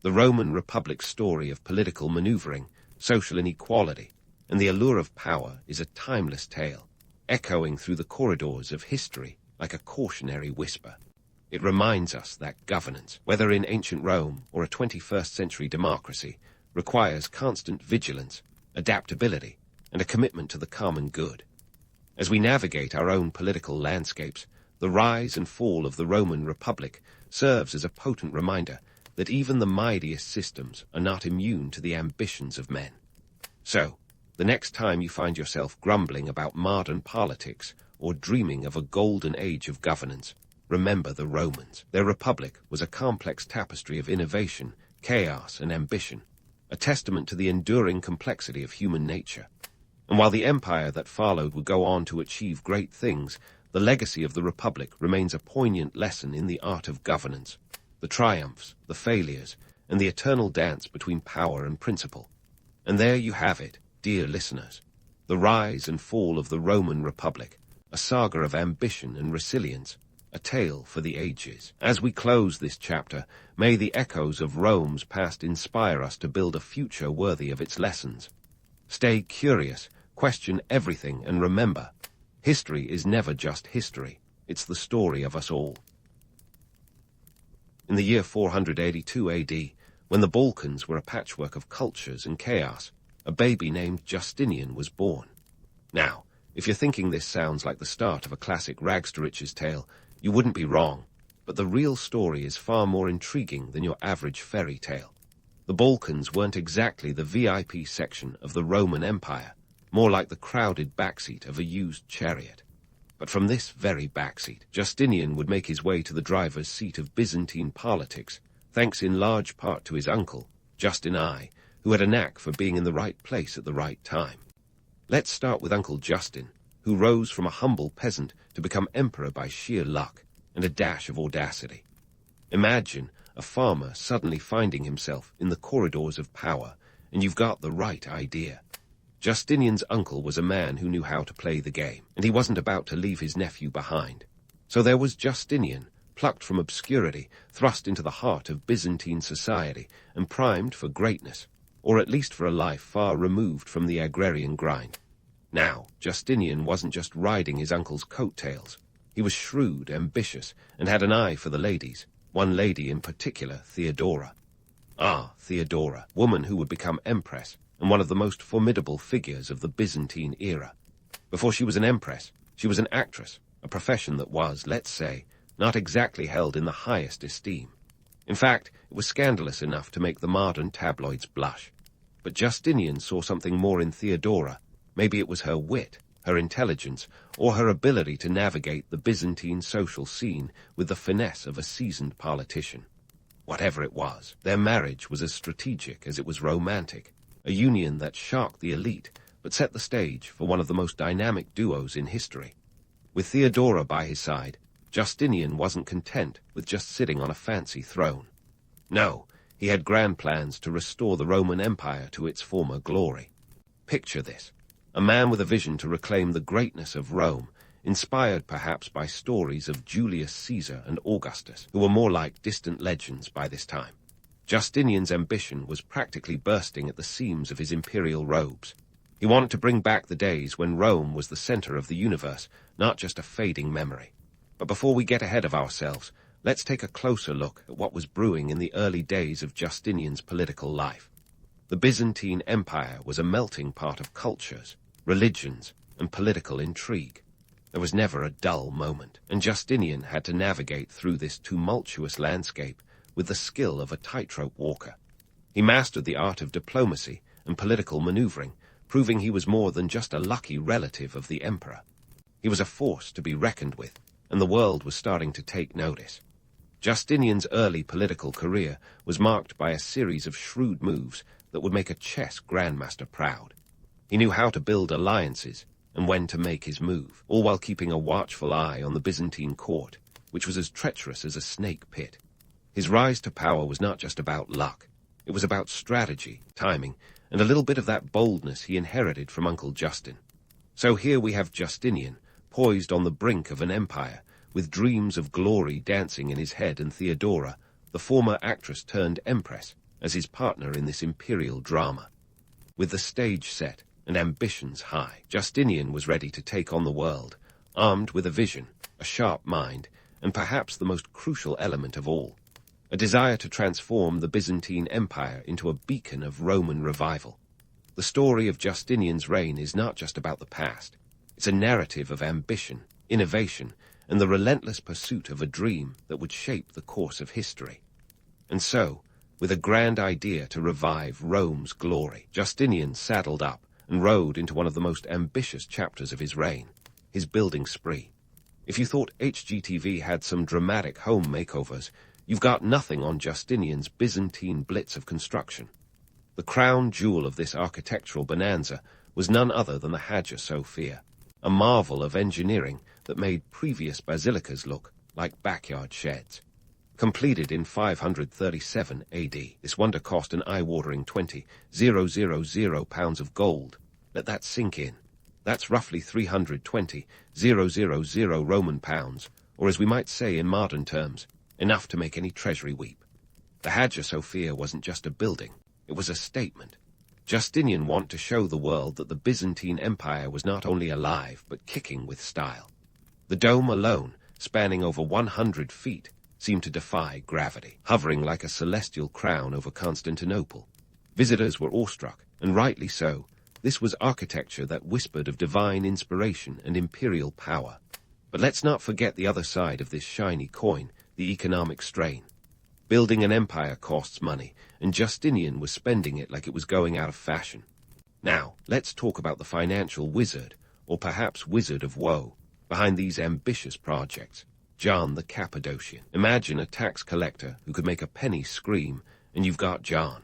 The Roman Republic's story of political maneuvering, social inequality, and the allure of power is a timeless tale, echoing through the corridors of history like a cautionary whisper. It reminds us that governance, whether in ancient Rome or a 21st century democracy, requires constant vigilance, adaptability, and a commitment to the common good. As we navigate our own political landscapes, the rise and fall of the Roman Republic serves as a potent reminder that even the mightiest systems are not immune to the ambitions of men. So, the next time you find yourself grumbling about modern politics or dreaming of a golden age of governance, remember the Romans. Their republic was a complex tapestry of innovation, chaos, and ambition, a testament to the enduring complexity of human nature. And while the empire that followed would go on to achieve great things, the legacy of the republic remains a poignant lesson in the art of governance, the triumphs, the failures, and the eternal dance between power and principle. And there you have it, dear listeners, the rise and fall of the Roman Republic, a saga of ambition and resilience, a tale for the ages. As we close this chapter, may the echoes of Rome's past inspire us to build a future worthy of its lessons. Stay curious, question everything, and remember, history is never just history. It's the story of us all. In the year 482 AD, when the Balkans were a patchwork of cultures and chaos, a baby named Justinian was born. Now, if you're thinking this sounds like the start of a classic rags-to-riches tale, you wouldn't be wrong, but the real story is far more intriguing than your average fairy tale. The Balkans weren't exactly the VIP section of the Roman Empire, more like the crowded backseat of a used chariot. But from this very backseat, Justinian would make his way to the driver's seat of Byzantine politics, thanks in large part to his uncle, Justin I, who had a knack for being in the right place at the right time. Let's start with Uncle Justin, who rose from a humble peasant to become emperor by sheer luck and a dash of audacity. Imagine a farmer suddenly finding himself in the corridors of power, and you've got the right idea. Justinian's uncle was a man who knew how to play the game, and he wasn't about to leave his nephew behind. So there was Justinian, plucked from obscurity, thrust into the heart of Byzantine society, and primed for greatness, or at least for a life far removed from the agrarian grind. Now, Justinian wasn't just riding his uncle's coattails. He was shrewd, ambitious, and had an eye for the ladies, one lady in particular, Theodora. Ah, Theodora, woman who would become empress, and one of the most formidable figures of the Byzantine era. Before she was an empress, she was an actress, a profession that was, let's say, not exactly held in the highest esteem. In fact, it was scandalous enough to make the modern tabloids blush. But Justinian saw something more in Theodora. Maybe it was her wit, her intelligence, or her ability to navigate the Byzantine social scene with the finesse of a seasoned politician. Whatever it was, their marriage was as strategic as it was romantic, a union that shocked the elite but set the stage for one of the most dynamic duos in history. With Theodora by his side, Justinian wasn't content with just sitting on a fancy throne. No, he had grand plans to restore the Roman Empire to its former glory. Picture this: a man with a vision to reclaim the greatness of Rome, inspired perhaps by stories of Julius Caesar and Augustus, who were more like distant legends by this time. Justinian's ambition was practically bursting at the seams of his imperial robes. He wanted to bring back the days when Rome was the center of the universe, not just a fading memory. But before we get ahead of ourselves, let's take a closer look at what was brewing in the early days of Justinian's political life. The Byzantine Empire was a melting pot of cultures, religions, and political intrigue. There was never a dull moment, and Justinian had to navigate through this tumultuous landscape with the skill of a tightrope walker. He mastered the art of diplomacy and political maneuvering, proving he was more than just a lucky relative of the emperor. He was a force to be reckoned with, and the world was starting to take notice. Justinian's early political career was marked by a series of shrewd moves that would make a chess grandmaster proud. He knew how to build alliances and when to make his move, all while keeping a watchful eye on the Byzantine court, which was as treacherous as a snake pit. His rise to power was not just about luck. It was about strategy, timing, and a little bit of that boldness he inherited from Uncle Justin. So here we have Justinian, poised on the brink of an empire, with dreams of glory dancing in his head, and Theodora, the former actress turned empress, as his partner in this imperial drama. With the stage set and ambitions high, Justinian was ready to take on the world, armed with a vision, a sharp mind, and perhaps the most crucial element of all, a desire to transform the Byzantine Empire into a beacon of Roman revival. The story of Justinian's reign is not just about the past. It's a narrative of ambition, innovation, and the relentless pursuit of a dream that would shape the course of history. And so, with a grand idea to revive Rome's glory, Justinian saddled up and rode into one of the most ambitious chapters of his reign, his building spree. If you thought HGTV had some dramatic home makeovers, you've got nothing on Justinian's Byzantine blitz of construction. The crown jewel of this architectural bonanza was none other than the Hagia Sophia, a marvel of engineering that made previous basilicas look like backyard sheds. Completed in 537 AD, this wonder cost an eye-watering 20,000 pounds of gold. Let that sink in. That's roughly 320,000 Roman pounds, or as we might say in modern terms, enough to make any treasury weep. The Hagia Sophia wasn't just a building, it was a statement. Justinian wanted to show the world that the Byzantine Empire was not only alive, but kicking with style. The dome alone, spanning over 100 feet, seemed to defy gravity, hovering like a celestial crown over Constantinople. Visitors were awestruck, and rightly so. This was architecture that whispered of divine inspiration and imperial power. But let's not forget the other side of this shiny coin, the economic strain. Building an empire costs money, and Justinian was spending it like it was going out of fashion. Now, let's talk about the financial wizard, or perhaps wizard of woe, behind these ambitious projects, John the Cappadocian. Imagine a tax collector who could make a penny scream, and you've got John.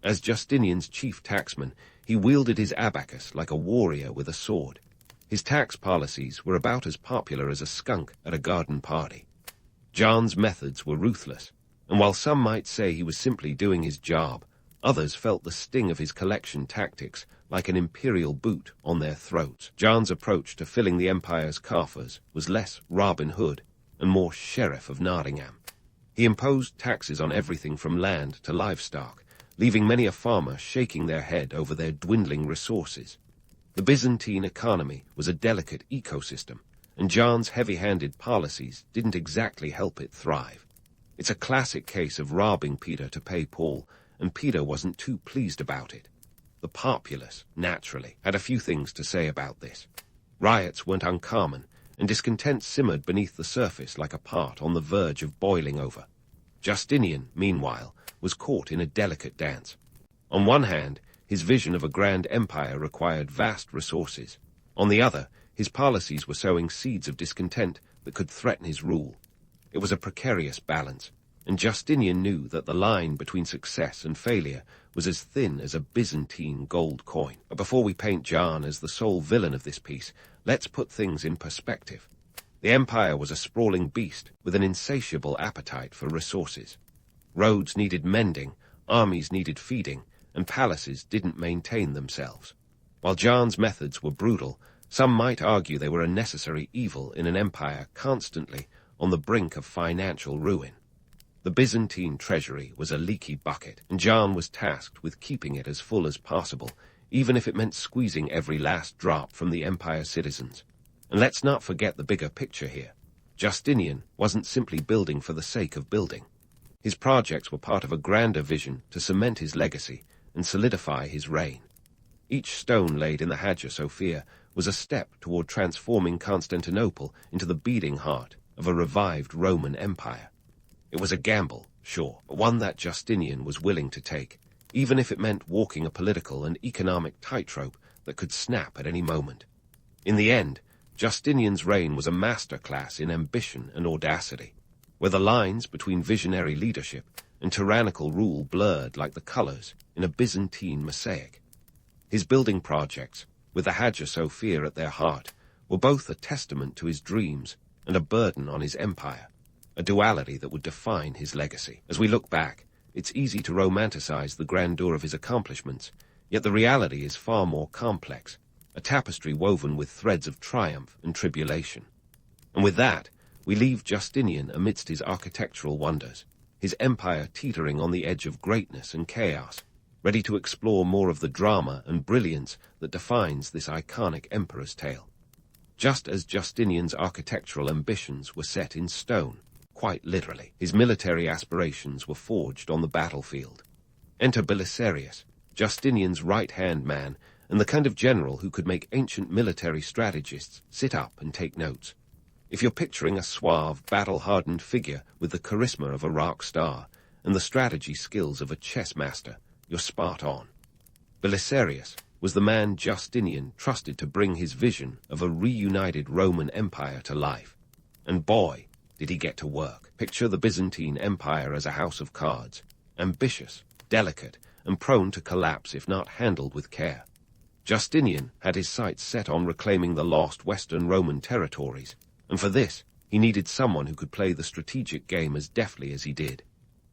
As Justinian's chief taxman, he wielded his abacus like a warrior with a sword. His tax policies were about as popular as a skunk at a garden party. John's methods were ruthless, and while some might say he was simply doing his job, others felt the sting of his collection tactics like an imperial boot on their throats. John's approach to filling the empire's coffers was less Robin Hood and more Sheriff of Nottingham. He imposed taxes on everything from land to livestock, leaving many a farmer shaking their head over their dwindling resources. The Byzantine economy was a delicate ecosystem, and John's heavy-handed policies didn't exactly help it thrive. It's a classic case of robbing Peter to pay Paul, and Peter wasn't too pleased about it. The populace, naturally, had a few things to say about this. Riots weren't uncommon, and discontent simmered beneath the surface like a pot on the verge of boiling over. Justinian, meanwhile, was caught in a delicate dance. On one hand, his vision of a grand empire required vast resources. On the other, his policies were sowing seeds of discontent that could threaten his rule. It was a precarious balance, and Justinian knew that the line between success and failure was as thin as a Byzantine gold coin. But before we paint John as the sole villain of this piece, let's put things in perspective. The empire was a sprawling beast with an insatiable appetite for resources. Roads needed mending, armies needed feeding, and palaces didn't maintain themselves. While John's methods were brutal, some might argue they were a necessary evil in an empire constantly on the brink of financial ruin. The Byzantine treasury was a leaky bucket, and John was tasked with keeping it as full as possible, even if it meant squeezing every last drop from the empire's citizens. And let's not forget the bigger picture here. Justinian wasn't simply building for the sake of building. His projects were part of a grander vision to cement his legacy and solidify his reign. Each stone laid in the Hagia Sophia was a step toward transforming Constantinople into the beating heart of a revived Roman Empire. It was a gamble, sure, but one that Justinian was willing to take, even if it meant walking a political and economic tightrope that could snap at any moment. In the end, Justinian's reign was a masterclass in ambition and audacity, where the lines between visionary leadership and tyrannical rule blurred like the colors in a Byzantine mosaic. His building projects, with the Hagia Sophia at their heart, were both a testament to his dreams and a burden on his empire, a duality that would define his legacy. As we look back, it's easy to romanticize the grandeur of his accomplishments, yet the reality is far more complex, a tapestry woven with threads of triumph and tribulation. And with that, we leave Justinian amidst his architectural wonders, his empire teetering on the edge of greatness and chaos, ready to explore more of the drama and brilliance that defines this iconic emperor's tale. Just as Justinian's architectural ambitions were set in stone, quite literally, his military aspirations were forged on the battlefield. Enter Belisarius, Justinian's right-hand man, and the kind of general who could make ancient military strategists sit up and take notes. If you're picturing a suave, battle-hardened figure with the charisma of a rock star and the strategy skills of a chess master, you're spot on. Belisarius was the man Justinian trusted to bring his vision of a reunited Roman Empire to life. And boy, did he get to work. Picture the Byzantine Empire as a house of cards, ambitious, delicate, and prone to collapse if not handled with care. Justinian had his sights set on reclaiming the lost Western Roman territories, and for this, he needed someone who could play the strategic game as deftly as he did.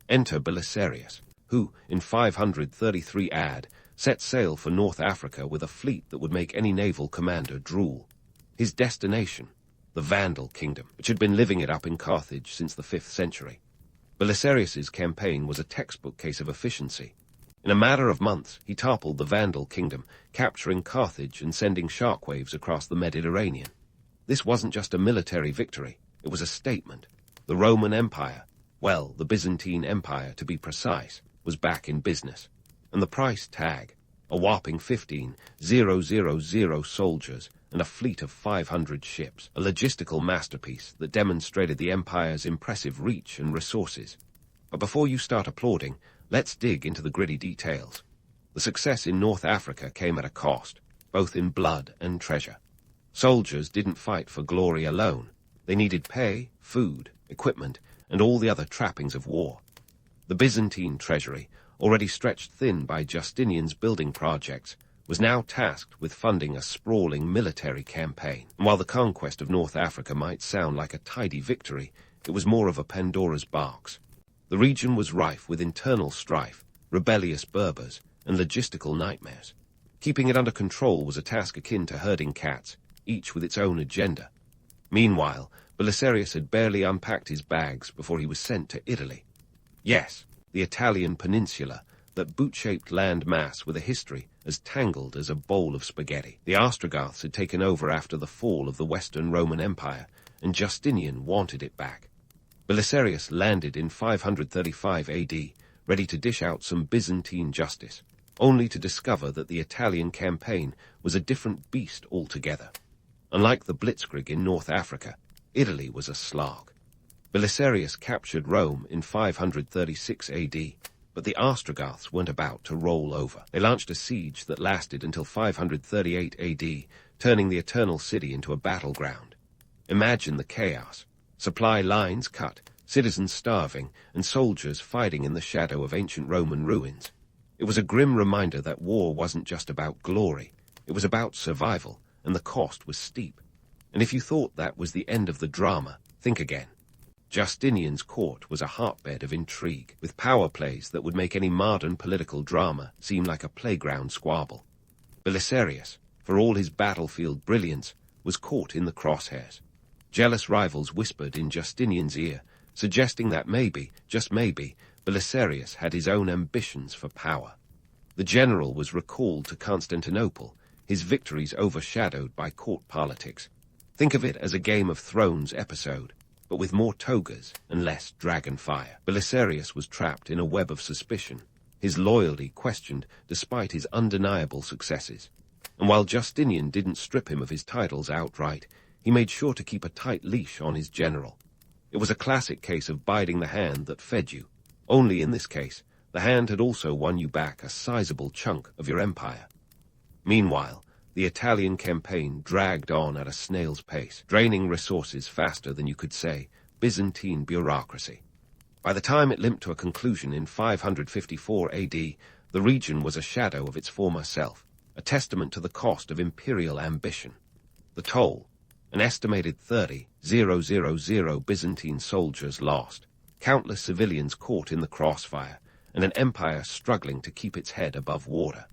Enter Belisarius, who, in 533 AD, set sail for North Africa with a fleet that would make any naval commander drool. His destination, the Vandal kingdom, which had been living it up in Carthage since the 5th century. Belisarius's campaign was a textbook case of efficiency. In a matter of months, he toppled the Vandal kingdom, capturing Carthage and sending shockwaves across the Mediterranean. This wasn't just a military victory, it was a statement. The Roman Empire, well, the Byzantine Empire to be precise, was back in business. And the price tag, a whopping 15,000 soldiers and a fleet of 500 ships, a logistical masterpiece that demonstrated the empire's impressive reach and resources. But before you start applauding, let's dig into the gritty details. The success in North Africa came at a cost, both in blood and treasure. Soldiers didn't fight for glory alone. They needed pay, food, equipment, and all the other trappings of war. The Byzantine treasury, already stretched thin by Justinian's building projects, was now tasked with funding a sprawling military campaign. And while the conquest of North Africa might sound like a tidy victory, it was more of a Pandora's box. The region was rife with internal strife, rebellious Berbers, and logistical nightmares. Keeping it under control was a task akin to herding cats, each with its own agenda. Meanwhile, Belisarius had barely unpacked his bags before he was sent to Italy. Yes, the Italian peninsula, that boot-shaped land mass with a history as tangled as a bowl of spaghetti. The Ostrogoths had taken over after the fall of the Western Roman Empire, and Justinian wanted it back. Belisarius landed in 535 AD, ready to dish out some Byzantine justice, only to discover that the Italian campaign was a different beast altogether. Unlike the Blitzkrieg in North Africa, Italy was a slog. Belisarius captured Rome in 536 AD, but the Ostrogoths weren't about to roll over. They launched a siege that lasted until 538 AD, turning the Eternal City into a battleground. Imagine the chaos. Supply lines cut, citizens starving, and soldiers fighting in the shadow of ancient Roman ruins. It was a grim reminder that war wasn't just about glory. It was about survival, and the cost was steep. And if you thought that was the end of the drama, think again. Justinian's court was a hotbed of intrigue, with power plays that would make any modern political drama seem like a playground squabble. Belisarius, for all his battlefield brilliance, was caught in the crosshairs. Jealous rivals whispered in Justinian's ear, suggesting that maybe, just maybe, Belisarius had his own ambitions for power. The general was recalled to Constantinople, his victories overshadowed by court politics. Think of it as a Game of Thrones episode, but with more togas and less dragon fire. Belisarius was trapped in a web of suspicion, his loyalty questioned despite his undeniable successes. And while Justinian didn't strip him of his titles outright, he made sure to keep a tight leash on his general. It was a classic case of biding the hand that fed you. Only in this case, the hand had also won you back a sizable chunk of your empire. Meanwhile, the Italian campaign dragged on at a snail's pace, draining resources faster than you could say Byzantine bureaucracy. By the time it limped to a conclusion in 554 AD, the region was a shadow of its former self, a testament to the cost of imperial ambition. The toll, an estimated 30,000 Byzantine soldiers lost, countless civilians caught in the crossfire, and an empire struggling to keep its head above water.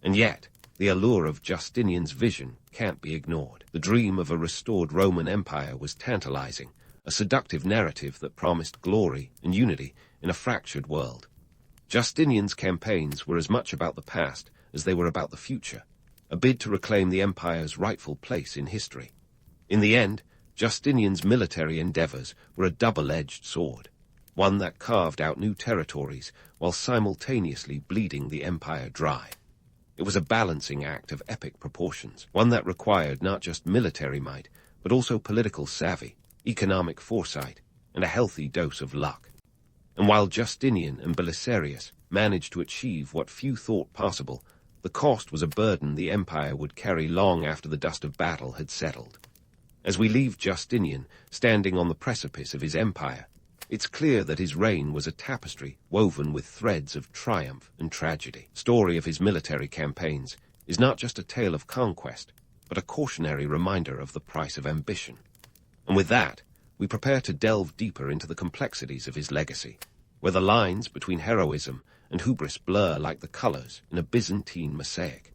And yet, the allure of Justinian's vision can't be ignored. The dream of a restored Roman Empire was tantalizing, a seductive narrative that promised glory and unity in a fractured world. Justinian's campaigns were as much about the past as they were about the future, a bid to reclaim the empire's rightful place in history. In the end, Justinian's military endeavors were a double-edged sword, one that carved out new territories while simultaneously bleeding the empire dry. It was a balancing act of epic proportions, one that required not just military might, but also political savvy, economic foresight, and a healthy dose of luck. And while Justinian and Belisarius managed to achieve what few thought possible, the cost was a burden the empire would carry long after the dust of battle had settled. As we leave Justinian standing on the precipice of his empire, it's clear that his reign was a tapestry woven with threads of triumph and tragedy. The story of his military campaigns is not just a tale of conquest, but a cautionary reminder of the price of ambition. And with that, we prepare to delve deeper into the complexities of his legacy, where the lines between heroism and hubris blur like the colors in a Byzantine mosaic.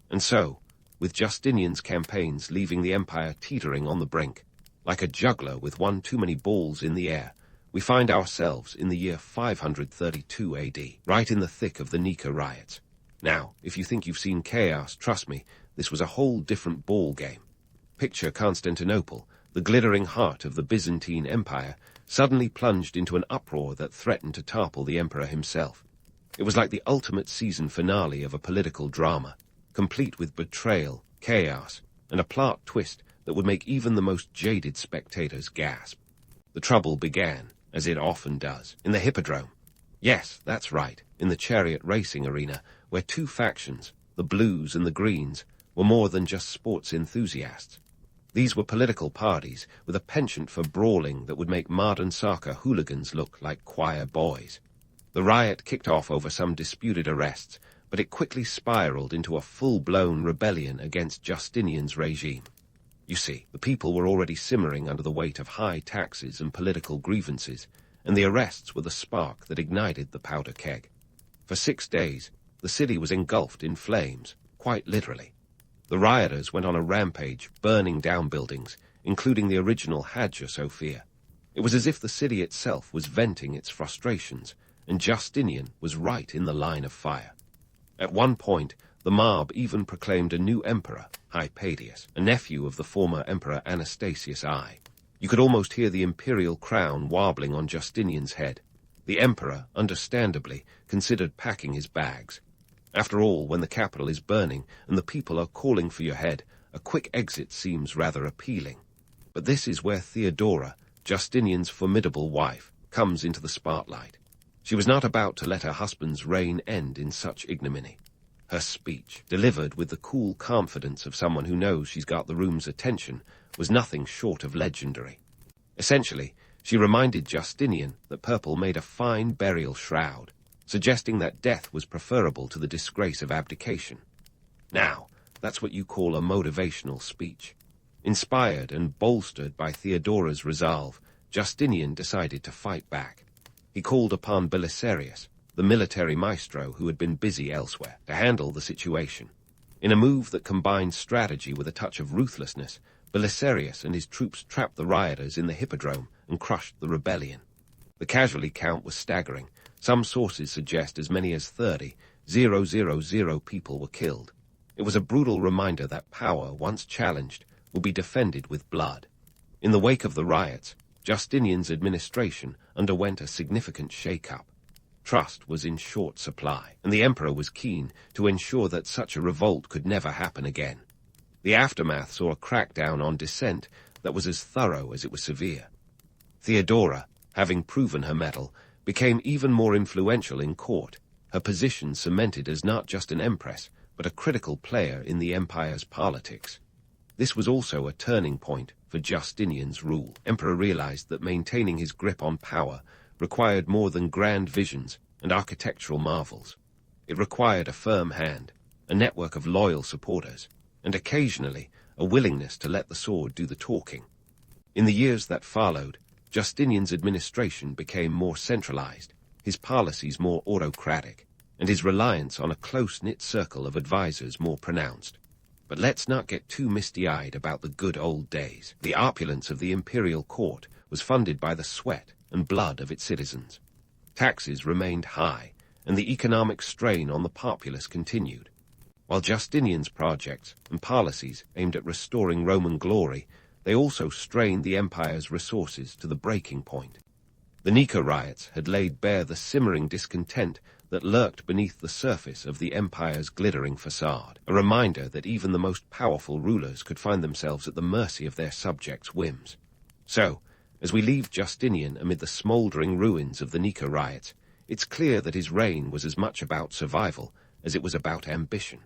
And so, with Justinian's campaigns leaving the empire teetering on the brink, like a juggler with one too many balls in the air, we find ourselves in the year 532 AD, right in the thick of the Nika riots. Now, if you think you've seen chaos, trust me, this was a whole different ball game. Picture Constantinople, the glittering heart of the Byzantine Empire, suddenly plunged into an uproar that threatened to topple the emperor himself. It was like the ultimate season finale of a political drama, complete with betrayal, chaos, and a plot twist that would make even the most jaded spectators gasp. The trouble began, as it often does, in the hippodrome. Yes, that's right, in the chariot racing arena, where two factions, the blues and the greens, were more than just sports enthusiasts. These were political parties with a penchant for brawling that would make modern soccer hooligans look like choir boys. The riot kicked off over some disputed arrests, but it quickly spiraled into a full-blown rebellion against Justinian's regime. You see, the people were already simmering under the weight of high taxes and political grievances, and the arrests were the spark that ignited the powder keg. For 6 days, the city was engulfed in flames, quite literally. The rioters went on a rampage, burning down buildings, including the original Hagia Sophia. It was as if the city itself was venting its frustrations, and Justinian was right in the line of fire. At one point, the mob even proclaimed a new emperor, Hypatius, a nephew of the former emperor Anastasius I. You could almost hear the imperial crown wobbling on Justinian's head. The emperor, understandably, considered packing his bags. After all, when the capital is burning and the people are calling for your head, a quick exit seems rather appealing. But this is where Theodora, Justinian's formidable wife, comes into the spotlight. She was not about to let her husband's reign end in such ignominy. Her speech, delivered with the cool confidence of someone who knows she's got the room's attention, was nothing short of legendary. Essentially, she reminded Justinian that purple made a fine burial shroud, suggesting that death was preferable to the disgrace of abdication. Now, that's what you call a motivational speech. Inspired and bolstered by Theodora's resolve, Justinian decided to fight back. He called upon Belisarius, the military maestro who had been busy elsewhere, to handle the situation. In a move that combined strategy with a touch of ruthlessness, Belisarius and his troops trapped the rioters in the hippodrome and crushed the rebellion. The casualty count was staggering. Some sources suggest as many as 30,000 people were killed. It was a brutal reminder that power, once challenged, would be defended with blood. In the wake of the riots, Justinian's administration underwent a significant shake-up. Trust was in short supply, and the emperor was keen to ensure that such a revolt could never happen again. The aftermath saw a crackdown on dissent that was as thorough as it was severe. Theodora, having proven her mettle, became even more influential in court, her position cemented as not just an empress, but a critical player in the empire's politics. This was also a turning point for Justinian's rule. The emperor realized that maintaining his grip on power required more than grand visions and architectural marvels. It required a firm hand, a network of loyal supporters, and occasionally a willingness to let the sword do the talking. In the years that followed, Justinian's administration became more centralized, his policies more autocratic, and his reliance on a close-knit circle of advisors more pronounced. But let's not get too misty-eyed about the good old days. The opulence of the imperial court was funded by the sweat and blood of its citizens. Taxes remained high, and the economic strain on the populace continued. While Justinian's projects and policies aimed at restoring Roman glory, they also strained the empire's resources to the breaking point. The Nika riots had laid bare the simmering discontent that lurked beneath the surface of the empire's glittering facade, a reminder that even the most powerful rulers could find themselves at the mercy of their subjects' whims. So, as we leave Justinian amid the smouldering ruins of the Nika riots, it's clear that his reign was as much about survival as it was about ambition.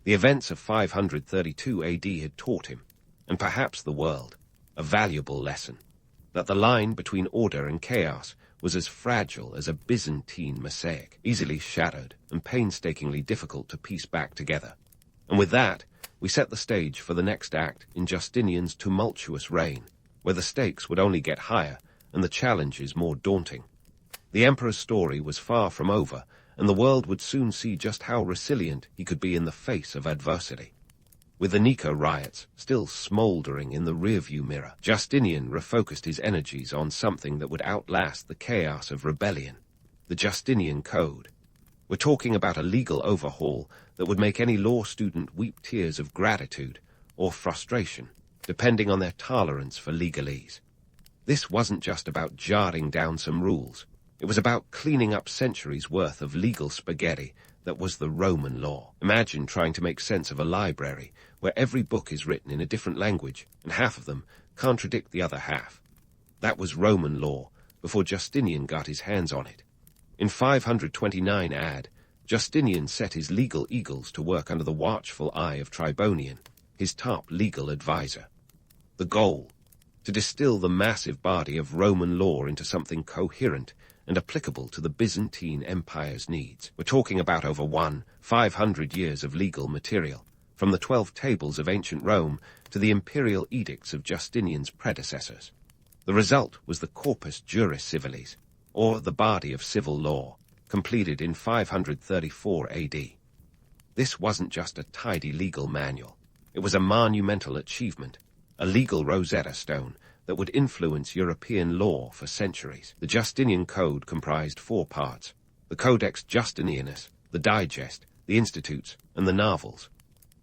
The events of 532 AD had taught him, and perhaps the world, a valuable lesson, that the line between order and chaos was as fragile as a Byzantine mosaic, easily shattered and painstakingly difficult to piece back together. And with that, we set the stage for the next act in Justinian's tumultuous reign, where the stakes would only get higher and the challenges more daunting. The emperor's story was far from over, and the world would soon see just how resilient he could be in the face of adversity. With the Nika riots still smouldering in the rearview mirror, Justinian refocused his energies on something that would outlast the chaos of rebellion, the Justinian Code. We're talking about a legal overhaul that would make any law student weep tears of gratitude or frustration, depending on their tolerance for legalese. This wasn't just about jotting down some rules. It was about cleaning up centuries' worth of legal spaghetti that was the Roman law. Imagine trying to make sense of a library where every book is written in a different language and half of them contradict the other half. That was Roman law before Justinian got his hands on it. In 529 AD, Justinian set his legal eagles to work under the watchful eye of Tribonian, his top legal advisor. The goal: to distill the massive body of Roman law into something coherent and applicable to the Byzantine Empire's needs. We're talking about over 500 years of legal material, from the 12 tables of ancient Rome to the imperial edicts of Justinian's predecessors. The result was the Corpus Juris Civilis, or the body of civil law, completed in 534 AD. This wasn't just a tidy legal manual. It was a monumental achievement, a legal Rosetta Stone that would influence European law for centuries. The Justinian Code comprised 4 parts: the Codex Justinianus, the Digest, the Institutes, and the Novels.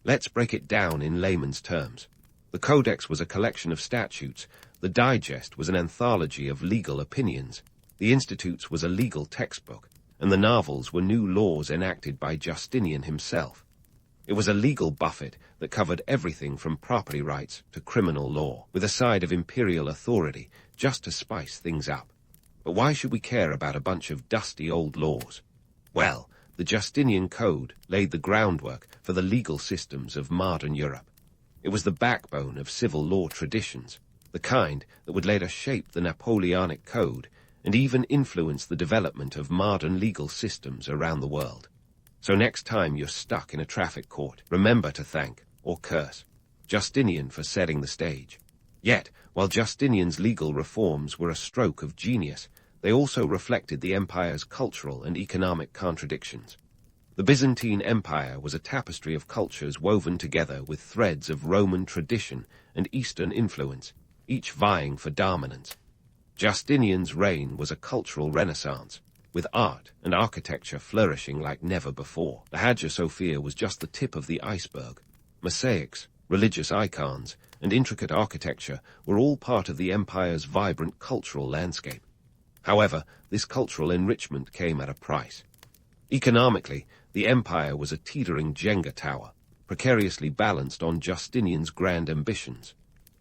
Let's break it down in layman's terms. The Codex was a collection of statutes, the Digest was an anthology of legal opinions, the Institutes was a legal textbook, and the Novels were new laws enacted by Justinian himself. It was a legal buffet that covered everything from property rights to criminal law, with a side of imperial authority just to spice things up. But why should we care about a bunch of dusty old laws? Well, the Justinian Code laid the groundwork for the legal systems of modern Europe. It was the backbone of civil law traditions, the kind that would later shape the Napoleonic Code and even influence the development of modern legal systems around the world. So next time you're stuck in a traffic court, remember to thank, or curse, Justinian for setting the stage. Yet, while Justinian's legal reforms were a stroke of genius, they also reflected the empire's cultural and economic contradictions. The Byzantine Empire was a tapestry of cultures woven together with threads of Roman tradition and Eastern influence, each vying for dominance. Justinian's reign was a cultural renaissance, with art and architecture flourishing like never before. The Hagia Sophia was just the tip of the iceberg. Mosaics, religious icons, and intricate architecture were all part of the empire's vibrant cultural landscape. However, this cultural enrichment came at a price. Economically, the empire was a teetering Jenga tower, precariously balanced on Justinian's grand ambitions.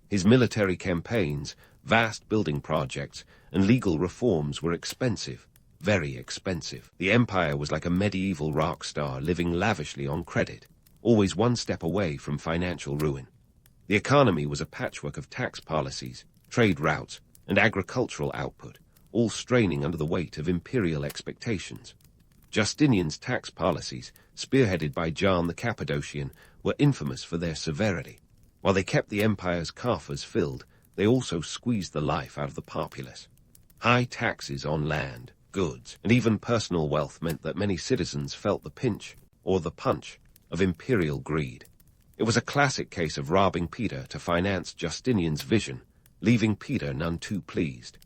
His military campaigns, vast building projects, and legal reforms were expensive, very expensive. The empire was like a medieval rock star living lavishly on credit, always one step away from financial ruin. The economy was a patchwork of tax policies, trade routes, and agricultural output, all straining under the weight of imperial expectations. Justinian's tax policies, spearheaded by John the Cappadocian, were infamous for their severity. While they kept the empire's coffers filled, they also squeezed the life out of the populace. High taxes on land, goods, and even personal wealth meant that many citizens felt the pinch, or the punch, of imperial greed. It was a classic case of robbing Peter to finance Justinian's vision, leaving Peter none too pleased.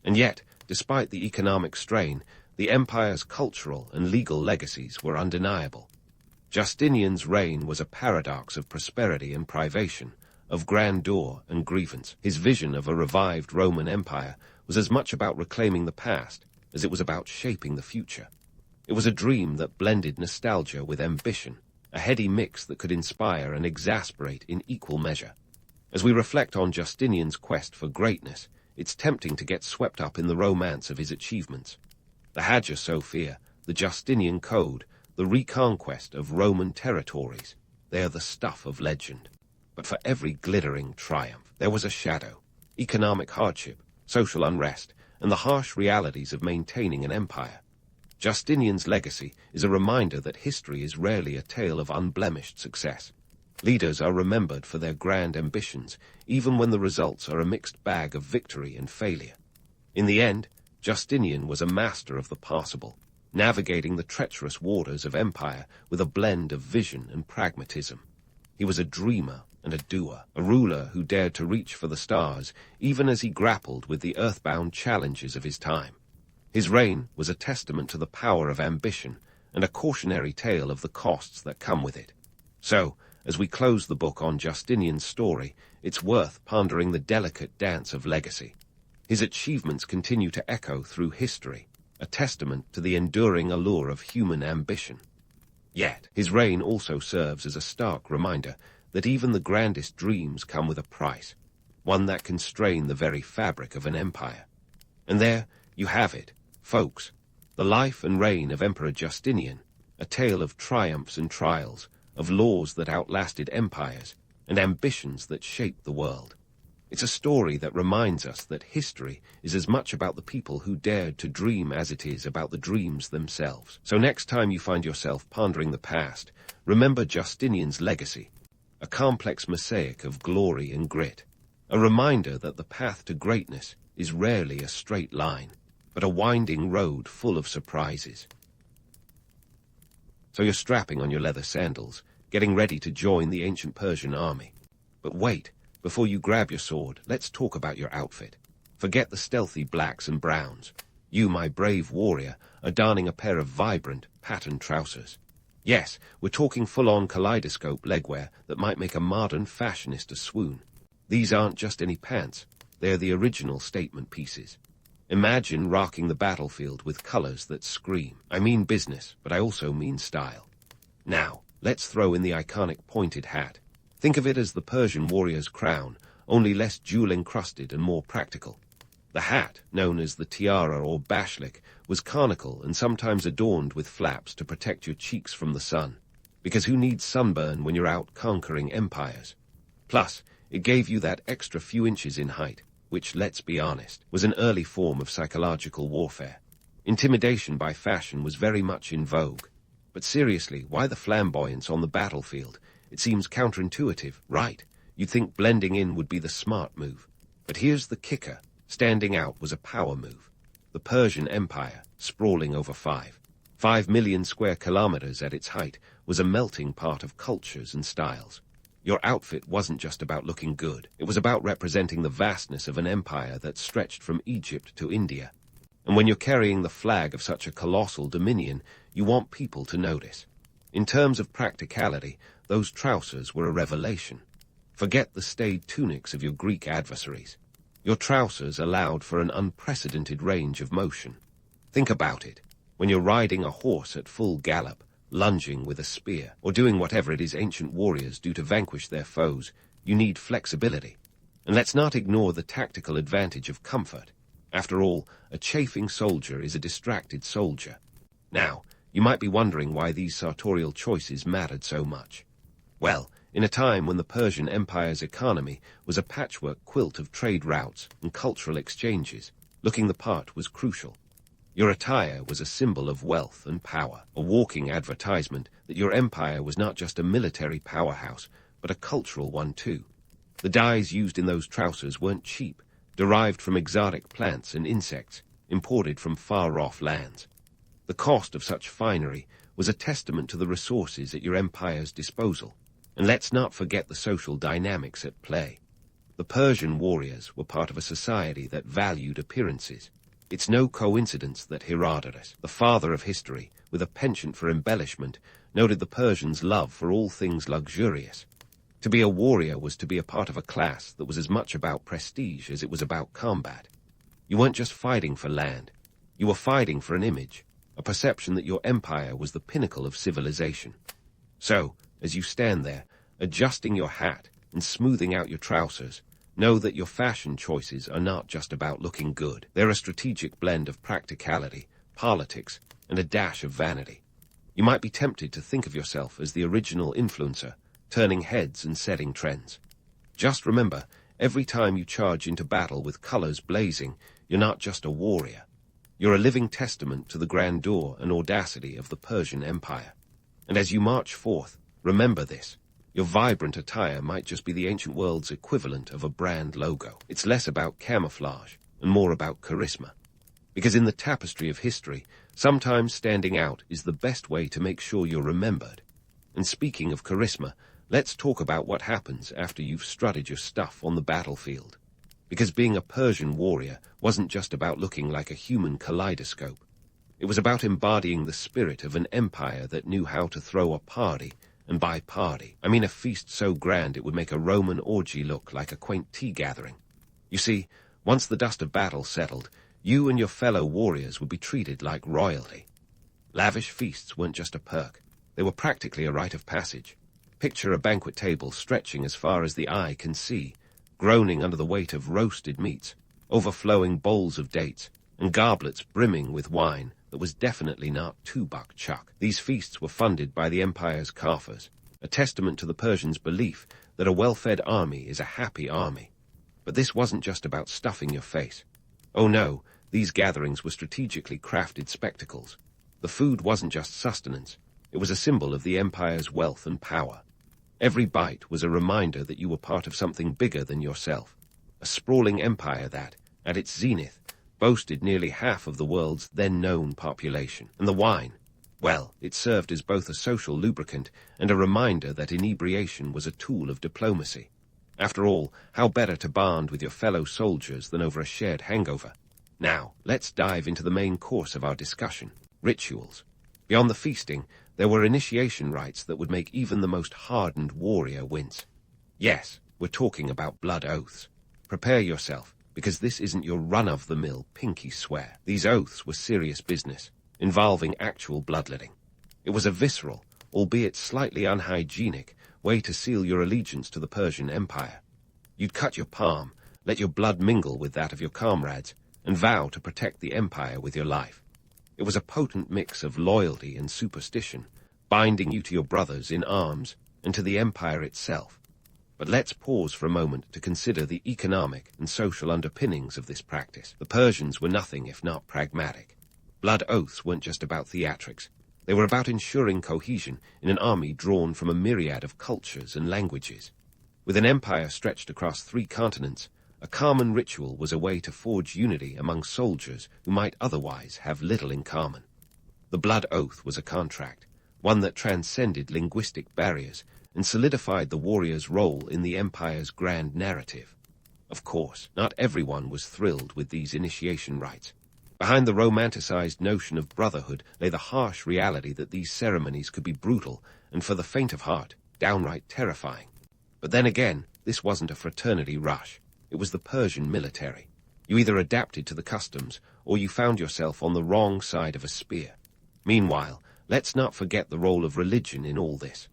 And yet, despite the economic strain, the empire's cultural and legal legacies were undeniable. Justinian's reign was a paradox of prosperity and privation, of grandeur and grievance. His vision of a revived Roman Empire was as much about reclaiming the past as it was about shaping the future. It was a dream that blended nostalgia with ambition, a heady mix that could inspire and exasperate in equal measure. As we reflect on Justinian's quest for greatness, it's tempting to get swept up in the romance of his achievements. The Hagia Sophia, the Justinian Code, the reconquest of Roman territories, they are the stuff of legend. But for every glittering triumph, there was a shadow: economic hardship, social unrest, and the harsh realities of maintaining an empire. Justinian's legacy is a reminder that history is rarely a tale of unblemished success. Leaders are remembered for their grand ambitions, even when the results are a mixed bag of victory and failure. In the end, Justinian was a master of the possible, navigating the treacherous waters of empire with a blend of vision and pragmatism. He was a dreamer and a doer, a ruler who dared to reach for the stars, even as he grappled with the earthbound challenges of his time. His reign was a testament to the power of ambition and a cautionary tale of the costs that come with it. So, as we close the book on Justinian's story, it's worth pondering the delicate dance of legacy. His achievements continue to echo through history, a testament to the enduring allure of human ambition. Yet, his reign also serves as a stark reminder that even the grandest dreams come with a price, one that can strain the very fabric of an empire. And there you have it, folks, the life and reign of Emperor Justinian, a tale of triumphs and trials, of laws that outlasted empires, and ambitions that shaped the world. It's a story that reminds us that history is as much about the people who dared to dream as it is about the dreams themselves. So next time you find yourself pondering the past, remember Justinian's legacy, a complex mosaic of glory and grit, a reminder that the path to greatness is rarely a straight line, but a winding road full of surprises. So you're strapping on your leather sandals, getting ready to join the ancient Persian army. But wait, before you grab your sword, let's talk about your outfit. Forget the stealthy blacks and browns. You, my brave warrior, are donning a pair of vibrant, patterned trousers. Yes, we're talking full-on kaleidoscope legwear that might make a modern fashionista swoon. These aren't just any pants, they're the original statement pieces. Imagine rocking the battlefield with colors that scream. I mean business, but I also mean style. Now, let's throw in the iconic pointed hat. Think of it as the Persian warrior's crown, only less jewel-encrusted and more practical. The hat, known as the tiara or bashlik, was conical and sometimes adorned with flaps to protect your cheeks from the sun. Because who needs sunburn when you're out conquering empires? Plus, it gave you that extra few inches in height, which, let's be honest, was an early form of psychological warfare. Intimidation by fashion was very much in vogue. But seriously, why the flamboyance on the battlefield? It seems counterintuitive, right? You'd think blending in would be the smart move. But here's the kicker. Standing out was a power move. The Persian Empire, sprawling over 5 million square kilometers at its height, was a melting pot of cultures and styles. Your outfit wasn't just about looking good. It was about representing the vastness of an empire that stretched from Egypt to India. And when you're carrying the flag of such a colossal dominion, you want people to notice. In terms of practicality, those trousers were a revelation. Forget the staid tunics of your Greek adversaries. Your trousers allowed for an unprecedented range of motion. Think about it. When you're riding a horse at full gallop, lunging with a spear, or doing whatever it is ancient warriors do to vanquish their foes, you need flexibility. And let's not ignore the tactical advantage of comfort. After all, a chafing soldier is a distracted soldier. Now, you might be wondering why these sartorial choices mattered so much. Well, in a time when the Persian Empire's economy was a patchwork quilt of trade routes and cultural exchanges, looking the part was crucial. Your attire was a symbol of wealth and power, a walking advertisement that your empire was not just a military powerhouse, but a cultural one too. The dyes used in those trousers weren't cheap, derived from exotic plants and insects, imported from far-off lands. The cost of such finery was a testament to the resources at your empire's disposal. And let's not forget the social dynamics at play. The Persian warriors were part of a society that valued appearances. It's no coincidence that Herodotus, the father of history, with a penchant for embellishment, noted the Persians' love for all things luxurious. To be a warrior was to be a part of a class that was as much about prestige as it was about combat. You weren't just fighting for land. You were fighting for an image, a perception that your empire was the pinnacle of civilization. So, as you stand there, adjusting your hat and smoothing out your trousers, know that your fashion choices are not just about looking good. They're a strategic blend of practicality, politics, and a dash of vanity. You might be tempted to think of yourself as the original influencer, turning heads and setting trends. Just remember, every time you charge into battle with colors blazing, you're not just a warrior. You're a living testament to the grandeur and audacity of the Persian Empire. And as you march forth, remember this. Your vibrant attire might just be the ancient world's equivalent of a brand logo. It's less about camouflage and more about charisma. Because in the tapestry of history, sometimes standing out is the best way to make sure you're remembered. And speaking of charisma, let's talk about what happens after you've strutted your stuff on the battlefield. Because being a Persian warrior wasn't just about looking like a human kaleidoscope. It was about embodying the spirit of an empire that knew how to throw a party. And by party, I mean a feast so grand it would make a Roman orgy look like a quaint tea gathering. You see, once the dust of battle settled, you and your fellow warriors would be treated like royalty. Lavish feasts weren't just a perk. They were practically a rite of passage. Picture a banquet table stretching as far as the eye can see, groaning under the weight of roasted meats, overflowing bowls of dates, and goblets brimming with wine that was definitely not two-buck chuck. These feasts were funded by the empire's coffers, a testament to the Persians' belief that a well-fed army is a happy army. But this wasn't just about stuffing your face. Oh no, these gatherings were strategically crafted spectacles. The food wasn't just sustenance, it was a symbol of the empire's wealth and power. Every bite was a reminder that you were part of something bigger than yourself. A sprawling empire that, at its zenith, boasted nearly half of the world's then-known population. And the wine, well, it served as both a social lubricant and a reminder that inebriation was a tool of diplomacy. After all, how better to bond with your fellow soldiers than over a shared hangover? Now, let's dive into the main course of our discussion, rituals. Beyond the feasting, there were initiation rites that would make even the most hardened warrior wince. Yes, we're talking about blood oaths. Prepare yourself, because this isn't your run-of-the-mill pinky swear. These oaths were serious business, involving actual bloodletting. It was a visceral, albeit slightly unhygienic, way to seal your allegiance to the Persian Empire. You'd cut your palm, let your blood mingle with that of your comrades, and vow to protect the empire with your life. It was a potent mix of loyalty and superstition, binding you to your brothers in arms and to the empire itself. But let's pause for a moment to consider the economic and social underpinnings of this practice. The Persians were nothing if not pragmatic. Blood oaths weren't just about theatrics. They were about ensuring cohesion in an army drawn from a myriad of cultures and languages. With an empire stretched across 3 continents, a common ritual was a way to forge unity among soldiers who might otherwise have little in common. The blood oath was a contract, one that transcended linguistic barriers and solidified the warrior's role in the empire's grand narrative. Of course, not everyone was thrilled with these initiation rites. Behind the romanticized notion of brotherhood lay the harsh reality that these ceremonies could be brutal and, for the faint of heart, downright terrifying. But then again, this wasn't a fraternity rush. It was the Persian military. You either adapted to the customs, or you found yourself on the wrong side of a spear. Meanwhile, let's not forget the role of religion in all this.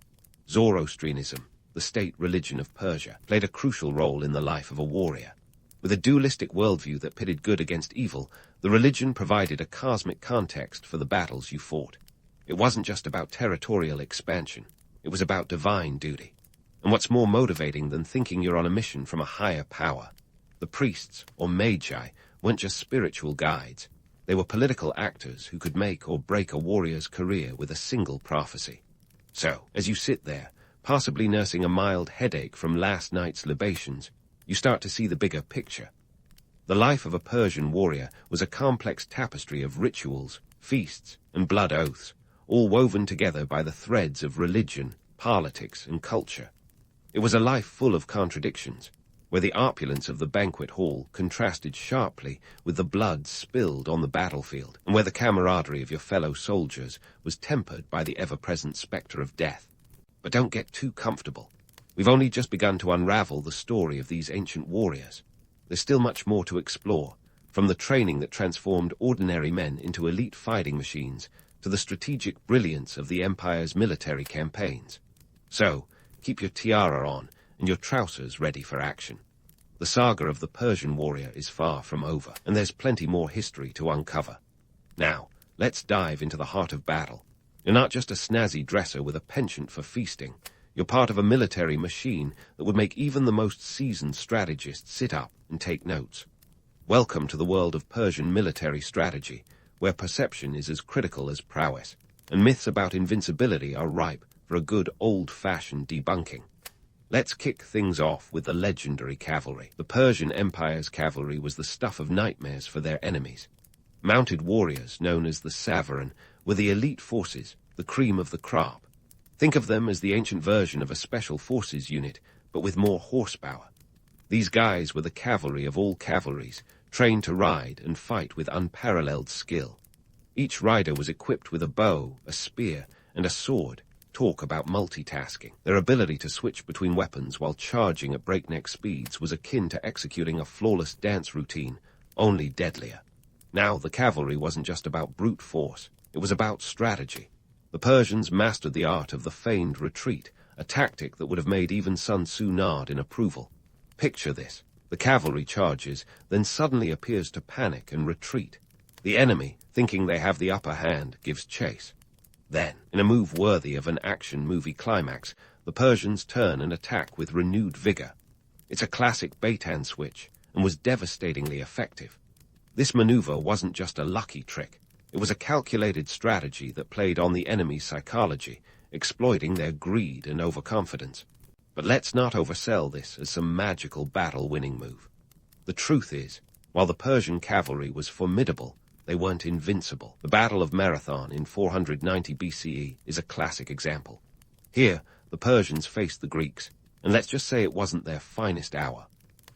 Zoroastrianism, the state religion of Persia, played a crucial role in the life of a warrior. With a dualistic worldview that pitted good against evil, the religion provided a cosmic context for the battles you fought. It wasn't just about territorial expansion. It was about divine duty. And what's more motivating than thinking you're on a mission from a higher power? The priests, or magi, weren't just spiritual guides. They were political actors who could make or break a warrior's career with a single prophecy. So, as you sit there, possibly nursing a mild headache from last night's libations, you start to see the bigger picture. The life of a Persian warrior was a complex tapestry of rituals, feasts, and blood oaths, all woven together by the threads of religion, politics, and culture. It was a life full of contradictions, where the opulence of the banquet hall contrasted sharply with the blood spilled on the battlefield, and where the camaraderie of your fellow soldiers was tempered by the ever-present specter of death. But don't get too comfortable. We've only just begun to unravel the story of these ancient warriors. There's still much more to explore, from the training that transformed ordinary men into elite fighting machines to the strategic brilliance of the empire's military campaigns. So, keep your tiara on and your trousers ready for action. The saga of the Persian warrior is far from over, and there's plenty more history to uncover. Now, let's dive into the heart of battle. You're not just a snazzy dresser with a penchant for feasting. You're part of a military machine that would make even the most seasoned strategist sit up and take notes. Welcome to the world of Persian military strategy, where perception is as critical as prowess, and myths about invincibility are ripe for a good old-fashioned debunking. Let's kick things off with the legendary cavalry. The Persian Empire's cavalry was the stuff of nightmares for their enemies. Mounted warriors, known as the Savaran, were the elite forces, the cream of the crop. Think of them as the ancient version of a special forces unit, but with more horsepower. These guys were the cavalry of all cavalries, trained to ride and fight with unparalleled skill. Each rider was equipped with a bow, a spear, and a sword. Talk about multitasking. Their ability to switch between weapons while charging at breakneck speeds was akin to executing a flawless dance routine, only deadlier. Now, the cavalry wasn't just about brute force. It was about strategy. The Persians mastered the art of the feigned retreat, a tactic that would have made even Sun Tzu nod in approval. Picture this. The cavalry charges, then suddenly appears to panic and retreat. The enemy, thinking they have the upper hand, gives chase. Then, in a move worthy of an action movie climax, the Persians turn and attack with renewed vigor. It's a classic bait-and switch, and was devastatingly effective. This maneuver wasn't just a lucky trick. It was a calculated strategy that played on the enemy's psychology, exploiting their greed and overconfidence. But let's not oversell this as some magical battle-winning move. The truth is, while the Persian cavalry was formidable, they weren't invincible. The Battle of Marathon in 490 BCE is a classic example. Here, the Persians faced the Greeks, and let's just say it wasn't their finest hour.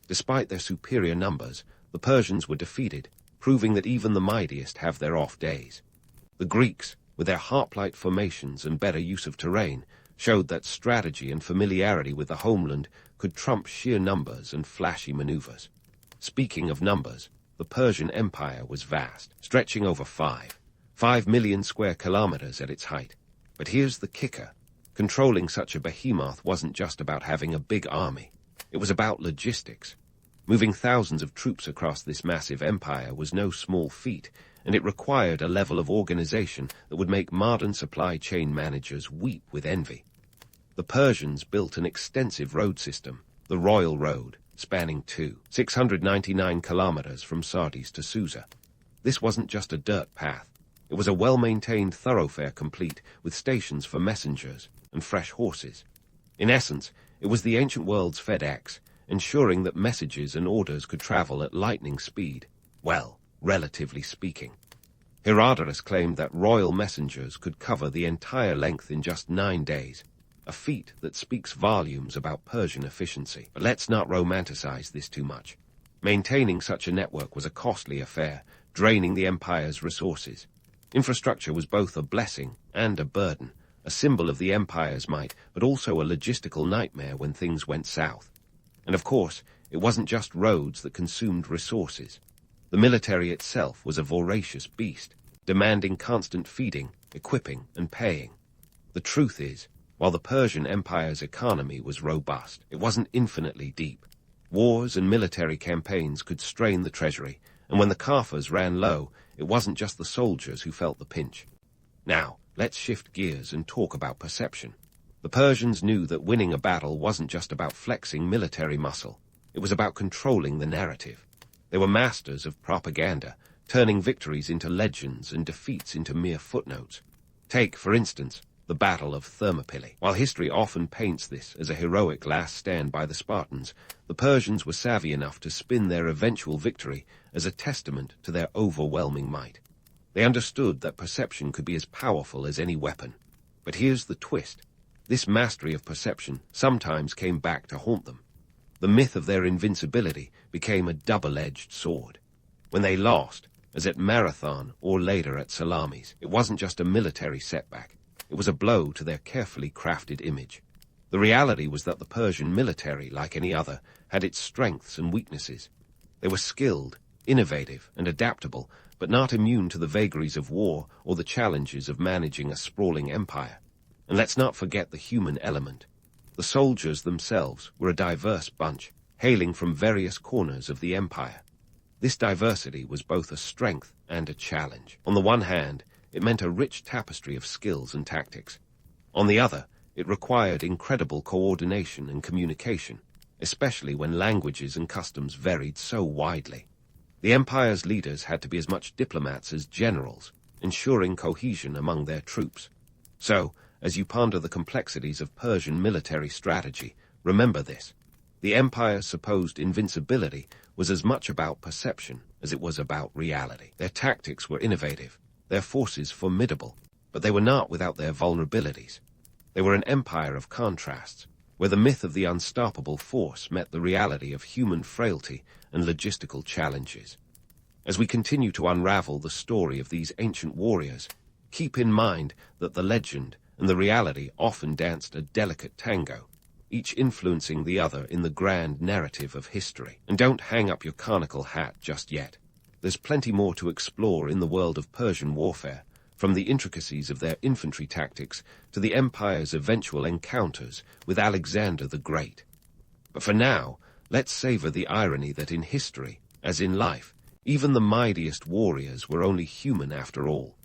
Despite their superior numbers, the Persians were defeated, proving that even the mightiest have their off days. The Greeks, with their harp-like formations and better use of terrain, showed that strategy and familiarity with the homeland could trump sheer numbers and flashy maneuvers. Speaking of numbers, the Persian Empire was vast, stretching over 5 million square kilometers at its height. But here's the kicker. Controlling such a behemoth wasn't just about having a big army. It was about logistics. Moving thousands of troops across this massive empire was no small feat, and it required a level of organization that would make modern supply chain managers weep with envy. The Persians built an extensive road system, the Royal Road, spanning 699 kilometers from Sardis to Susa. This wasn't just a dirt path. It was a well-maintained thoroughfare complete with stations for messengers and fresh horses. In essence, it was the ancient world's FedEx, ensuring that messages and orders could travel at lightning speed. Well, relatively speaking. Herodotus claimed that royal messengers could cover the entire length in just 9 days, a feat that speaks volumes about Persian efficiency. But let's not romanticize this too much. Maintaining such a network was a costly affair, draining the empire's resources. Infrastructure was both a blessing and a burden, a symbol of the empire's might, but also a logistical nightmare when things went south. And of course, it wasn't just roads that consumed resources. The military itself was a voracious beast, demanding constant feeding, equipping, and paying. The truth is, while the Persian Empire's economy was robust, it wasn't infinitely deep. Wars and military campaigns could strain the treasury, and when the coffers ran low, it wasn't just the soldiers who felt the pinch. Now, let's shift gears and talk about perception. The Persians knew that winning a battle wasn't just about flexing military muscle. It was about controlling the narrative. They were masters of propaganda, turning victories into legends and defeats into mere footnotes. Take, for instance, the Battle of Thermopylae. While history often paints this as a heroic last stand by the Spartans, the Persians were savvy enough to spin their eventual victory as a testament to their overwhelming might. They understood that perception could be as powerful as any weapon. But here's the twist. This mastery of perception sometimes came back to haunt them. The myth of their invincibility became a double-edged sword. When they lost, as at Marathon or later at Salamis, it wasn't just a military setback. It was a blow to their carefully crafted image. The reality was that the Persian military, like any other, had its strengths and weaknesses. They were skilled, innovative, and adaptable, but not immune to the vagaries of war or the challenges of managing a sprawling empire. And let's not forget the human element. The soldiers themselves were a diverse bunch, hailing from various corners of the empire. This diversity was both a strength and a challenge. On the one hand, it meant a rich tapestry of skills and tactics. On the other, it required incredible coordination and communication, especially when languages and customs varied so widely. The empire's leaders had to be as much diplomats as generals, ensuring cohesion among their troops. So, as you ponder the complexities of Persian military strategy, remember this. The empire's supposed invincibility was as much about perception as it was about reality. Their tactics were innovative, their forces formidable, but they were not without their vulnerabilities. They were an empire of contrasts, where the myth of the unstoppable force met the reality of human frailty and logistical challenges. As we continue to unravel the story of these ancient warriors, keep in mind that the legend and the reality often danced a delicate tango, each influencing the other in the grand narrative of history. And don't hang up your conical hat just yet. There's plenty more to explore in the world of Persian warfare, from the intricacies of their infantry tactics to the empire's eventual encounters with Alexander the Great. But for now, let's savor the irony that in history, as in life, even the mightiest warriors were only human after all.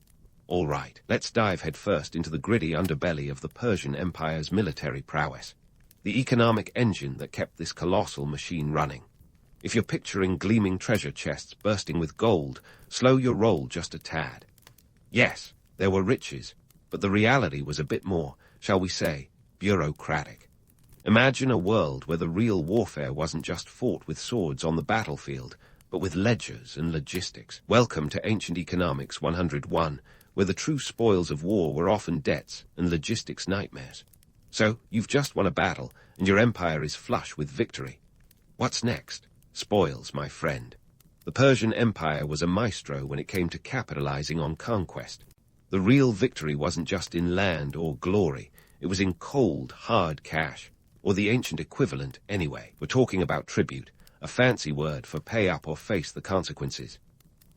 All right, let's dive headfirst into the gritty underbelly of the Persian Empire's military prowess. the economic engine that kept this colossal machine running. If you're picturing gleaming treasure chests bursting with gold, slow your roll just a tad. Yes, there were riches, but the reality was a bit more, shall we say, bureaucratic. Imagine a world where the real warfare wasn't just fought with swords on the battlefield, but with ledgers and logistics. Welcome to Ancient Economics 101, where the true spoils of war were often debts and logistics nightmares. So, you've just won a battle, and your empire is flush with victory. What's next? Spoils, my friend. The Persian Empire was a maestro when it came to capitalizing on conquest. The real victory wasn't just in land or glory, it was in cold, hard cash, or the ancient equivalent anyway. We're talking about tribute, a fancy word for pay up or face the consequences.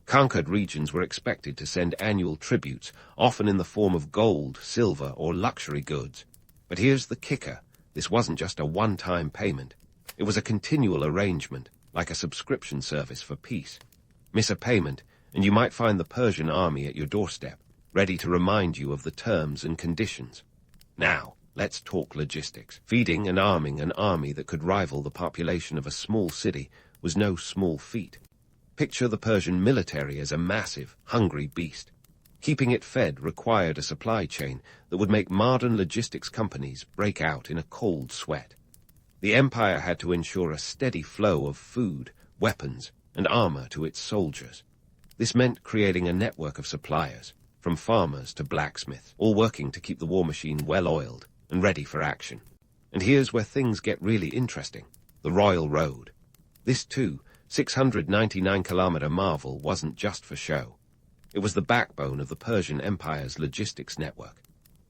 Conquered regions were expected to send annual tributes, often in the form of gold, silver, or luxury goods. But here's the kicker. This wasn't just a one-time payment. It was a continual arrangement, like a subscription service for peace. Miss a payment, and you might find the Persian army at your doorstep, ready to remind you of the terms and conditions. Now, let's talk logistics. Feeding and arming an army that could rival the population of a small city was no small feat. Picture the Persian military as a massive, hungry beast. Keeping it fed required a supply chain that would make modern logistics companies break out in a cold sweat. The empire had to ensure a steady flow of food, weapons, and armor to its soldiers. This meant creating a network of suppliers, from farmers to blacksmiths, all working to keep the war machine well-oiled and ready for action. And here's where things get really interesting. The Royal Road. This too, 699-kilometer marvel wasn't just for show. It was the backbone of the Persian Empire's logistics network.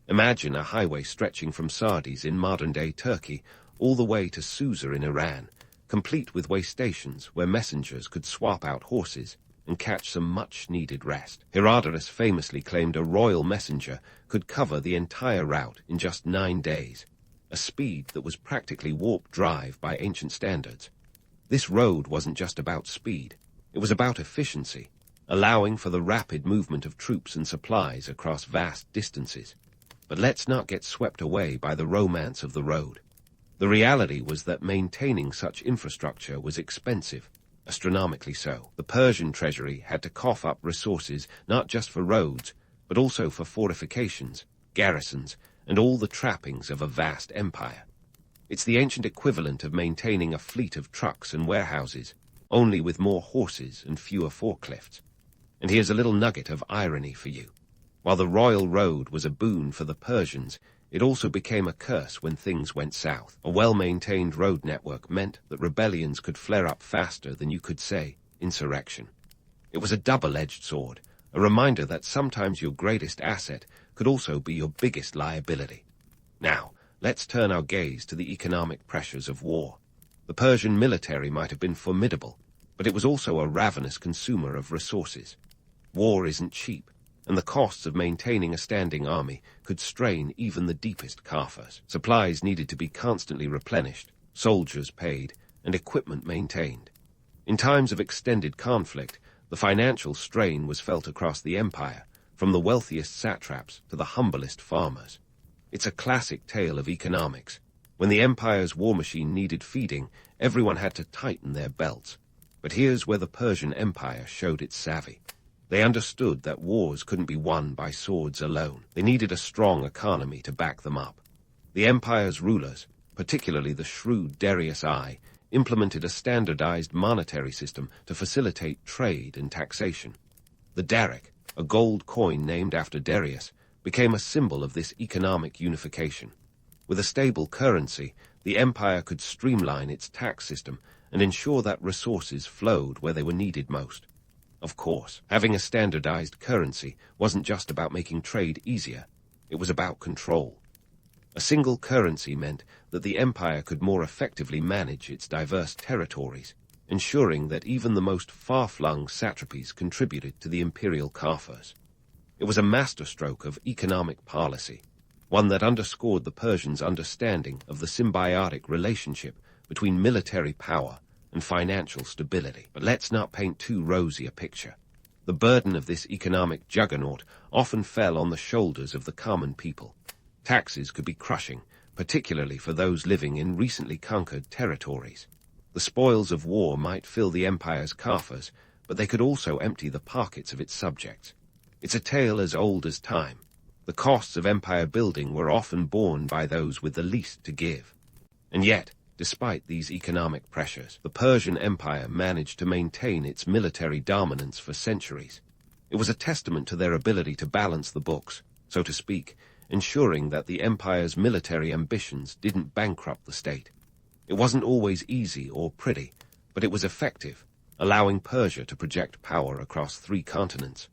Imagine a highway stretching from Sardis in modern-day Turkey all the way to Susa in Iran, complete with way stations where messengers could swap out horses and catch some much-needed rest. Herodotus famously claimed a royal messenger could cover the entire route in just 9 days, a speed that was practically warp drive by ancient standards. This road wasn't just about speed, it was about efficiency, allowing for the rapid movement of troops and supplies across vast distances. But let's not get swept away by the romance of the road. The reality was that maintaining such infrastructure was expensive, astronomically so. The Persian treasury had to cough up resources not just for roads, but also for fortifications, garrisons, and all the trappings of a vast empire. It's the ancient equivalent of maintaining a fleet of trucks and warehouses, only with more horses and fewer forklifts. And here's a little nugget of irony for you. While the royal road was a boon for the Persians, it also became a curse when things went south. A well-maintained road network meant that rebellions could flare up faster than you could say insurrection. It was a double-edged sword, a reminder that sometimes your greatest asset could also be your biggest liability. Now, let's turn our gaze to the economic pressures of war. The Persian military might have been formidable, but it was also a ravenous consumer of resources. War isn't cheap, and the costs of maintaining a standing army could strain even the deepest coffers. Supplies needed to be constantly replenished, soldiers paid, and equipment maintained. In times of extended conflict, the financial strain was felt across the empire, from the wealthiest satraps to the humblest farmers. It's a classic tale of economics. When the empire's war machine needed feeding, everyone had to tighten their belts. But here's where the Persian Empire showed its savvy. They understood that wars couldn't be won by swords alone. They needed a strong economy to back them up. The empire's rulers, particularly the shrewd Darius I, implemented a standardized monetary system to facilitate trade and taxation. The daric, a gold coin named after Darius, became a symbol of this economic unification. With a stable currency, the empire could streamline its tax system and ensure that resources flowed where they were needed most. Of course, having a standardized currency wasn't just about making trade easier, it was about control. A single currency meant that the empire could more effectively manage its diverse territories, ensuring that even the most far-flung satrapies contributed to the imperial coffers. It was a masterstroke of economic policy, one that underscored the Persians' understanding of the symbiotic relationship between military power and financial stability. But let's not paint too rosy a picture. The burden of this economic juggernaut often fell on the shoulders of the common people. Taxes could be crushing, particularly for those living in recently conquered territories. The spoils of war might fill the empire's coffers, but they could also empty the pockets of its subjects. It's a tale as old as time. The costs of empire building were often borne by those with the least to give. And yet, despite these economic pressures, the Persian Empire managed to maintain its military dominance for centuries. It was a testament to their ability to balance the books, so to speak, ensuring that the empire's military ambitions didn't bankrupt the state. It wasn't always easy or pretty, but it was effective, allowing Persia to project power across 3 continents.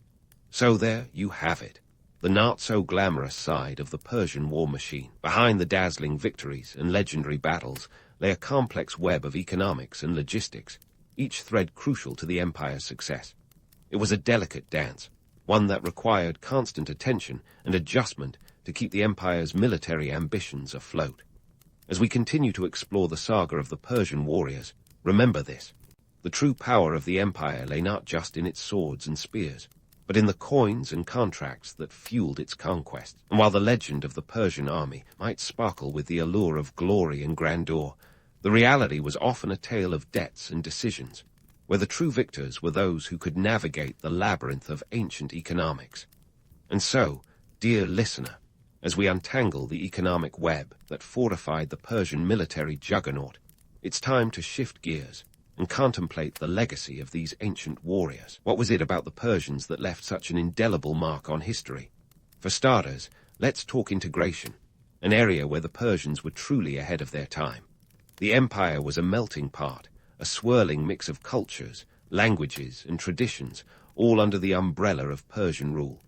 So there you have it, the not-so-glamorous side of the Persian war machine. Behind the dazzling victories and legendary battles lay a complex web of economics and logistics, each thread crucial to the empire's success. It was a delicate dance, one that required constant attention and adjustment to keep the empire's military ambitions afloat. As we continue to explore the saga of the Persian warriors, remember this. The true power of the empire lay not just in its swords and spears, but in the coins and contracts that fueled its conquest. And while the legend of the Persian army might sparkle with the allure of glory and grandeur, the reality was often a tale of debts and decisions, where the true victors were those who could navigate the labyrinth of ancient economics. And so, dear listener, as we untangle the economic web that fortified the Persian military juggernaut, it's time to shift gears and contemplate the legacy of these ancient warriors. What was it about the Persians that left such an indelible mark on history? For starters, let's talk integration, an area where the Persians were truly ahead of their time. The empire was a melting pot, a swirling mix of cultures, languages, and traditions, all under the umbrella of Persian rule.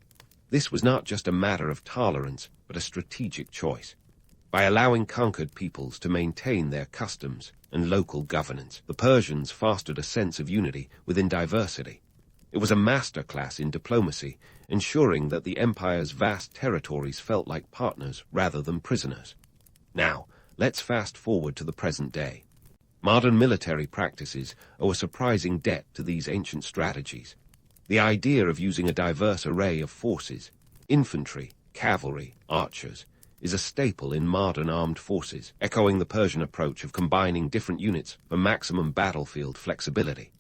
This was not just a matter of tolerance, but a strategic choice. By allowing conquered peoples to maintain their customs and local governance, the Persians fostered a sense of unity within diversity. It was a masterclass in diplomacy, ensuring that the empire's vast territories felt like partners rather than prisoners. Now, let's fast forward to the present day. Modern military practices owe a surprising debt to these ancient strategies. The idea of using a diverse array of forces, infantry, cavalry, archers, is a staple in modern armed forces, echoing the Persian approach of combining different units for maximum battlefield flexibility.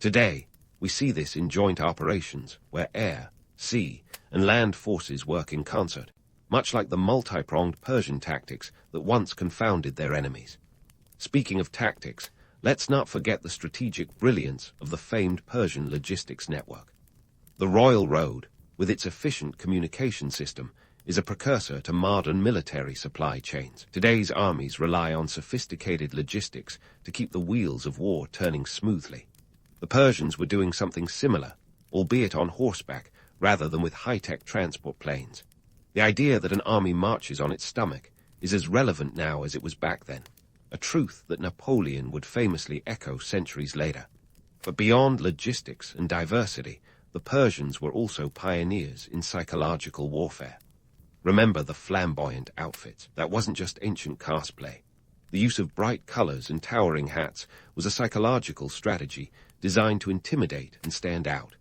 Today, we see this in joint operations, where air, sea, and land forces work in concert, much like the multi-pronged Persian tactics that once confounded their enemies. Speaking of tactics, let's not forget the strategic brilliance of the famed Persian logistics network. The Royal Road, with its efficient communication system, is a precursor to modern military supply chains. Today's armies rely on sophisticated logistics to keep the wheels of war turning smoothly. The Persians were doing something similar, albeit on horseback rather than with high-tech transport planes. The idea that an army marches on its stomach is as relevant now as it was back then, a truth that Napoleon would famously echo centuries later. But beyond logistics and diversity, the Persians were also pioneers in psychological warfare. Remember the flamboyant outfits. That wasn't just ancient cosplay. The use of bright colors and towering hats was a psychological strategy designed to intimidate and stand out.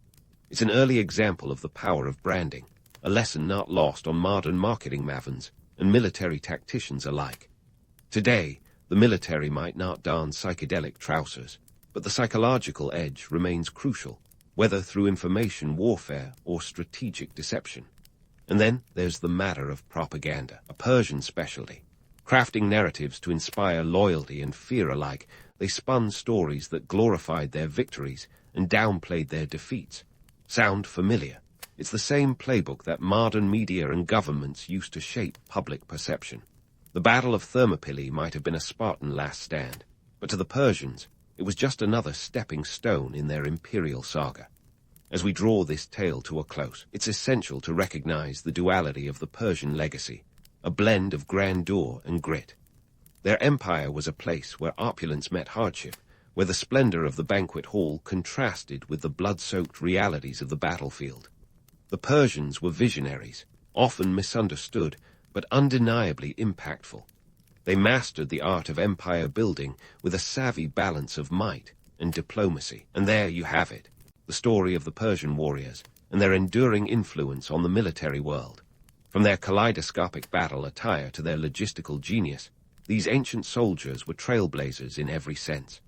It's an early example of the power of branding, a lesson not lost on modern marketing mavens and military tacticians alike. Today, the military might not don psychedelic trousers, but the psychological edge remains crucial, whether through information warfare or strategic deception. And then there's the matter of propaganda, a Persian specialty. Crafting narratives to inspire loyalty and fear alike, they spun stories that glorified their victories and downplayed their defeats. Sound familiar? It's the same playbook that modern media and governments used to shape public perception. The Battle of Thermopylae might have been a Spartan last stand, but to the Persians, it was just another stepping stone in their imperial saga. As we draw this tale to a close, it's essential to recognize the duality of the Persian legacy, a blend of grandeur and grit. Their empire was a place where opulence met hardship, where the splendor of the banquet hall contrasted with the blood-soaked realities of the battlefield. The Persians were visionaries, often misunderstood, but undeniably impactful. They mastered the art of empire building with a savvy balance of might and diplomacy. And there you have it, the story of the Persian warriors and their enduring influence on the military world. From their kaleidoscopic battle attire to their logistical genius, these ancient soldiers were trailblazers in every sense.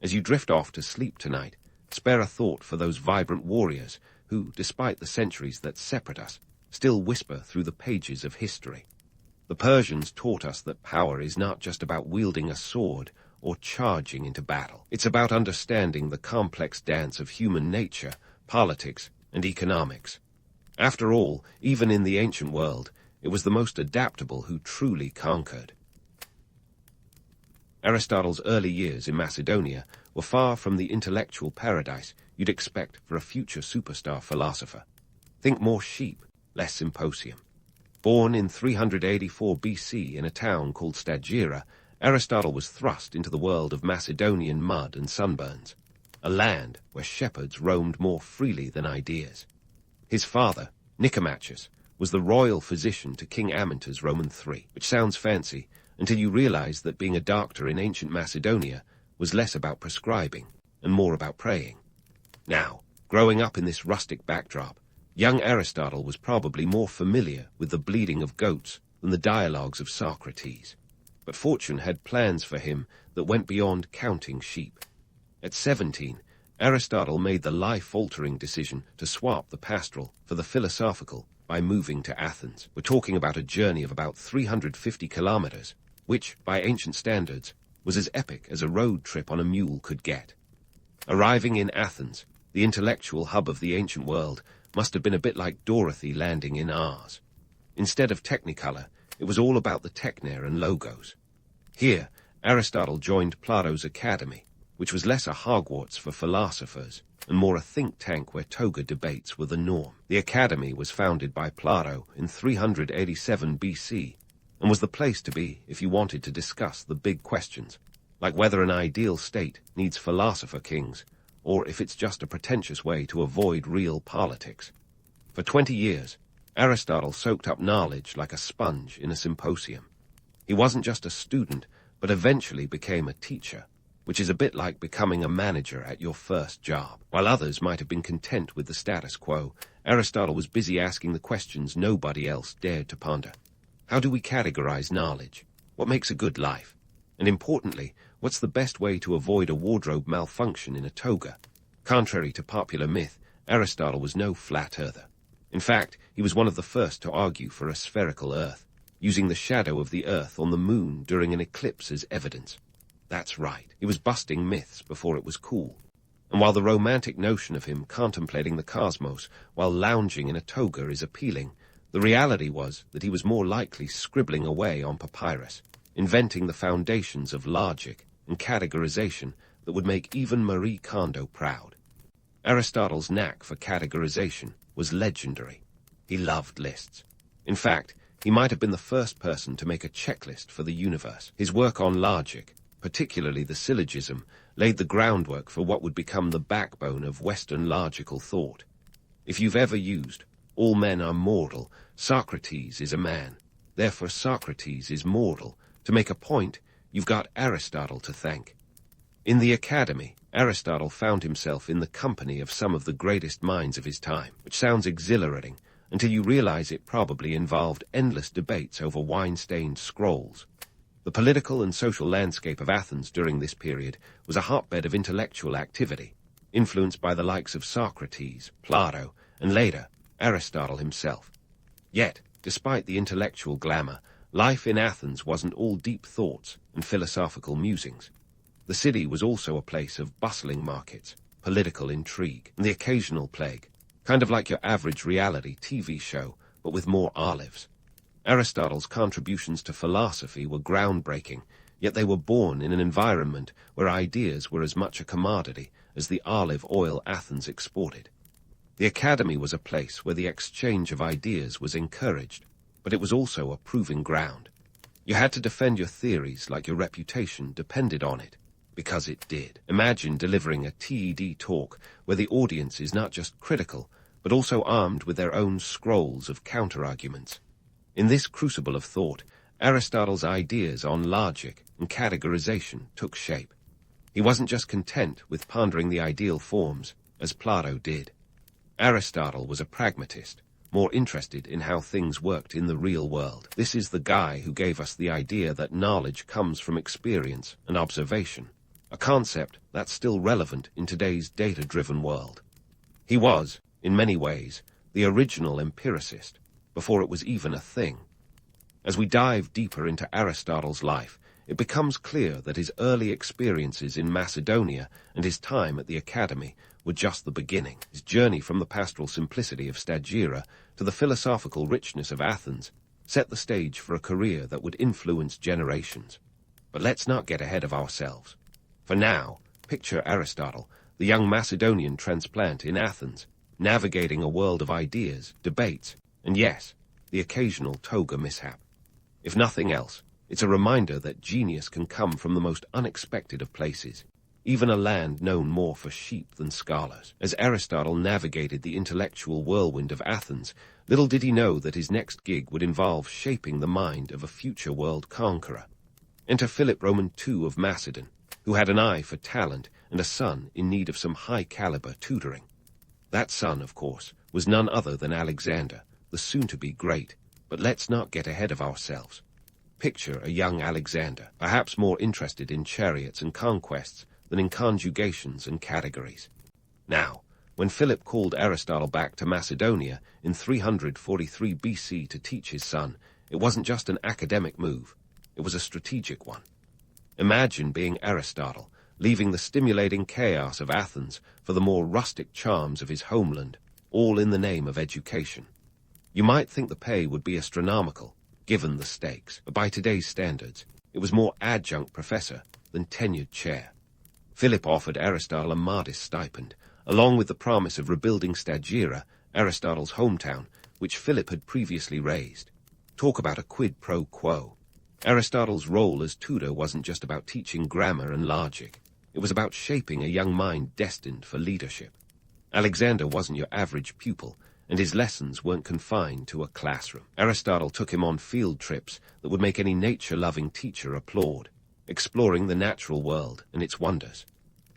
As you drift off to sleep tonight, spare a thought for those vibrant warriors who, despite the centuries that separate us, still whisper through the pages of history. The Persians taught us that power is not just about wielding a sword or charging into battle. It's about understanding the complex dance of human nature, politics, and economics. After all, even in the ancient world, it was the most adaptable who truly conquered. Aristotle's early years in Macedonia were far from the intellectual paradise you'd expect for a future superstar philosopher. Think more sheep, less symposium. Born in 384 BC in a town called Stagira, Aristotle was thrust into the world of Macedonian mud and sunburns, a land where shepherds roamed more freely than ideas. His father, Nicomachus, was the royal physician to King Amyntas Roman III, which sounds fancy until you realize that being a doctor in ancient Macedonia was less about prescribing and more about praying. Now, growing up in this rustic backdrop, young Aristotle was probably more familiar with the bleating of goats than the dialogues of Socrates. But fortune had plans for him that went beyond counting sheep. At 17, Aristotle made the life-altering decision to swap the pastoral for the philosophical by moving to Athens. We're talking about a journey of about 350 kilometers, which, by ancient standards, was as epic as a road trip on a mule could get. Arriving in Athens, the intellectual hub of the ancient world, must have been a bit like Dorothy landing in Ars. Instead of Technicolor, it was all about the techne and logos. Here, Aristotle joined Plato's academy, which was less a Hogwarts for philosophers and more a think tank where toga debates were the norm. The academy was founded by Plato in 387 BC and was the place to be if you wanted to discuss the big questions, like whether an ideal state needs philosopher kings or if it's just a pretentious way to avoid real politics. For 20 years, Aristotle soaked up knowledge like a sponge in a symposium. He wasn't just a student, but eventually became a teacher, which is a bit like becoming a manager at your first job. While others might have been content with the status quo, Aristotle was busy asking the questions nobody else dared to ponder. How do we categorize knowledge? What makes a good life? And importantly, what's the best way to avoid a wardrobe malfunction in a toga? Contrary to popular myth, Aristotle was no flat earther. In fact, he was one of the first to argue for a spherical Earth, using the shadow of the Earth on the moon during an eclipse as evidence. That's right, he was busting myths before it was cool. And while the romantic notion of him contemplating the cosmos while lounging in a toga is appealing, the reality was that he was more likely scribbling away on papyrus, inventing the foundations of logic and categorization that would make even Marie Kondo proud. Aristotle's knack for categorization was legendary. He loved lists. In fact, he might have been the first person to make a checklist for the universe. His work on logic, particularly the syllogism, laid the groundwork for what would become the backbone of Western logical thought. If you've ever used "all men are mortal, Socrates is a man, therefore Socrates is mortal" to make a point, you've got Aristotle to thank. In the academy, Aristotle found himself in the company of some of the greatest minds of his time, which sounds exhilarating until you realize it probably involved endless debates over wine-stained scrolls. The political and social landscape of Athens during this period was a hotbed of intellectual activity, influenced by the likes of Socrates, Plato, and later, Aristotle himself. Yet, despite the intellectual glamour, life in Athens wasn't all deep thoughts and philosophical musings. The city was also a place of bustling markets, political intrigue, and the occasional plague, kind of like your average reality TV show, but with more olives. Aristotle's contributions to philosophy were groundbreaking, yet they were born in an environment where ideas were as much a commodity as the olive oil Athens exported. The academy was a place where the exchange of ideas was encouraged, but it was also a proving ground. You had to defend your theories like your reputation depended on it, because it did. Imagine delivering a TED talk where the audience is not just critical, but also armed with their own scrolls of counter-arguments. In this crucible of thought, Aristotle's ideas on logic and categorization took shape. He wasn't just content with pondering the ideal forms, as Plato did. Aristotle was a pragmatist, more interested in how things worked in the real world. This is the guy who gave us the idea that knowledge comes from experience and observation, a concept that's still relevant in today's data-driven world. He was, in many ways, the original empiricist, before it was even a thing. As we dive deeper into Aristotle's life, it becomes clear that his early experiences in Macedonia and his time at the academy were just the beginning. His journey from the pastoral simplicity of Stagira to the philosophical richness of Athens set the stage for a career that would influence generations. But let's not get ahead of ourselves. For now, picture Aristotle, the young Macedonian transplant in Athens, navigating a world of ideas, debates, and yes, the occasional toga mishap. If nothing else, it's a reminder that genius can come from the most unexpected of places, even a land known more for sheep than scholars. As Aristotle navigated the intellectual whirlwind of Athens, little did he know that his next gig would involve shaping the mind of a future world conqueror. Enter Philip Roman II of Macedon, who had an eye for talent and a son in need of some high-caliber tutoring. That son, of course, was none other than Alexander, the soon-to-be great. But let's not get ahead of ourselves. Picture a young Alexander, perhaps more interested in chariots and conquests than in conjugations and categories. Now, when Philip called Aristotle back to Macedonia in 343 BC to teach his son, it wasn't just an academic move, it was a strategic one. Imagine being Aristotle, leaving the stimulating chaos of Athens for the more rustic charms of his homeland, all in the name of education. You might think the pay would be astronomical, given the stakes, but by today's standards, it was more adjunct professor than tenured chair. Philip offered Aristotle a modest stipend, along with the promise of rebuilding Stagira, Aristotle's hometown, which Philip had previously razed. Talk about a quid pro quo. Aristotle's role as tutor wasn't just about teaching grammar and logic. It was about shaping a young mind destined for leadership. Alexander wasn't your average pupil, and his lessons weren't confined to a classroom. Aristotle took him on field trips that would make any nature-loving teacher applaud, exploring the natural world and its wonders.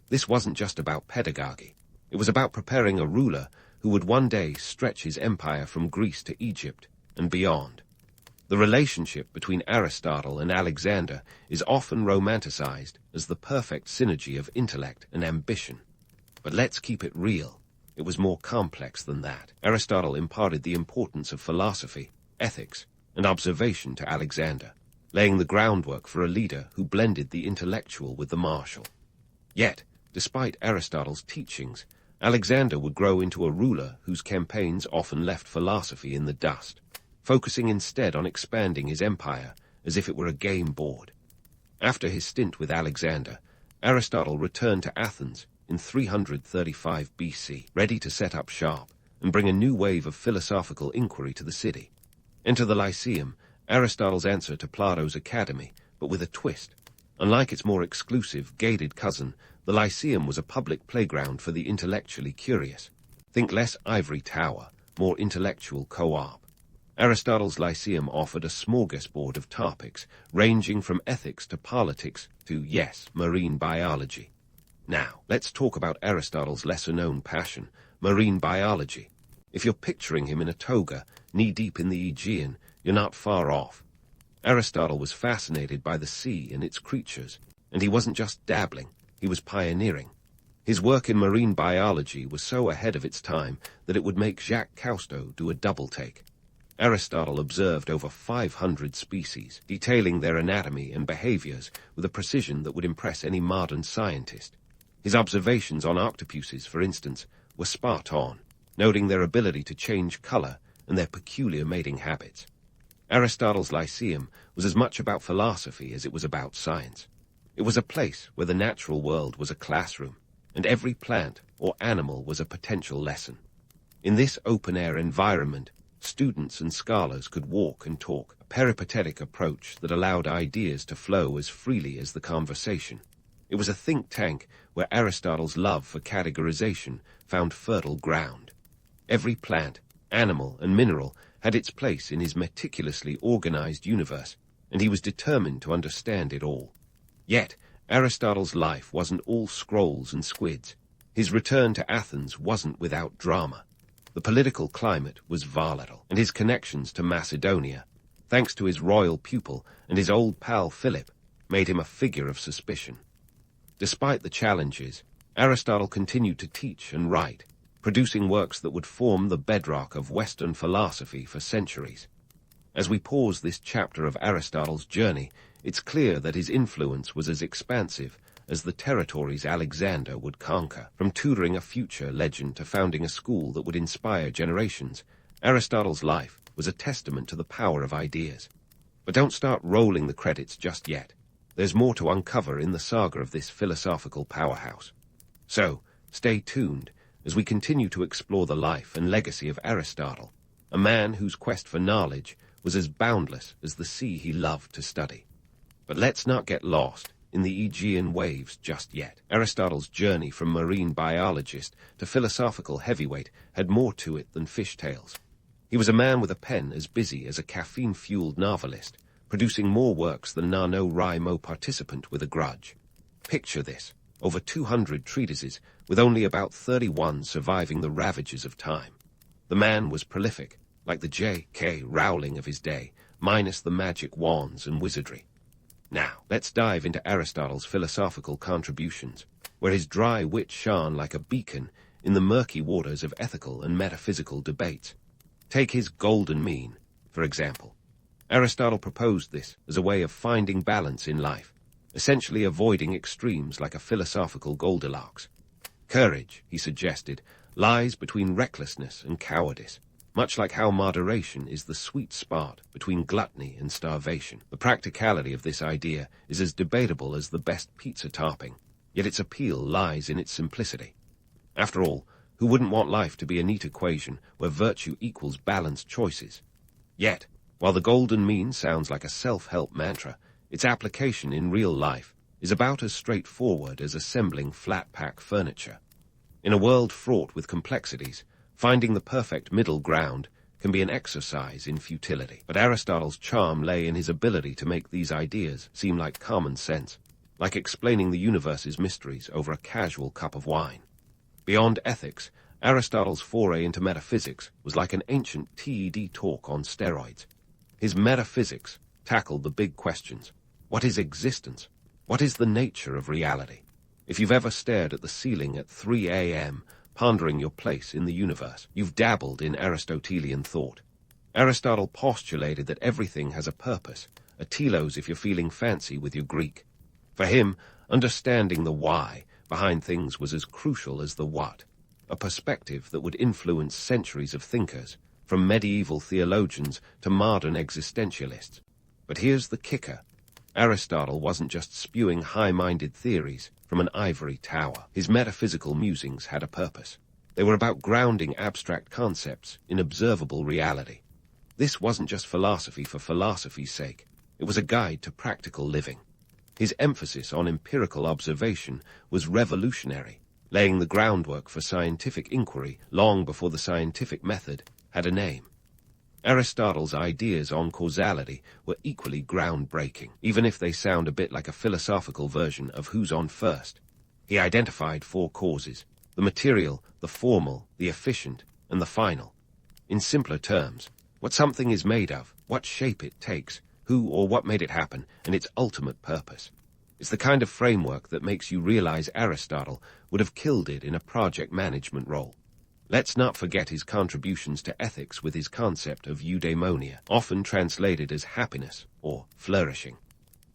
This wasn't just about pedagogy. It was about preparing a ruler who would one day stretch his empire from Greece to Egypt and beyond. The relationship between Aristotle and Alexander is often romanticized as the perfect synergy of intellect and ambition. But let's keep it real. It was more complex than that. Aristotle imparted the importance of philosophy, ethics, and observation to Alexander, laying the groundwork for a leader who blended the intellectual with the martial. Yet, despite Aristotle's teachings, Alexander would grow into a ruler whose campaigns often left philosophy in the dust, focusing instead on expanding his empire as if it were a game board. After his stint with Alexander, Aristotle returned to Athens in 335 BC, ready to set up shop and bring a new wave of philosophical inquiry to the city. Enter the Lyceum, Aristotle's answer to Plato's academy, but with a twist. Unlike its more exclusive, gated cousin, the Lyceum was a public playground for the intellectually curious. Think less ivory tower, more intellectual co-op. Aristotle's Lyceum offered a smorgasbord of topics, ranging from ethics to politics to, yes, marine biology. Now, let's talk about Aristotle's lesser-known passion, marine biology. If you're picturing him in a toga, knee-deep in the Aegean, you're not far off. Aristotle was fascinated by the sea and its creatures, and he wasn't just dabbling, he was pioneering. His work in marine biology was so ahead of its time that it would make Jacques Cousteau do a double-take. Aristotle observed over 500 species, detailing their anatomy and behaviors with a precision that would impress any modern scientist. His observations on octopuses, for instance, were spot on, noting their ability to change color and their peculiar mating habits. Aristotle's Lyceum was as much about philosophy as it was about science. It was a place where the natural world was a classroom, and every plant or animal was a potential lesson. In this open-air environment, students and scholars could walk and talk, a peripatetic approach that allowed ideas to flow as freely as the conversation. It was a think tank where Aristotle's love for categorization found fertile ground. Every plant, animal, and mineral had its place in his meticulously organized universe, and he was determined to understand it all. Yet, Aristotle's life wasn't all scrolls and squids. His return to Athens wasn't without drama. The political climate was volatile, and his connections to Macedonia, thanks to his royal pupil and his old pal Philip, made him a figure of suspicion. Despite the challenges, Aristotle continued to teach and write, producing works that would form the bedrock of Western philosophy for centuries. As we pause this chapter of Aristotle's journey, it's clear that his influence was as expansive as the territories Alexander would conquer. From tutoring a future legend to founding a school that would inspire generations, Aristotle's life was a testament to the power of ideas. But don't start rolling the credits just yet. There's more to uncover in the saga of this philosophical powerhouse. So, stay tuned as we continue to explore the life and legacy of Aristotle, a man whose quest for knowledge was as boundless as the sea he loved to study. But let's not get lost in the Aegean waves just yet. Aristotle's journey from marine biologist to philosophical heavyweight had more to it than fishtails. He was a man with a pen as busy as a caffeine-fueled novelist, producing more works than NaNoWriMo participant with a grudge. Picture this, over 200 treatises, with only about 31 surviving the ravages of time. The man was prolific, like the J.K. Rowling of his day, minus the magic wands and wizardry. Now, let's dive into Aristotle's philosophical contributions, where his dry wit shone like a beacon in the murky waters of ethical and metaphysical debates. Take his golden mean, for example. Aristotle proposed this as a way of finding balance in life, essentially avoiding extremes like a philosophical Goldilocks. Courage, he suggested, lies between recklessness and cowardice, much like how moderation is the sweet spot between gluttony and starvation. The practicality of this idea is as debatable as the best pizza topping, yet its appeal lies in its simplicity. After all, who wouldn't want life to be a neat equation where virtue equals balanced choices? Yet, while the golden mean sounds like a self-help mantra, its application in real life is about as straightforward as assembling flat-pack furniture. In a world fraught with complexities, finding the perfect middle ground can be an exercise in futility. But Aristotle's charm lay in his ability to make these ideas seem like common sense, like explaining the universe's mysteries over a casual cup of wine. Beyond ethics, Aristotle's foray into metaphysics was like an ancient TED talk on steroids. His metaphysics tackled the big questions. What is existence? What is the nature of reality? If you've ever stared at the ceiling at 3 a.m., pondering your place in the universe, you've dabbled in Aristotelian thought. Aristotle postulated that everything has a purpose, a telos if you're feeling fancy with your Greek. For him, understanding the why behind things was as crucial as the what, a perspective that would influence centuries of thinkers, from medieval theologians to modern existentialists. But here's the kicker. Aristotle wasn't just spewing high-minded theories from an ivory tower. His metaphysical musings had a purpose. They were about grounding abstract concepts in observable reality. This wasn't just philosophy for philosophy's sake. It was a guide to practical living. His emphasis on empirical observation was revolutionary, laying the groundwork for scientific inquiry long before the scientific method had a name. Aristotle's ideas on causality were equally groundbreaking, even if they sound a bit like a philosophical version of who's on first. He identified 4 causes: the material, the formal, the efficient, and the final. In simpler terms, what something is made of, what shape it takes, who or what made it happen, and its ultimate purpose. It's the kind of framework that makes you realize Aristotle would have killed it in a project management role. Let's not forget his contributions to ethics with his concept of eudaimonia, often translated as happiness or flourishing.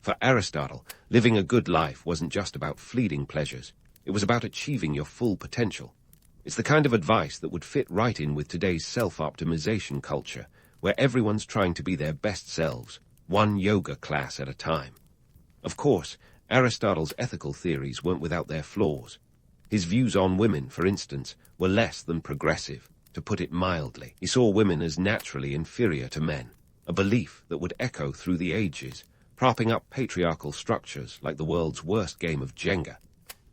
For Aristotle, living a good life wasn't just about fleeting pleasures. It was about achieving your full potential. It's the kind of advice that would fit right in with today's self-optimization culture, where everyone's trying to be their best selves, one yoga class at a time. Of course, Aristotle's ethical theories weren't without their flaws. His views on women, for instance, were less than progressive, to put it mildly. He saw women as naturally inferior to men, a belief that would echo through the ages, propping up patriarchal structures like the world's worst game of Jenga.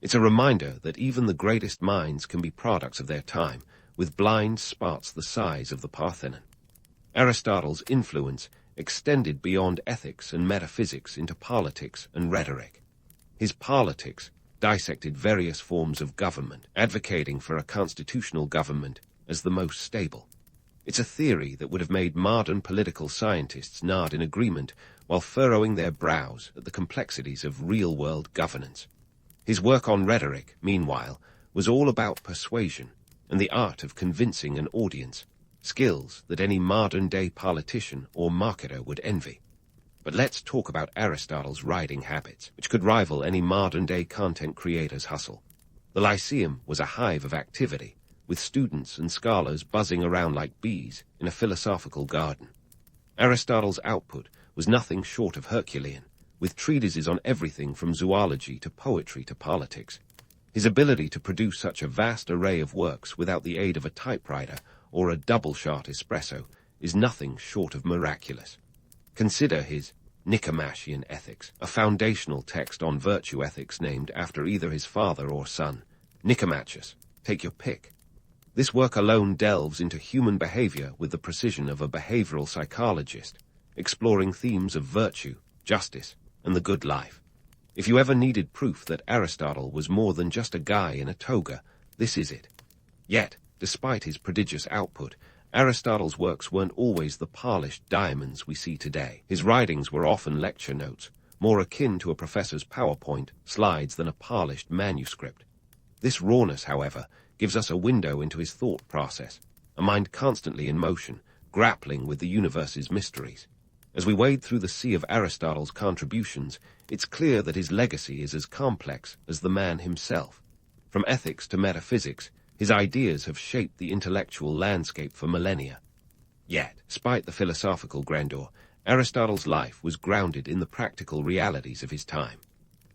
It's a reminder that even the greatest minds can be products of their time, with blind spots the size of the Parthenon. Aristotle's influence extended beyond ethics and metaphysics into politics and rhetoric. His Politics dissected various forms of government, advocating for a constitutional government, as the most stable. It's a theory that would have made modern political scientists nod in agreement while furrowing their brows at the complexities of real-world governance. His work on rhetoric, meanwhile, was all about persuasion and the art of convincing an audience, skills that any modern-day politician or marketer would envy. But let's talk about Aristotle's writing habits, which could rival any modern-day content creator's hustle. The Lyceum was a hive of activity, with students and scholars buzzing around like bees in a philosophical garden. Aristotle's output was nothing short of Herculean, with treatises on everything from zoology to poetry to politics. His ability to produce such a vast array of works without the aid of a typewriter or a double-shot espresso is nothing short of miraculous. Consider his Nicomachean Ethics, a foundational text on virtue ethics named after either his father or son. Nicomachus, take your pick. This work alone delves into human behavior with the precision of a behavioral psychologist, exploring themes of virtue, justice, and the good life. If you ever needed proof that Aristotle was more than just a guy in a toga, this is it. Yet, despite his prodigious output, Aristotle's works weren't always the polished diamonds we see today. His writings were often lecture notes, more akin to a professor's PowerPoint slides than a polished manuscript. This rawness, however, gives us a window into his thought process, a mind constantly in motion, grappling with the universe's mysteries. As we wade through the sea of Aristotle's contributions, it's clear that his legacy is as complex as the man himself. From ethics to metaphysics, his ideas have shaped the intellectual landscape for millennia. Yet, despite the philosophical grandeur, Aristotle's life was grounded in the practical realities of his time.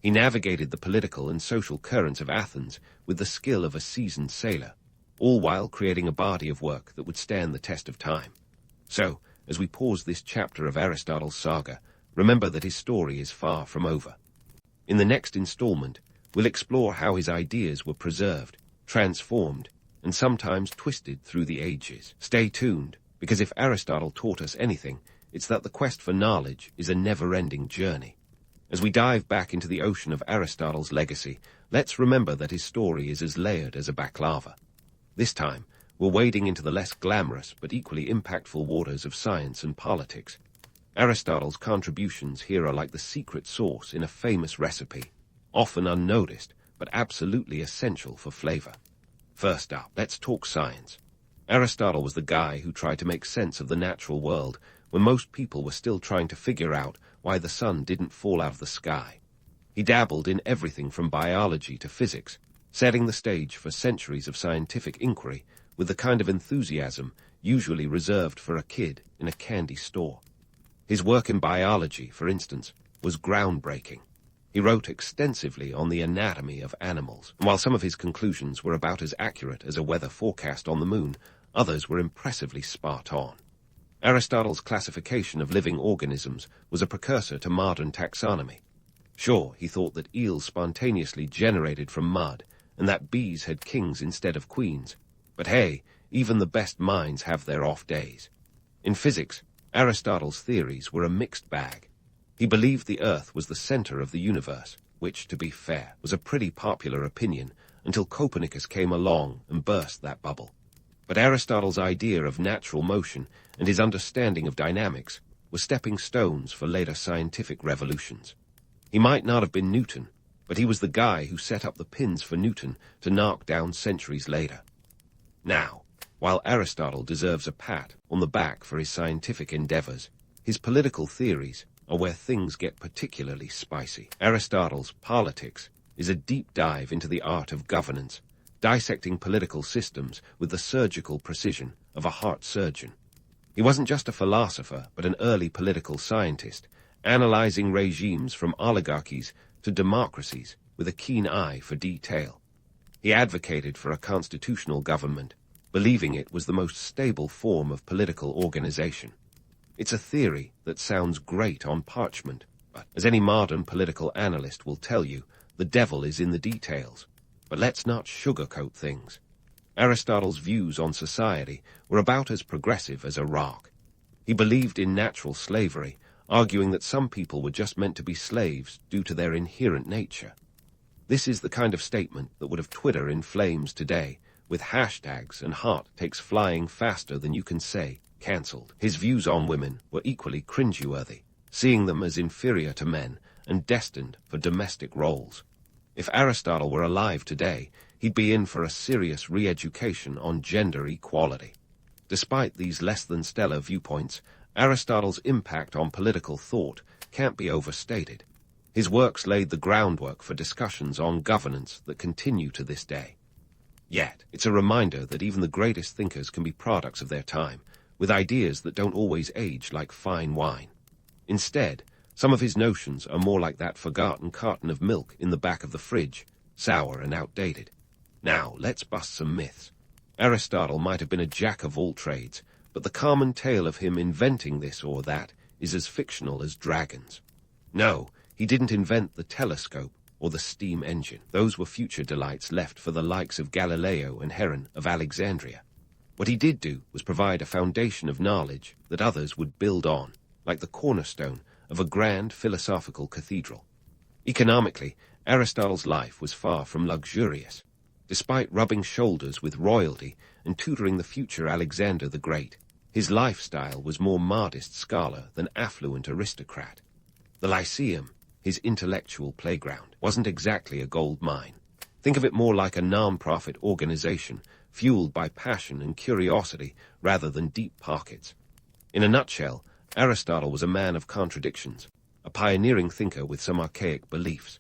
He navigated the political and social currents of Athens with the skill of a seasoned sailor, all while creating a body of work that would stand the test of time. So, as we pause this chapter of Aristotle's saga, remember that his story is far from over. In the next installment, we'll explore how his ideas were preserved, transformed, and sometimes twisted through the ages. Stay tuned, because if Aristotle taught us anything, it's that the quest for knowledge is a never-ending journey. As we dive back into the ocean of Aristotle's legacy, let's remember that his story is as layered as a baklava. This time, we're wading into the less glamorous but equally impactful waters of science and politics. Aristotle's contributions here are like the secret sauce in a famous recipe, often unnoticed, but absolutely essential for flavor. First up, let's talk science. Aristotle was the guy who tried to make sense of the natural world when most people were still trying to figure out why the sun didn't fall out of the sky. He dabbled in everything from biology to physics, setting the stage for centuries of scientific inquiry with the kind of enthusiasm usually reserved for a kid in a candy store. His work in biology, for instance, was groundbreaking. He wrote extensively on the anatomy of animals, and while some of his conclusions were about as accurate as a weather forecast on the moon, others were impressively spot on. Aristotle's classification of living organisms was a precursor to modern taxonomy. Sure, he thought that eels spontaneously generated from mud, and that bees had kings instead of queens. But hey, even the best minds have their off days. In physics, Aristotle's theories were a mixed bag. He believed the Earth was the center of the universe, which, to be fair, was a pretty popular opinion until Copernicus came along and burst that bubble. But Aristotle's idea of natural motion and his understanding of dynamics were stepping stones for later scientific revolutions. He might not have been Newton, but he was the guy who set up the pins for Newton to knock down centuries later. Now, while Aristotle deserves a pat on the back for his scientific endeavors, his political theories are where things get particularly spicy. Aristotle's Politics is a deep dive into the art of governance, dissecting political systems with the surgical precision of a heart surgeon. He wasn't just a philosopher, but an early political scientist, analyzing regimes from oligarchies to democracies with a keen eye for detail. He advocated for a constitutional government, believing it was the most stable form of political organization. It's a theory that sounds great on parchment, but as any modern political analyst will tell you, the devil is in the details. But let's not sugarcoat things. Aristotle's views on society were about as progressive as a rock. He believed in natural slavery, arguing that some people were just meant to be slaves due to their inherent nature. This is the kind of statement that would have Twitter in flames today, with hashtags and heart takes flying faster than you can say, cancelled. His views on women were equally cringeworthy, seeing them as inferior to men and destined for domestic roles. If Aristotle were alive today, he'd be in for a serious re-education on gender equality. Despite these less-than-stellar viewpoints, Aristotle's impact on political thought can't be overstated. His works laid the groundwork for discussions on governance that continue to this day. Yet, it's a reminder that even the greatest thinkers can be products of their time, with ideas that don't always age like fine wine. Instead, some of his notions are more like that forgotten carton of milk in the back of the fridge, sour and outdated. Now, let's bust some myths. Aristotle might have been a jack of all trades, but the common tale of him inventing this or that is as fictional as dragons. No, he didn't invent the telescope or the steam engine. Those were future delights left for the likes of Galileo and Heron of Alexandria. What he did do was provide a foundation of knowledge that others would build on, like the cornerstone of a grand philosophical cathedral. Economically, Aristotle's life was far from luxurious. Despite rubbing shoulders with royalty and tutoring the future Alexander the Great, his lifestyle was more modest scholar than affluent aristocrat. The Lyceum, his intellectual playground, wasn't exactly a gold mine. Think of it more like a non-profit organization fueled by passion and curiosity rather than deep pockets. In a nutshell, Aristotle was a man of contradictions, a pioneering thinker with some archaic beliefs.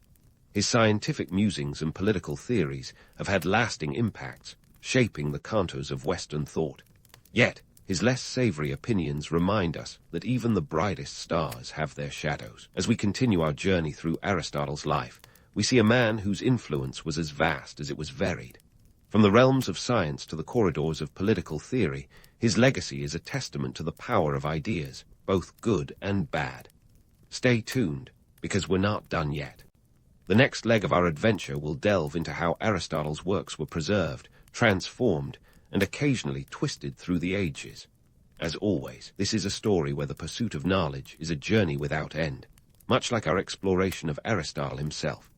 His scientific musings and political theories have had lasting impacts, shaping the contours of Western thought. Yet, his less savory opinions remind us that even the brightest stars have their shadows. As we continue our journey through Aristotle's life, we see a man whose influence was as vast as it was varied. From the realms of science to the corridors of political theory, his legacy is a testament to the power of ideas, both good and bad. Stay tuned, because we're not done yet. The next leg of our adventure will delve into how Aristotle's works were preserved, transformed, and occasionally twisted through the ages. As always, this is a story where the pursuit of knowledge is a journey without end, much like our exploration of Aristotle himself.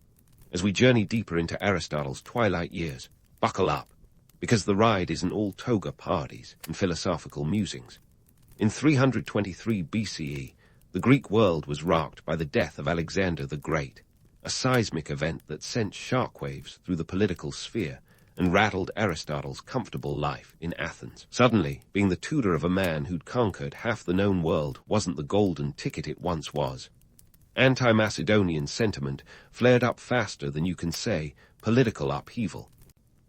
As we journey deeper into Aristotle's twilight years, buckle up, because the ride isn't all toga parties and philosophical musings. In 323 BCE, the Greek world was rocked by the death of Alexander the Great, a seismic event that sent shockwaves through the political sphere and rattled Aristotle's comfortable life in Athens. Suddenly, being the tutor of a man who'd conquered half the known world wasn't the golden ticket it once was. Anti-Macedonian sentiment flared up faster than you can say political upheaval,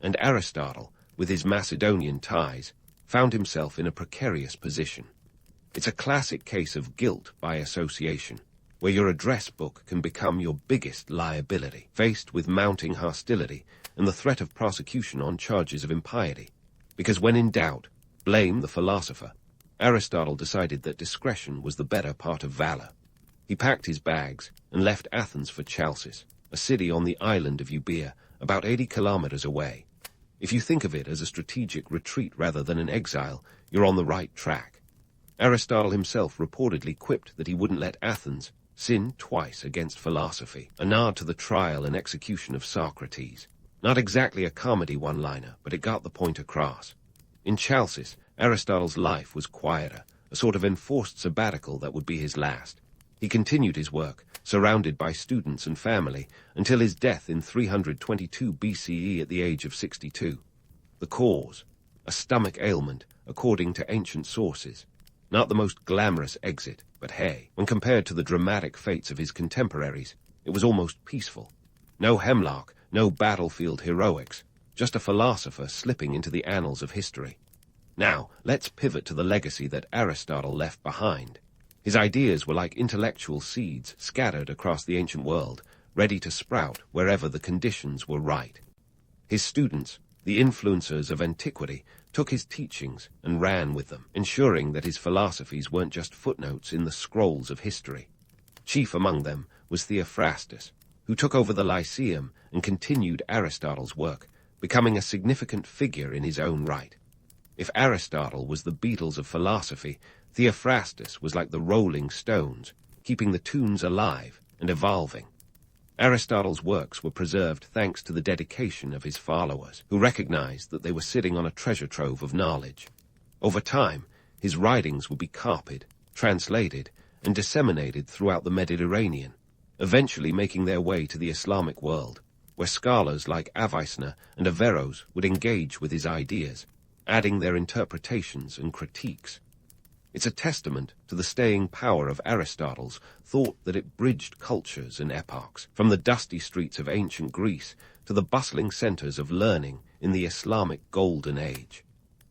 and Aristotle, with his Macedonian ties, found himself in a precarious position. It's a classic case of guilt by association, where your address book can become your biggest liability, faced with mounting hostility and the threat of prosecution on charges of impiety. Because when in doubt, blame the philosopher. Aristotle decided that discretion was the better part of valor. He packed his bags and left Athens for Chalcis, a city on the island of Euboea, about 80 kilometers away. If you think of it as a strategic retreat rather than an exile, you're on the right track. Aristotle himself reportedly quipped that he wouldn't let Athens sin twice against philosophy, a nod to the trial and execution of Socrates. Not exactly a comedy one-liner, but it got the point across. In Chalcis, Aristotle's life was quieter, a sort of enforced sabbatical that would be his last. He continued his work, surrounded by students and family, until his death in 322 BCE at the age of 62. The cause? A stomach ailment, according to ancient sources. Not the most glamorous exit, but hey, when compared to the dramatic fates of his contemporaries, it was almost peaceful. No hemlock, no battlefield heroics, just a philosopher slipping into the annals of history. Now, let's pivot to the legacy that Aristotle left behind. His ideas were like intellectual seeds scattered across the ancient world, ready to sprout wherever the conditions were right. His students, the influencers of antiquity, took his teachings and ran with them, ensuring that his philosophies weren't just footnotes in the scrolls of history. Chief among them was Theophrastus, who took over the Lyceum and continued Aristotle's work, becoming a significant figure in his own right. If Aristotle was the Beatles of philosophy, Theophrastus was like the Rolling Stones, keeping the tunes alive and evolving. Aristotle's works were preserved thanks to the dedication of his followers, who recognized that they were sitting on a treasure trove of knowledge. Over time, his writings would be copied, translated, and disseminated throughout the Mediterranean, eventually making their way to the Islamic world, where scholars like Avicenna and Averroes would engage with his ideas, adding their interpretations and critiques. It's a testament to the staying power of Aristotle's thought that it bridged cultures and epochs, from the dusty streets of ancient Greece to the bustling centers of learning in the Islamic Golden Age.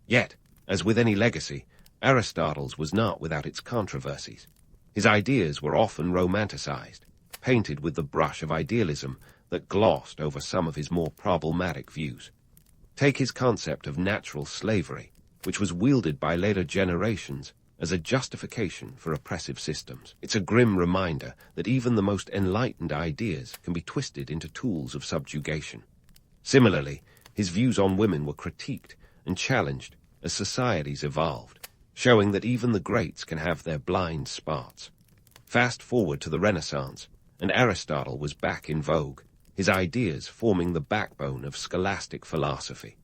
Yet, as with any legacy, Aristotle's was not without its controversies. His ideas were often romanticized, painted with the brush of idealism that glossed over some of his more problematic views. Take his concept of natural slavery, which was wielded by later generations as a justification for oppressive systems. It's a grim reminder that even the most enlightened ideas can be twisted into tools of subjugation. Similarly, his views on women were critiqued and challenged as societies evolved, showing that even the greats can have their blind spots. Fast forward to the Renaissance, and Aristotle was back in vogue, his ideas forming the backbone of scholastic philosophy.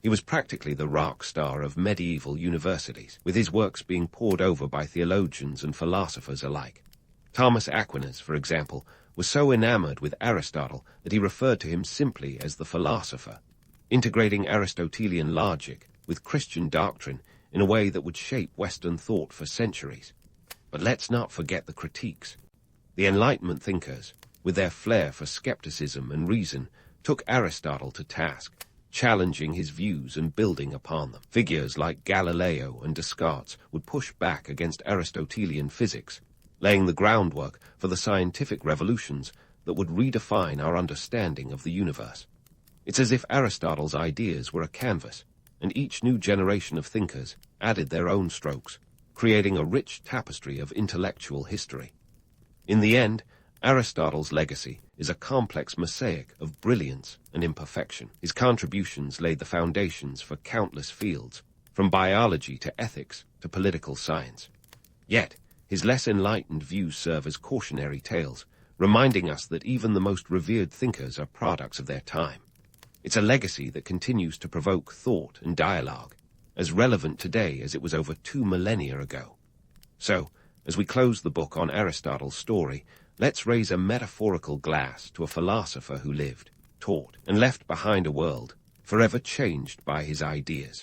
He was practically the rock star of medieval universities, with his works being pored over by theologians and philosophers alike. Thomas Aquinas, for example, was so enamored with Aristotle that he referred to him simply as the philosopher, integrating Aristotelian logic with Christian doctrine in a way that would shape Western thought for centuries. But let's not forget the critiques. The Enlightenment thinkers, with their flair for skepticism and reason, took Aristotle to task, challenging his views and building upon them. Figures like Galileo and Descartes would push back against Aristotelian physics, laying the groundwork for the scientific revolutions that would redefine our understanding of the universe. It's as if Aristotle's ideas were a canvas, and each new generation of thinkers added their own strokes, creating a rich tapestry of intellectual history. In the end, Aristotle's legacy is a complex mosaic of brilliance and imperfection. His contributions laid the foundations for countless fields, from biology to ethics to political science. Yet, his less enlightened views serve as cautionary tales, reminding us that even the most revered thinkers are products of their time. It's a legacy that continues to provoke thought and dialogue, as relevant today as it was over 2 millennia ago. So, as we close the book on Aristotle's story, let's raise a metaphorical glass to a philosopher who lived, taught, and left behind a world forever changed by his ideas.